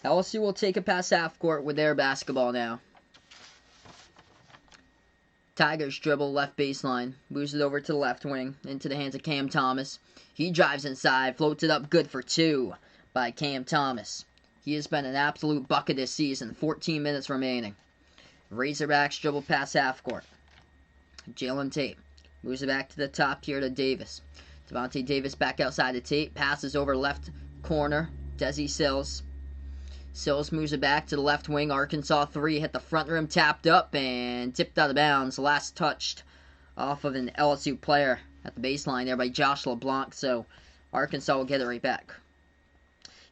LSU will take it past half court with their basketball now. Tigers dribble left baseline, moves it over to the left wing, into the hands of Cam Thomas. He drives inside, floats it up good for two by Cam Thomas. He has been an absolute bucket this season. 14 minutes remaining. Razorbacks dribble past half court. Jalen Tate moves it back to the top here to Davis. Devontae Davis back outside to Tate, passes over left corner. Desi Sills. Sills moves it back to the left wing. Arkansas 3 hit the front rim, tapped up and tipped out of bounds. Last touched off of an LSU player at the baseline there by Josh LeBlanc. So Arkansas will get it right back.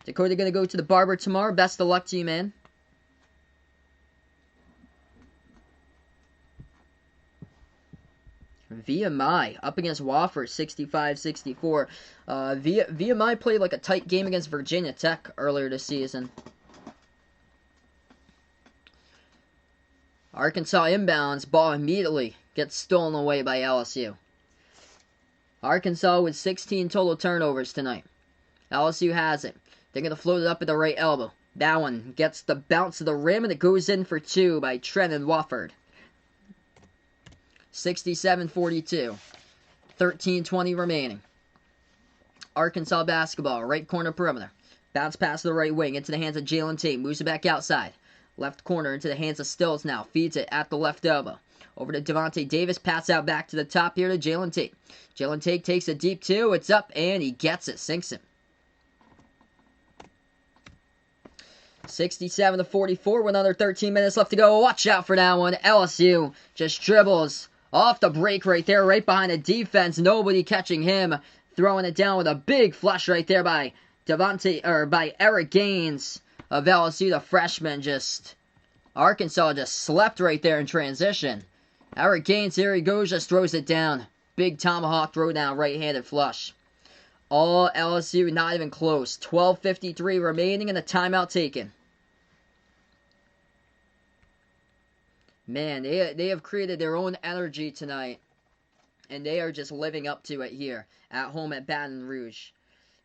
Dakota going to go to the barber tomorrow. Best of luck to you, man. VMI up against Wofford, 65-64. VMI played like a tight game against Virginia Tech earlier this season. Arkansas inbounds, ball immediately gets stolen away by LSU. Arkansas with 16 total turnovers tonight. LSU has it. They're going to float it up at the right elbow. That one gets the bounce of the rim, and it goes in for two by Trenton Wofford. 67-42. 13:20 remaining. Arkansas basketball, right corner perimeter. Bounce pass to the right wing, into the hands of Jalen Tate. Moves it back outside. Left corner into the hands of Stills now. Feeds it at the left elbow. Over to Devontae Davis. Pass out back to the top here to Jalen Tate. Jalen Tate takes a deep two. It's up, and he gets it. Sinks it. 67-44 with another 13 minutes left to go. Watch out for that one. LSU just dribbles off the break right there, right behind the defense. Nobody catching him. Throwing it down with a big flush right there by Eric Gaines of LSU, the freshman. Arkansas just slept right there in transition. Eric Gaines, here he goes, just throws it down. Big tomahawk throw down, right-handed flush. All LSU, not even close. 12:53 remaining and a timeout taken. Man, they have created their own energy tonight. And they are just living up to it here at home at Baton Rouge.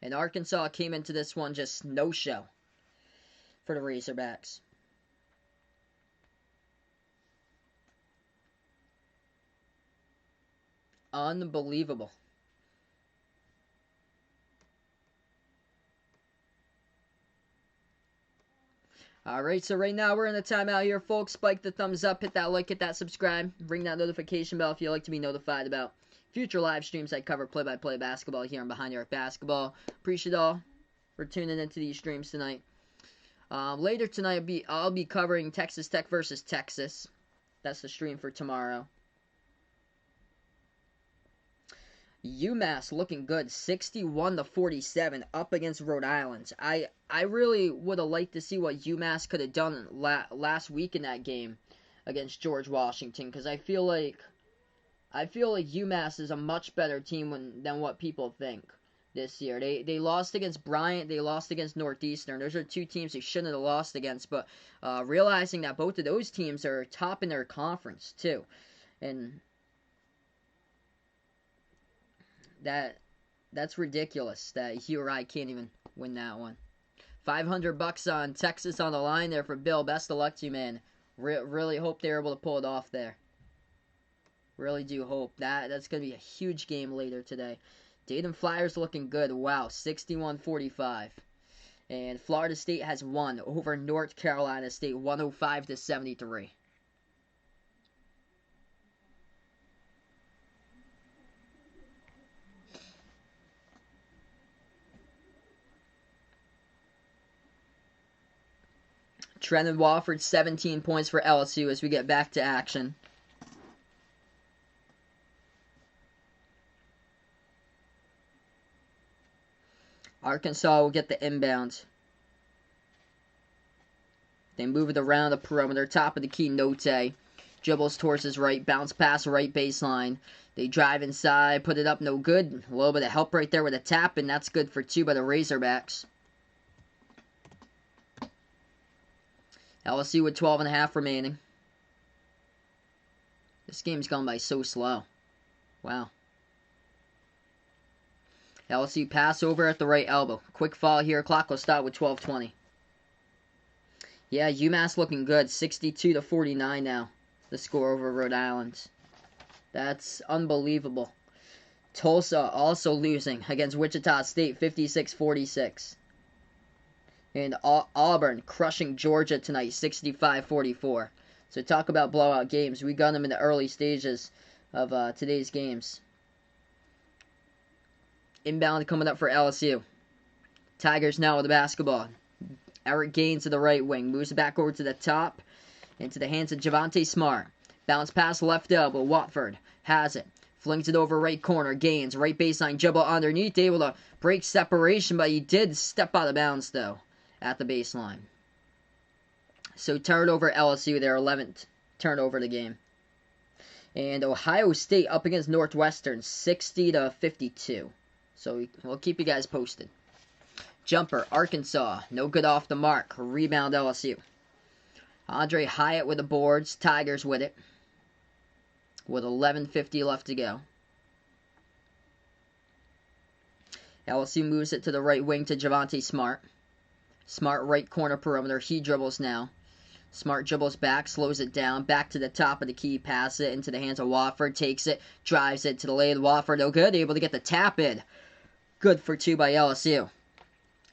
And Arkansas came into this one just no show for the Razorbacks. Unbelievable. Alright, so right now we're in the timeout here, folks. Spike the thumbs up, hit that like, hit that subscribe, ring that notification bell if you'd like to be notified about future live streams I cover play-by-play basketball here on Behind the Arc Basketball. Appreciate all for tuning into these streams tonight. Later tonight, I'll be covering Texas Tech versus Texas. That's the stream for tomorrow. UMass looking good, 61-47, up against Rhode Island. I really would have liked to see what UMass could have done last week in that game against George Washington, because I feel like UMass is a much better team than what people think this year. They lost against Bryant, they lost against Northeastern. Those are two teams they shouldn't have lost against, but realizing that both of those teams are top in their conference too, and that's ridiculous that Hugh Wright can't even win that one. $500 on Texas on the line there for Bill. Best of luck to you, man. Really hope they're able to pull it off there. Really do hope. That's going to be a huge game later today. Dayton Flyers looking good. Wow, 61-45. And Florida State has won over North Carolina State, 105-73. Trenton Wofford, 17 points for LSU as we get back to action. Arkansas will get the inbound. They move it around the perimeter, top of the key, Note. Dribbles towards his right, bounce pass right baseline. They drive inside, put it up, no good. A little bit of help right there with a tap, and that's good for two by the Razorbacks. LSU with 12.5 remaining. This game's gone by so slow. Wow. LSU pass over at the right elbow. Quick foul here. Clock will stop with 12:20. Yeah, UMass looking good. 62-49 now. The score over Rhode Island. That's unbelievable. Tulsa also losing against Wichita State. 56-46. And Auburn crushing Georgia tonight. 65-44. So talk about blowout games. We got them in the early stages of today's games. Inbound coming up for LSU. Tigers now with the basketball. Eric Gaines to the right wing. Moves it back over to the top. Into the hands of Javonte Smart. Bounce pass left elbow. Watford has it. Flings it over right corner. Gaines. Right baseline. Dribble underneath. Able to break separation. But he did step out of bounds though. At the baseline. So turnover LSU. Their 11th turnover of the game. And Ohio State up against Northwestern. 60-52. So we'll keep you guys posted. Jumper, Arkansas. No good off the mark. Rebound LSU. Andre Hyatt with the boards. Tigers with it. With 11:50 left to go. LSU moves it to the right wing to Javonte Smart. Smart right corner perimeter. He dribbles now. Smart dribbles back, slows it down, back to the top of the key, pass it into the hands of Wofford, takes it, drives it to the lane. Wofford, no good, able to get the tap in. Good for 2 by LSU.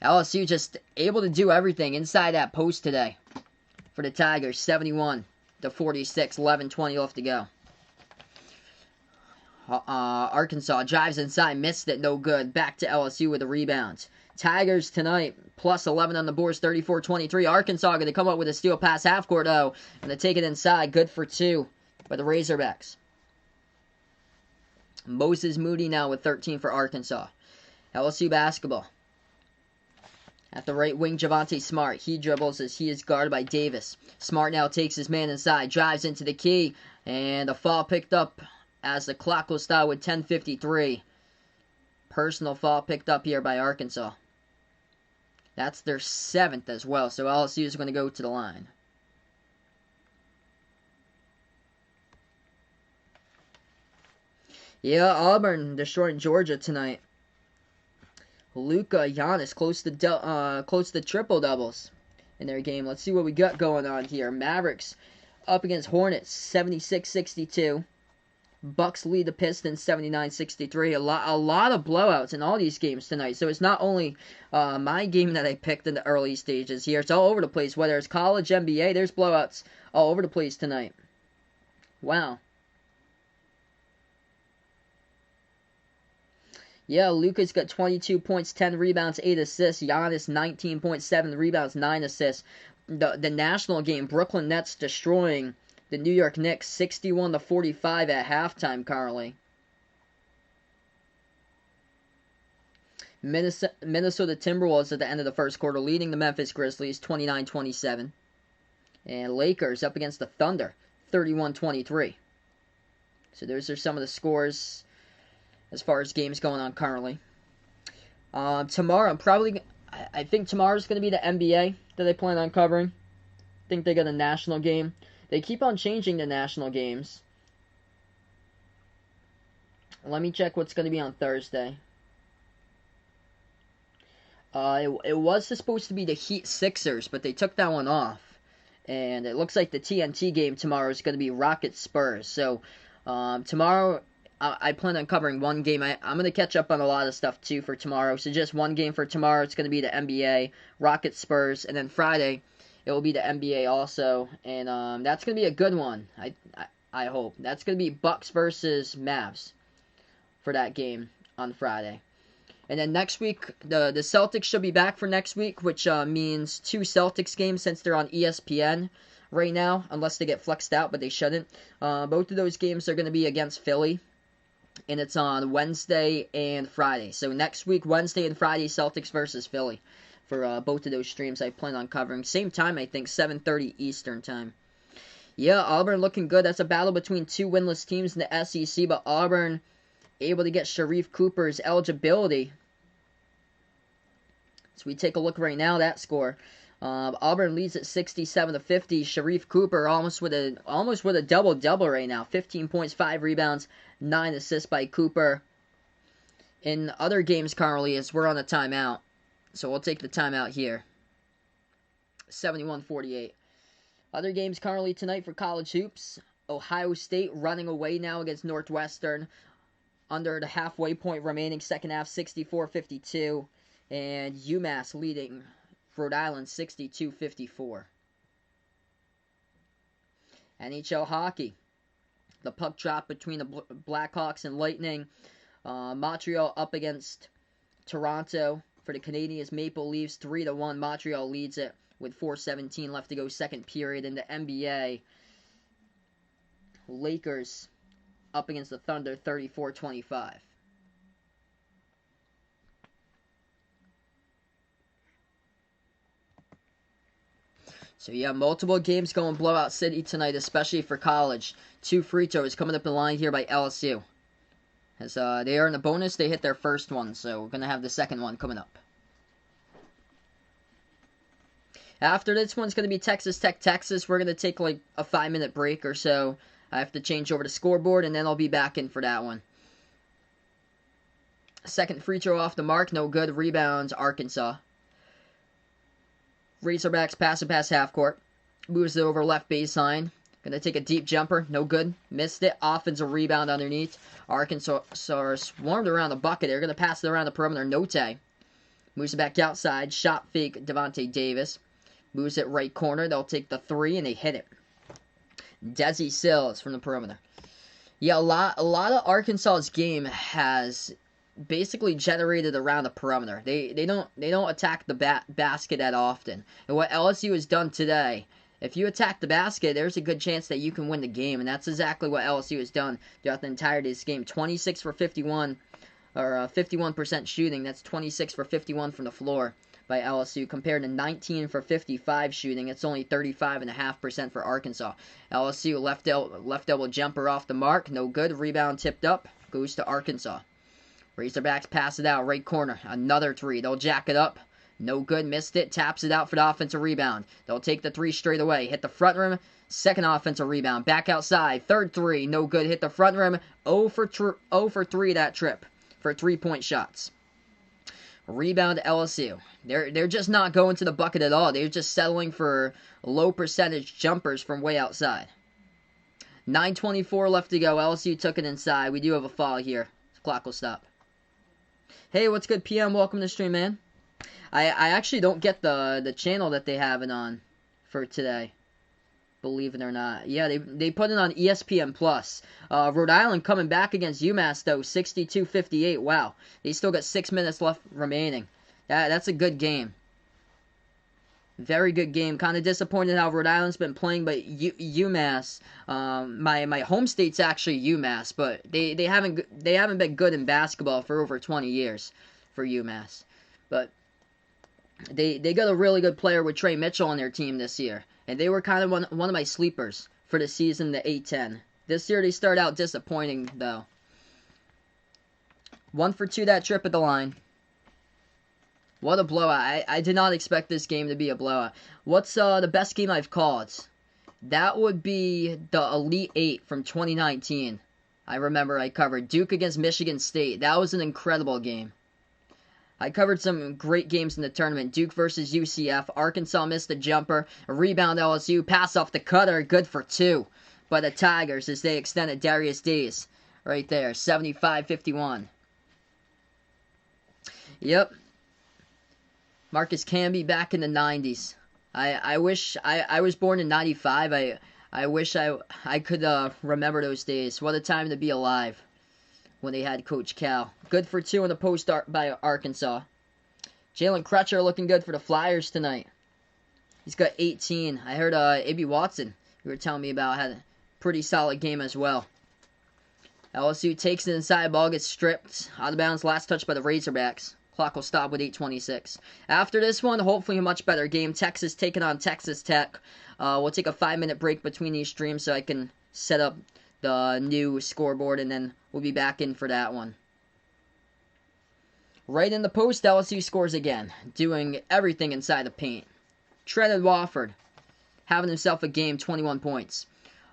LSU just able to do everything inside that post today for the Tigers. 71-46, 11:20 left to go. Arkansas drives inside, missed it, no good. Back to LSU with the rebound. Tigers tonight, plus 11 on the boards, 34-23. Arkansas going to come up with a steal pass half court, though. And they take it inside. Good for 2 by the Razorbacks. Moses Moody now with 13 for Arkansas. LSU basketball. At the right wing, Javonte Smart. He dribbles as he is guarded by Davis. Smart now takes his man inside, drives into the key, and a foul picked up as the clock will start with 10:53. Personal foul picked up here by Arkansas. That's their 7th as well, so LSU is going to go to the line. Yeah, Auburn destroying Georgia tonight. Luka, Giannis close to triple doubles in their game. Let's see what we got going on here. Mavericks up against Hornets, 76-62. Bucks lead the Pistons 79-63. A lot of blowouts in all these games tonight. So it's not only my game that I picked in the early stages here. It's all over the place. Whether it's college, NBA, there's blowouts all over the place tonight. Wow. Yeah, Luka's got 22 points, 10 rebounds, 8 assists. Giannis, 19.7 rebounds, 9 assists. The national game, Brooklyn Nets destroying the New York Knicks, 61-45 at halftime currently. Minnesota Timberwolves at the end of the first quarter, leading the Memphis Grizzlies, 29-27. And Lakers up against the Thunder, 31-23. So those are some of the scores as far as games going on currently. Tomorrow, I think tomorrow's going to be the NBA that they plan on covering. I think they got a national game. They keep on changing the national games. Let me check what's going to be on Thursday. It was supposed to be the Heat Sixers, but they took that one off. And it looks like the TNT game tomorrow is going to be Rockets Spurs. So tomorrow, I plan on covering one game. I'm going to catch up on a lot of stuff too for tomorrow. So just one game for tomorrow. It's going to be the NBA, Rockets Spurs, and then Friday it will be the NBA also, and that's going to be a good one. I hope that's going to be Bucks versus Mavs for that game on Friday. And then next week, the Celtics should be back for next week, which means 2 Celtics games since they're on ESPN right now, unless they get flexed out, but they shouldn't. Both of those games are going to be against Philly, and it's on Wednesday and Friday. So next week, Wednesday and Friday, Celtics versus Philly. For both of those streams I plan on covering. Same time, I think, 7:30 Eastern time. Yeah, Auburn looking good. That's a battle between 2 winless teams in the SEC, but Auburn able to get Sharif Cooper's eligibility. So we take a look right now at that score. Auburn leads at 67-50. Sharif Cooper almost with a double-double right now. 15 points, 5 rebounds, 9 assists by Cooper. In other games currently, as we're on a timeout, so we'll take the timeout here. 71-48. Other games currently tonight for college hoops. Ohio State running away now against Northwestern. Under the halfway point remaining, second half, 64-52. And UMass leading Rhode Island 62-54. NHL hockey. The puck drop between the Blackhawks and Lightning. Montreal up against Toronto. For the Canadiens, Maple Leafs 3-1. Montreal leads it with 4:17 left to go, second period. In the NBA, Lakers up against the Thunder 34-25. So yeah, multiple games going blowout city tonight, especially for college. 2 free throws coming up the line here by LSU. As they earn a bonus, they hit their first one, so we're going to have the second one coming up. After this one's going to be Texas Tech, Texas. We're going to take like a 5-minute break or so. I have to change over to scoreboard, and then I'll be back in for that one. Second free throw off the mark, no good. Rebounds, Arkansas. Razorbacks pass it past half court. Moves it over left baseline. Gonna take a deep jumper, no good. Missed it. Offensive rebound underneath. Arkansas swarmed around the bucket. They're gonna pass it around the perimeter. Note. Moves it back outside. Shot fake, Devontae Davis. Moves it right corner. They'll take the 3, and they hit it. Desi Sills from the perimeter. Yeah, a lot of Arkansas's game has basically generated around the perimeter. They don't attack the basket that often. And what LSU has done today, if you attack the basket, there's a good chance that you can win the game, and that's exactly what LSU has done throughout the entirety of this game. 26 for 51, or 51% shooting. That's 26 for 51 from the floor by LSU, compared to 19 for 55 shooting. It's only 35.5% for Arkansas. LSU left elbow jumper off the mark, no good. Rebound tipped up, goes to Arkansas. Razorbacks pass it out, right corner. Another 3. They'll jack it up. No good, missed it. Taps it out for the offensive rebound. They'll take the 3 straight away. Hit the front rim. Second offensive rebound. Back outside. Third 3. No good. Hit the front rim. 0 for 3 that trip for 3-point shots. Rebound to LSU. They're just not going to the bucket at all. They're just settling for low percentage jumpers from way outside. 9:24 left to go. LSU took it inside. We do have a foul here. The clock will stop. Hey, what's good, PM? Welcome to the stream, man. I actually don't get the channel that they have it on for today. Believe it or not. Yeah, they put it on ESPN+. Rhode Island coming back against UMass, though, 62-58. Wow. They still got 6 minutes left remaining. That's a good game. Very good game. Kind of disappointed how Rhode Island's been playing, but UMass, my home state's actually UMass, but they haven't been good in basketball for over 20 years for UMass. But they got a really good player with Trey Mitchell on their team this year, and they were kind of one of my sleepers for the season, the A-10. This year they start out disappointing though. 1 for 2 that trip at the line. What a blowout. I did not expect this game to be a blowout. What's the best game I've called? That would be the Elite 8 from 2019. I remember I covered Duke against Michigan State. That was an incredible game. I covered some great games in the tournament. Duke versus UCF. Arkansas missed a jumper. A rebound LSU. Pass off the cutter. Good for 2 by the Tigers as they extended Darius Days. Right there. 75-51. Yep. Marcus Camby back in the 90s. I wish I was born in 95. I wish I could remember those days. What a time to be alive when they had Coach Cal. Good for 2 in the post by Arkansas. Jalen Crutcher looking good for the Flyers tonight. He's got 18. I heard A.B. Watson, you were telling me about, had a pretty solid game as well. LSU takes it inside. Ball gets stripped. Out of bounds. Last touch by the Razorbacks. Clock will stop with 8:26. After this one, hopefully a much better game. Texas taking on Texas Tech. We'll take a 5-minute break between these streams so I can set up the new scoreboard, and then we'll be back in for that one. Right in the post, LSU scores again, doing everything inside the paint. Shredded Wofford having himself a game, 21 points.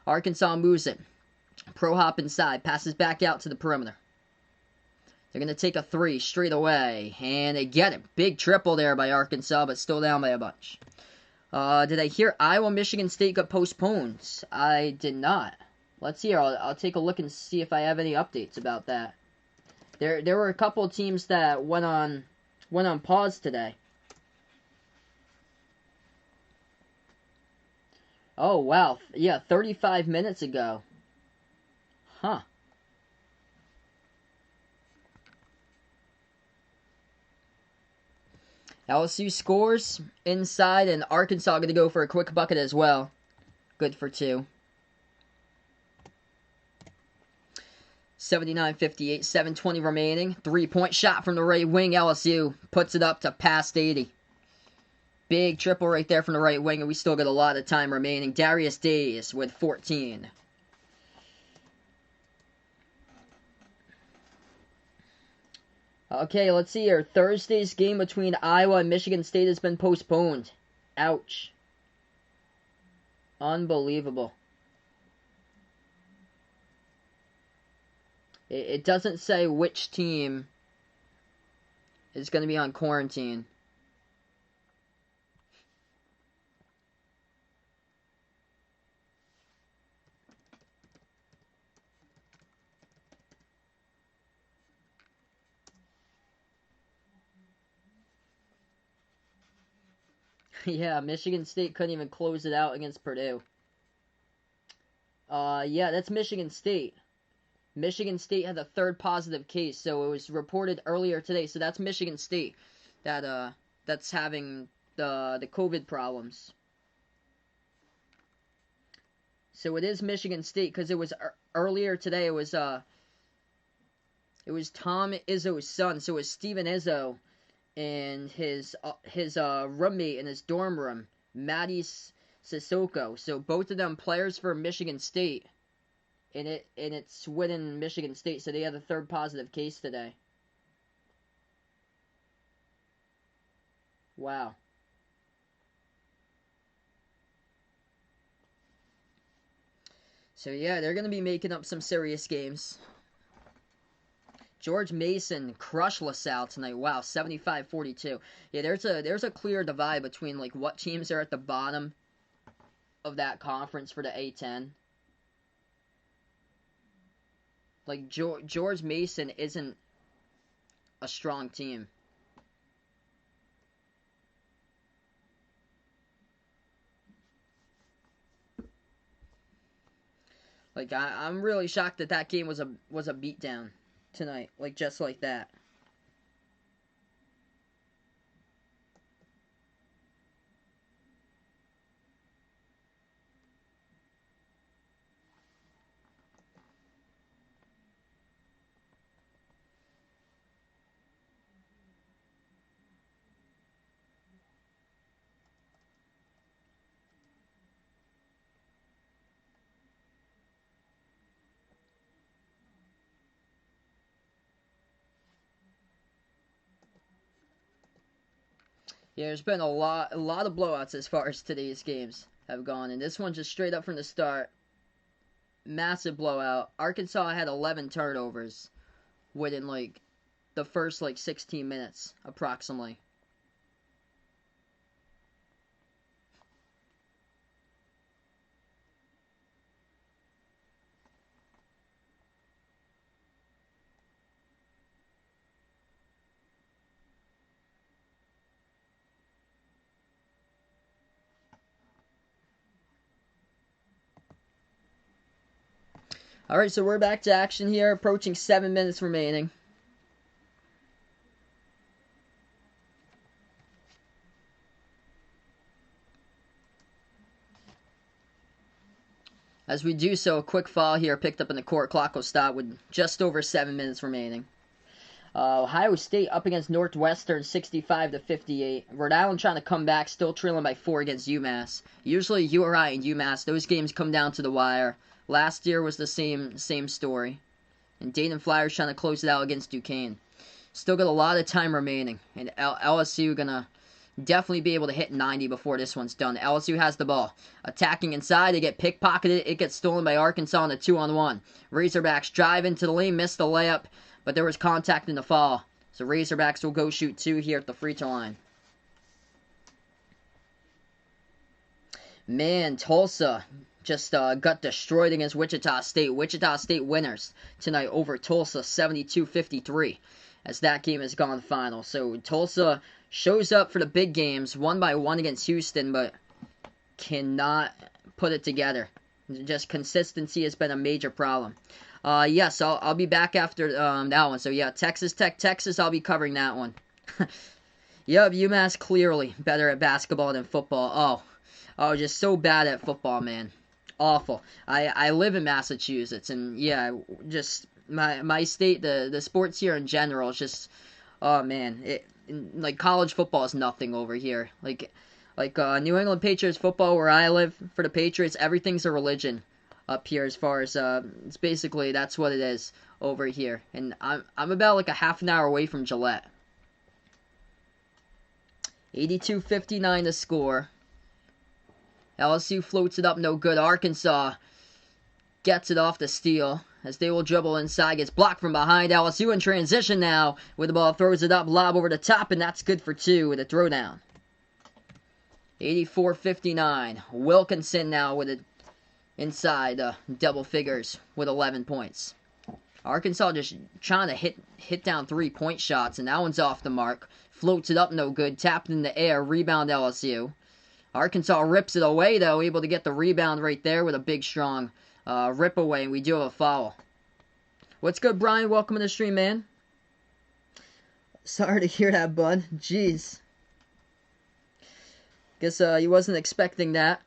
Arkansas moves it. Pro hop inside, passes back out to the perimeter. They're going to take a three straight away, and they get it. Big triple there by Arkansas, but still down by a bunch. Did I hear Iowa Michigan State got postponed? I did not. Let's see here. I'll take a look and see if I have any updates about that. There were a couple of teams that went on pause today. Oh, wow. Yeah, 35 minutes ago. Huh. LSU scores inside, and Arkansas going to go for a quick bucket as well. Good for two. 79-58, 7:20 remaining. 3-point shot from the right wing. LSU puts it up to past 80. Big triple right there from the right wing, and we still got a lot of time remaining. Darius Days with 14. Okay, let's see here. Thursday's game between Iowa and Michigan State has been postponed. Ouch. Unbelievable. It doesn't say which team is going to be on quarantine. Yeah, Michigan State couldn't even close it out against Purdue. Yeah, that's Michigan State. Michigan State had a third positive case, so it was reported earlier today. So that's Michigan State that's having the COVID problems. So it is Michigan State because it was earlier today. It was Tom Izzo's son. So it was Steven Izzo and his roommate in his dorm room, Matty Sissoko. So both of them players for Michigan State. And it's within Michigan State, so they had a third positive case today. Wow. So yeah, they're gonna be making up some serious games. George Mason crushed LaSalle tonight. Wow, 75-42. Yeah, there's a clear divide between like what teams are at the bottom of that conference for the A10. Like, George Mason isn't a strong team. Like, I'm really shocked that game was a beatdown tonight. Like, just like that. Yeah, there's been a lot of blowouts as far as today's games have gone, and this one just straight up from the start, massive blowout. Arkansas had 11 turnovers within like the first like 16 minutes approximately. Alright, so we're back to action here, approaching 7 minutes remaining. As we do so, a quick foul here picked up in the court. Clock will stop with just over 7 minutes remaining. Ohio State up against Northwestern, 65-58. Rhode Island trying to come back, still trailing by 4 against UMass. Usually URI and UMass, those games come down to the wire. Last year was the same story. And Dayton Flyers trying to close it out against Duquesne. Still got a lot of time remaining. And LSU gonna definitely be able to hit 90 before this one's done. LSU has the ball. Attacking inside, they get pickpocketed. It gets stolen by Arkansas on a 2-on-1. Razorbacks drive into the lane, miss the layup, but there was contact in the fall. So Razorbacks will go shoot 2 here at the free throw line. Man, Tulsa just got destroyed against Wichita State. Wichita State winners tonight over Tulsa 72-53 as that game has gone final. So Tulsa shows up for the big games, 1-1 against Houston, but cannot put it together. Just consistency has been a major problem. Yes, I'll be back after that one. So yeah, Texas Tech, Texas, I'll be covering that one. Yep, UMass clearly better at basketball than football. Oh, just so bad at football, man. Awful. I live in Massachusetts, and yeah, just my state, the sports here in general is just, oh man, like college football is nothing over here. Like New England Patriots football where I live, for the Patriots, everything's a religion up here as far as it's basically that's what it is over here. And I'm about like a half an hour away from Gillette. 82-59 to score. LSU floats it up, no good. Arkansas gets it off the steal as they will dribble inside. Gets blocked from behind. LSU in transition now with the ball. Throws it up, lob over the top, and that's good for 2 with a throwdown. 84-59. Wilkinson now with it inside double figures with 11 points. Arkansas just trying to hit down 3-point shots, and that one's off the mark. Floats it up, no good. Tapped in the air. Rebound LSU. Arkansas rips it away, though, able to get the rebound right there with a big, strong rip away, and we do have a foul. What's good, Brian? Welcome to the stream, man. Sorry to hear that, bud. Jeez. Guess you wasn't expecting that.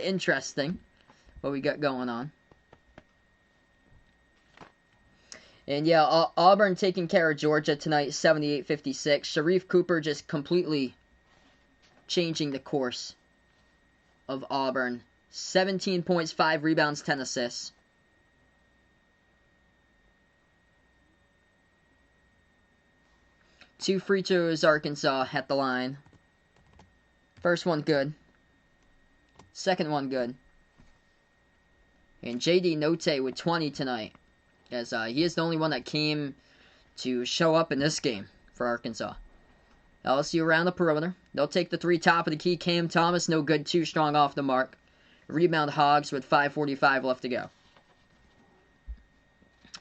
Interesting what we got going on. And yeah, Auburn taking care of Georgia tonight, 78-56. Sharif Cooper just completely changing the course of Auburn. 17 points, 5 rebounds, 10 assists. Two free throws, Arkansas at the line. First one good. Second one good. And J.D. Notte with 20 tonight, as he is the only one that came to show up in this game for Arkansas. LSU around the perimeter. They'll take the 3 top of the key. Cam Thomas, no good. Too strong off the mark. Rebound Hogs with 5:45 left to go.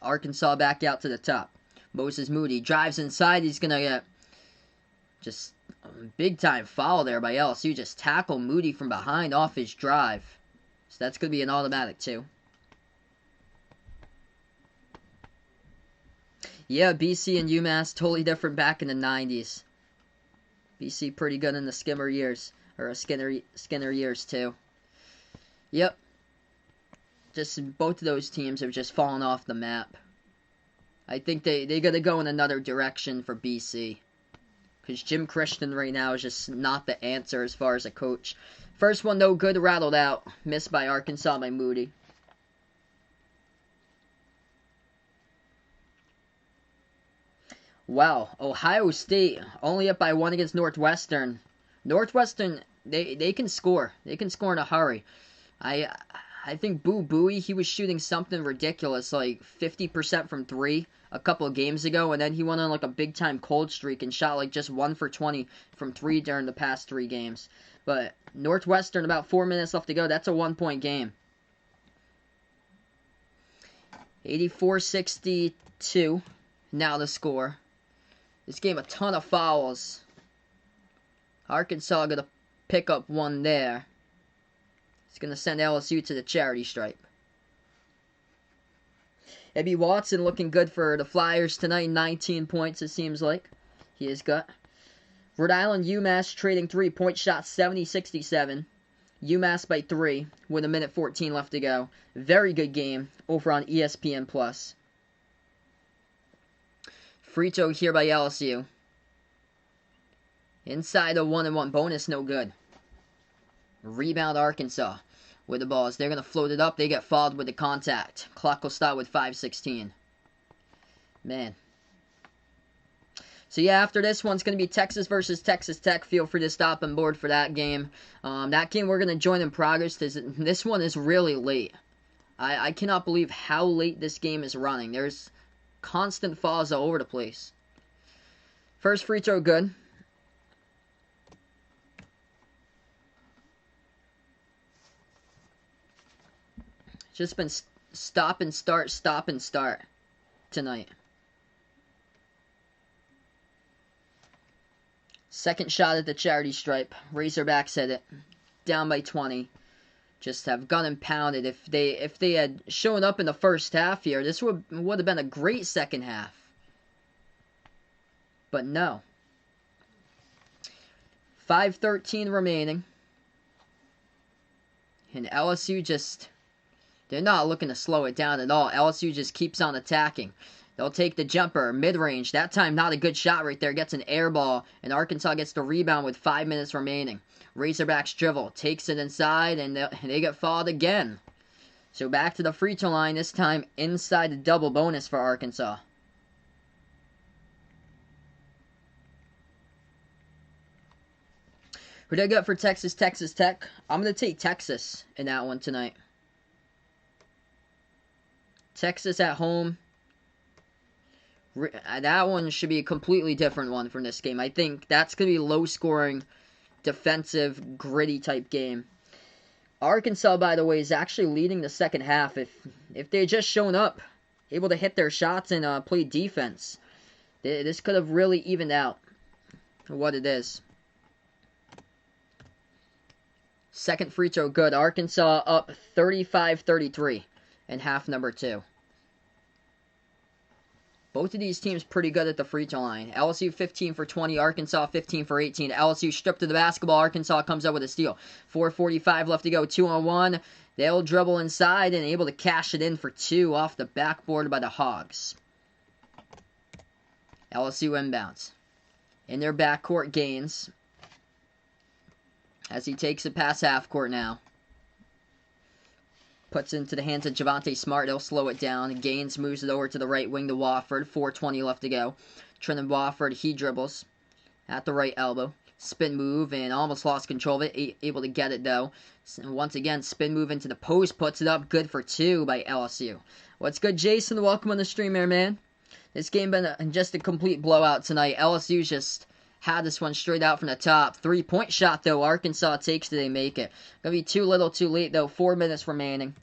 Arkansas back out to the top. Moses Moody drives inside. He's going to get just a big-time foul there by LSU. Just tackle Moody from behind off his drive. So that's going to be an automatic, too. Yeah, BC and UMass, totally different back in the 90s. BC pretty good in the Skinner years, Skinner years too. Yep. Just both of those teams have just fallen off the map. I think they got to go in another direction for BC. Because Jim Christian right now is just not the answer as far as a coach. First one, no good, rattled out. Missed by Arkansas by Moody. Wow, Ohio State only up by 1 against Northwestern. Northwestern, they can score. They can score in a hurry. I think Boo Buie, he was shooting something ridiculous, like 50% from 3 a couple of games ago, and then he went on like a big-time cold streak and shot like just 1 for 20 from 3 during the past 3 games. But Northwestern, about 4 minutes left to go. That's a 1-point game. 84-62, now the score. This game, a ton of fouls. Arkansas going to pick up 1 there. It's going to send LSU to the charity stripe. Ebby Watson looking good for the Flyers tonight. 19 points, it seems like. He has got. Rhode Island, UMass trading 3-point shots, 70-67. UMass by 3 with 1:14 left to go. Very good game over on ESPN+. Free throw here by LSU. Inside the 1-and-1 bonus, no good. Rebound Arkansas with the ball. As they're going to float it up, they get fouled with the contact. Clock will start with 5:16. Man. So yeah, after this one's going to be Texas versus Texas Tech. Feel free to stop on board for that game. That game we're going to join in progress. This one is really late. I cannot believe how late this game is running. There's constant falls all over the place. First free throw good. Just been stop and start tonight. Second shot at the charity stripe. Razorbacks hit it. Down by 20. Just have gone and pounded. If they had shown up in the first half here, this would have been a great second half. But no. 5:13 remaining. And LSU just... They're not looking to slow it down at all. LSU just keeps on attacking. They'll take the jumper, mid-range. That time, not a good shot right there. Gets an air ball, and Arkansas gets the rebound with 5 minutes remaining. Razorbacks dribble, takes it inside, and they get fouled again. So back to the free throw line, this time inside the double bonus for Arkansas. Who did I got for Texas Tech? I'm going to take Texas in that one tonight. Texas at home. That one should be a completely different one from this game. I think that's going to be low-scoring, defensive, gritty type game. Arkansas, by the way, is actually leading the second half. If they had just shown up, able to hit their shots and play defense, this could have really evened out what it is. Second free throw good. Arkansas up 35-33 in half number 2. Both of these teams pretty good at the free throw line. LSU 15 for 20, Arkansas 15 for 18. LSU stripped of the basketball. Arkansas comes up with a steal. 4:45 left to go. 2-on-1. They'll dribble inside and able to cash it in for 2 off the backboard by the Hogs. LSU inbounds. In their backcourt, Gaines. As he takes it past half court now. Puts it into the hands of Javonte Smart. He'll slow it down. Gaines moves it over to the right wing to Wofford. 4:20 left to go. Trenton Wofford, he dribbles at the right elbow. Spin move and almost lost control of it. Able to get it though. Once again, spin move into the post. Puts it up. Good for 2 by LSU. What's good, Jason? Welcome on the stream here, man. This game been just a complete blowout tonight. LSU's just had this one straight out from the top. 3-point shot, though. Arkansas takes it. They make it. Gonna be too little, too late, though. 4 minutes remaining.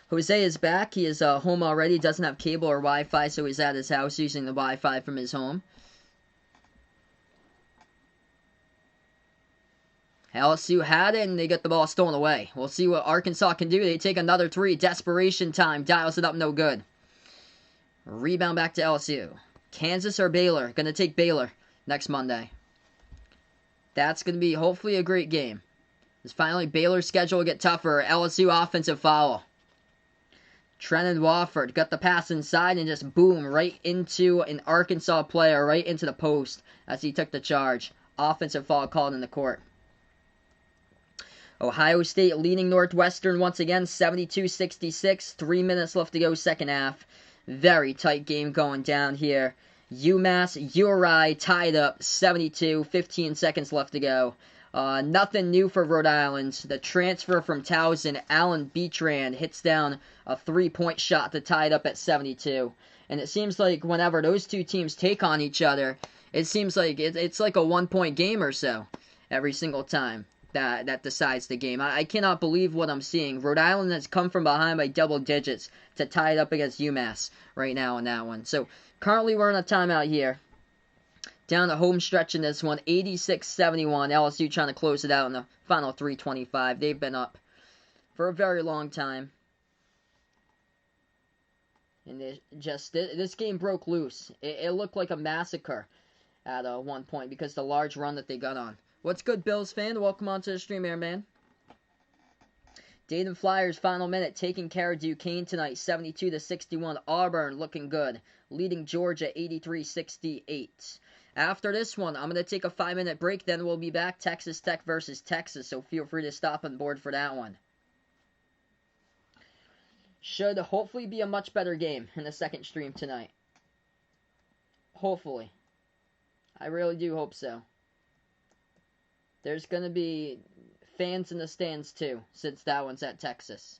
Jose is back. He is home already. Doesn't have cable or Wi-Fi, so he's at his house using the Wi-Fi from his home. LSU had it, and they get the ball stolen away. We'll see what Arkansas can do. They take another 3. Desperation time. Dials it up. No good. Rebound back to LSU. Kansas or Baylor? Going to take Baylor next Monday. That's going to be hopefully a great game. As finally Baylor's schedule will get tougher. LSU offensive foul. Trenton Wofford got the pass inside and just boom, right into an Arkansas player, right into the post as he took the charge. Offensive foul called in the court. Ohio State leading Northwestern once again, 72-66. 3 minutes left to go, second half. Very tight game going down here. UMass, URI tied up 72, 15 seconds left to go. Nothing new for Rhode Island. The transfer from Towson, Alan Beatrand, hits down a 3-point shot to tie it up at 72. And it seems like whenever those two teams take on each other, it seems like it's like a 1-point game or so every single time that decides the game. I cannot believe what I'm seeing. Rhode Island has come from behind by double digits to tie it up against UMass right now in that one. So currently we're in a timeout here. Down the home stretch in this one, 86-71. LSU trying to close it out in the final 3:25. They've been up for a very long time. And this game broke loose. It looked like a massacre at one point because the large run that they got on. What's good, Bills fan? Welcome on to the stream here, man. Dayton Flyers final minute taking care of Duquesne tonight, 72-61. Auburn looking good, leading Georgia 83-68. After this one, I'm going to take a 5-minute break, then we'll be back. Texas Tech versus Texas, so feel free to stop on board for that one. Should hopefully be a much better game in the second stream tonight. Hopefully. I really do hope so. There's going to be fans in the stands too, since that one's at Texas.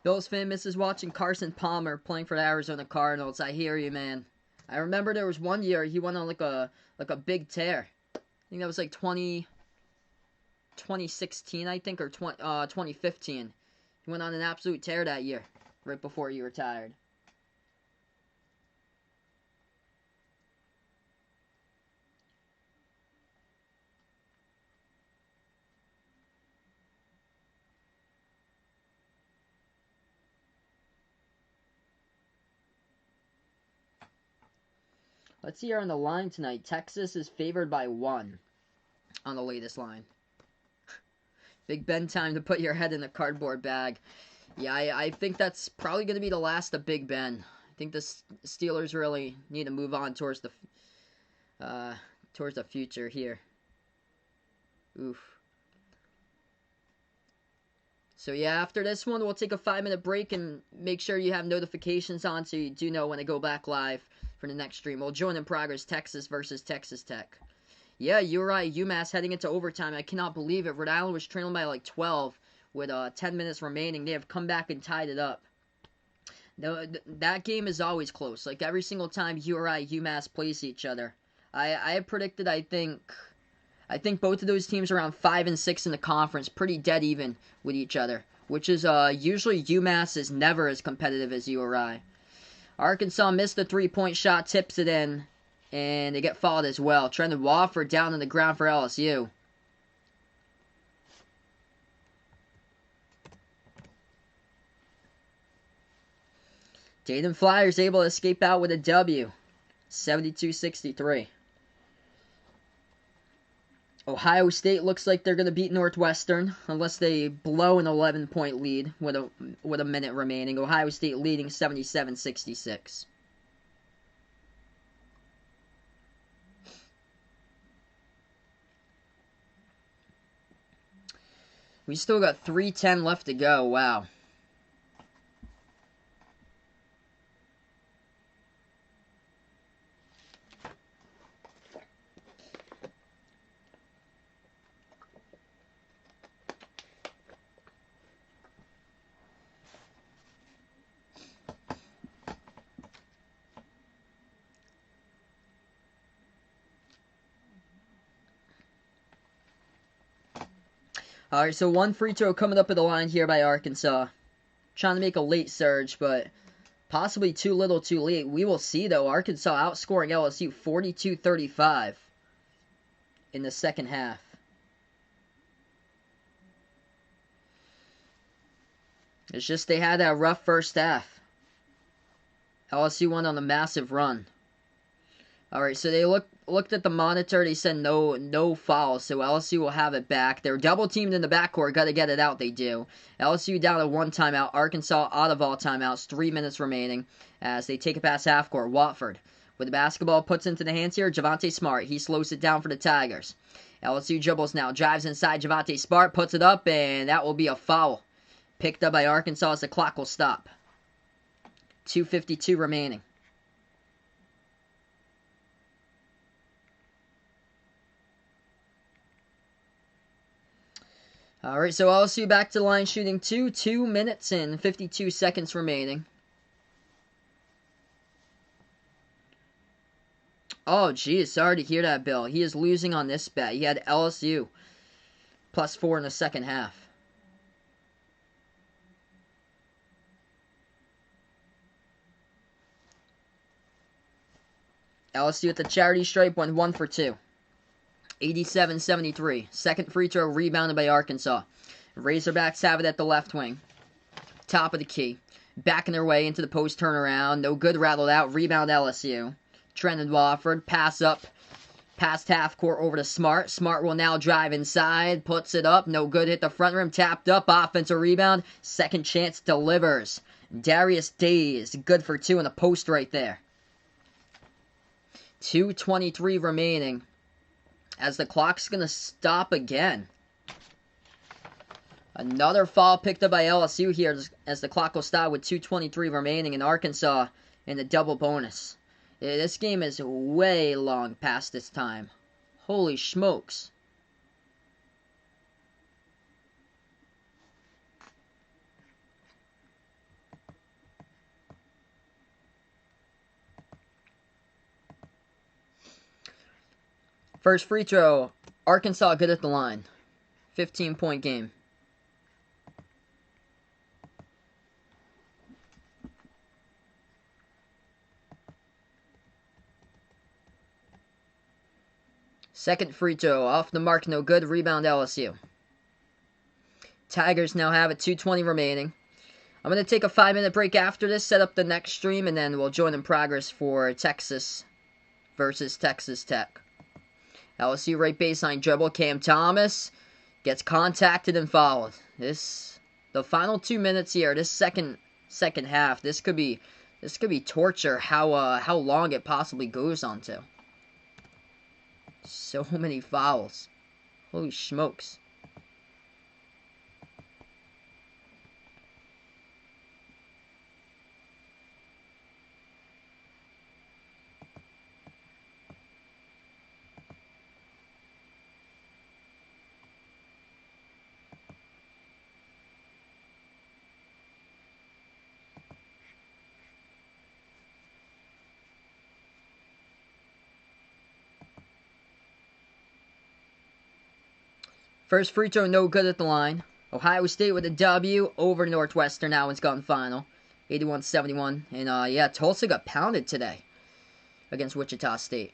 Bills fan misses watching Carson Palmer playing for the Arizona Cardinals. I hear you, man. I remember there was one year he went on like a big tear. I think that was like 2016, I think, or 2015. He went on an absolute tear that year, right before he retired. Let's see here on the line tonight. Texas is favored by 1 on the latest line. Big Ben time to put your head in a cardboard bag. Yeah, I think that's probably going to be the last of Big Ben. I think the Steelers really need to move on towards the future here. Oof. So yeah, after this one, we'll take a 5-minute break and make sure you have notifications on so you do know when I go back live for the next stream. We'll join in progress, Texas versus Texas Tech. Yeah, you're right. UMass heading into overtime. I cannot believe it. Rhode Island was trailing by like 12 with 10 minutes remaining. They have come back and tied it up. That game is always close. Like every single time URI UMass plays each other. I have predicted, I think both of those teams are around 5 and 6 in the conference, pretty dead even with each other, which is usually UMass is never as competitive as URI. Arkansas missed the 3-point shot, tips it in, and they get fouled as well. Trendon Wofford down on the ground for LSU. Dayton Flyers able to escape out with a W, 72-63. Ohio State looks like they're going to beat Northwestern unless they blow an 11-point lead with a minute remaining. Ohio State leading 77-66. We still got 3:10 left to go. Wow. Alright, so one free throw coming up at the line here by Arkansas. Trying to make a late surge, but possibly too little too late. We will see, though. Arkansas outscoring LSU 42-35 in the second half. It's just they had that rough first half. LSU went on a massive run. Alright, so they looked at the monitor. They said no foul, so LSU will have it back. They're double-teamed in the backcourt. Got to get it out. They do. LSU down to 1 timeout. Arkansas out of all timeouts. 3 minutes remaining as they take it past half-court. Watford with the basketball puts into the hands here. Javonte Smart. He slows it down for the Tigers. LSU dribbles now. Drives inside. Javonte Smart puts it up, and that will be a foul. Picked up by Arkansas as the clock will stop. 2:52 remaining. Alright, so LSU back to the line shooting 2 minutes and 52 seconds remaining. Oh, geez, sorry to hear that, Bill. He is losing on this bet. He had LSU +4 in the second half. LSU at the charity stripe went 1 for 2. 87-73. Second free throw rebounded by Arkansas. Razorbacks have it at the left wing. Top of the key. Backing their way into the post turnaround. No good, rattled out. Rebound LSU. Trendon Wofford. Pass Past half court over to Smart. Smart will now drive inside. Puts it up. No good. Hit the front rim. Tapped up. Offensive rebound. Second chance delivers. Darius Days. Good for 2 in the post right there. 2:23 remaining. As the clock's going to stop again. Another foul picked up by LSU here as the clock will stop with 2:23 remaining in Arkansas in the double bonus. This game is way long past this time. Holy smokes. First free throw. Arkansas good at the line. 15-point game. Second free throw, off the mark, no good. Rebound LSU. Tigers now have it, 2:20 remaining. I'm going to take a 5-minute break after this, set up the next stream, and then we'll join in progress for Texas versus Texas Tech. LSU right baseline dribble. Cam Thomas gets contacted and fouled. The final 2 minutes here, this second half, this could be torture. How long it possibly goes on to. So many fouls. Holy smokes. First free throw, no good at the line. Ohio State with a W over Northwestern. That one's gone final. 81-71. And, yeah, Tulsa got pounded today against Wichita State.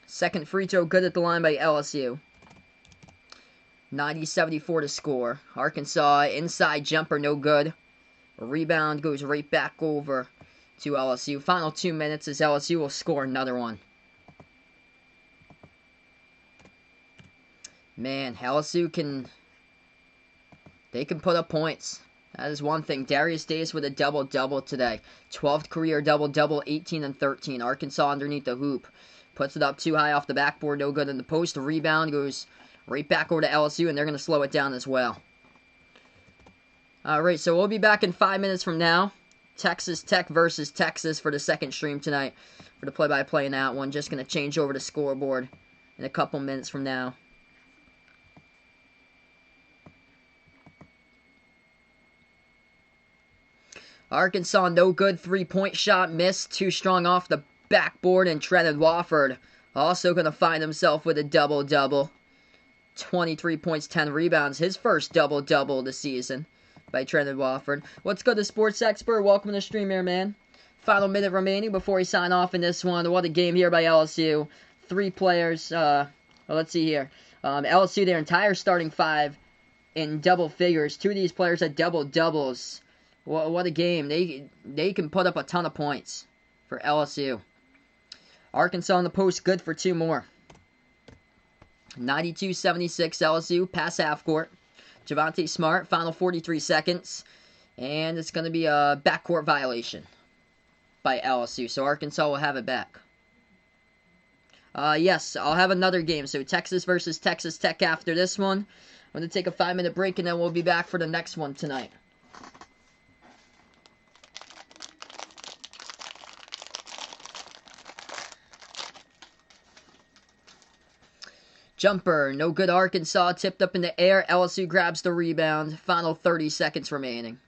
Second free throw, good at the line by LSU. 90-74 to score. Arkansas, inside jumper, no good. Rebound goes right back over to LSU. Final 2 minutes as LSU will score another one. Man, LSU can put up points. That is one thing. Darius Days with a double-double today. 12th career double-double, 18 and 13. Arkansas underneath the hoop. Puts it up too high off the backboard, no good in the post. The rebound goes right back over to LSU, and they're going to slow it down as well. Alright, so we'll be back in 5 minutes from now. Texas Tech versus Texas for the second stream tonight. For the play-by-play in that one. Just going to change over to scoreboard in a couple minutes from now. Arkansas, no good. 3-point shot missed. Too strong off the backboard. And Trenton Wofford also going to find himself with a double-double. 23 points, 10 rebounds. His first double-double of the season by Trenton Wofford. What's good, the sports expert? Welcome to the stream here, man. Final minute remaining before we sign off in this one. What a game here by LSU. 3 players. Let's see here. LSU, their entire starting 5 in double figures. 2 of these players had double-doubles. What a game. They can put up a ton of points for LSU. Arkansas in the post, good for 2 more. 92-76 LSU, pass half court. Javonte Smart, final 43 seconds. And it's going to be a backcourt violation by LSU. So Arkansas will have it back. Yes, I'll have another game. So Texas versus Texas Tech after this one. I'm going to take a 5-minute break and then we'll be back for the next one tonight. Jumper, no good. Arkansas tipped up in the air. LSU grabs the rebound. Final 30 seconds remaining.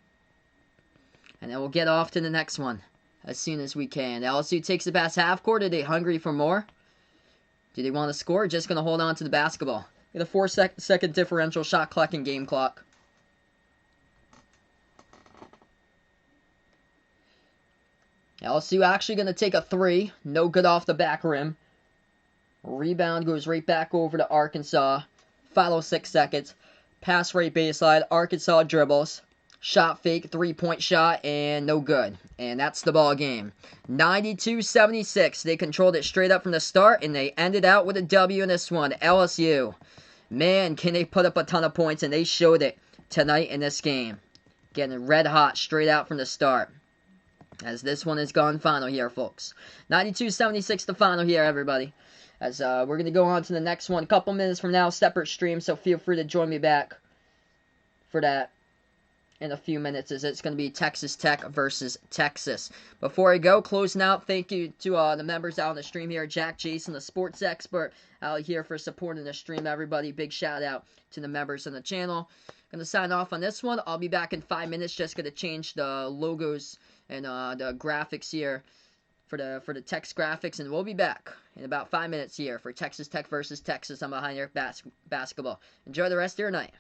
And then we'll get off to the next one as soon as we can. LSU takes the pass half court. Are they hungry for more? Do they want to score? Just going to hold on to the basketball. Get a 4-second differential shot clock and game clock. LSU actually going to take a 3. No good off the back rim. Rebound goes right back over to Arkansas. Final 6 seconds. pass right baseline, Arkansas dribbles, shot fake, 3-point shot, and no good. And that's the ball game. 92-76. They controlled it straight up from the start, and they ended out with a W in this one. LSU. Man, can they put up a ton of points, and they showed it tonight in this game. Getting red hot straight out from the start. As this one is gone final here, folks. 92-76 the final here, everybody. As we're going to go on to the next one a couple minutes from now, separate stream, so feel free to join me back for that in a few minutes, as it's going to be Texas Tech versus Texas. Before I go, closing out, thank you to the members out on the stream here. Jack Jason, the sports expert, out here for supporting the stream, everybody. Big shout out to the members on the channel. Going to sign off on this one. I'll be back in 5 minutes. Just going to change the logos and the graphics here for the text graphics, and we'll be back in about 5 minutes here for Texas Tech versus Texas on Behind Your Basketball. Enjoy the rest of your night.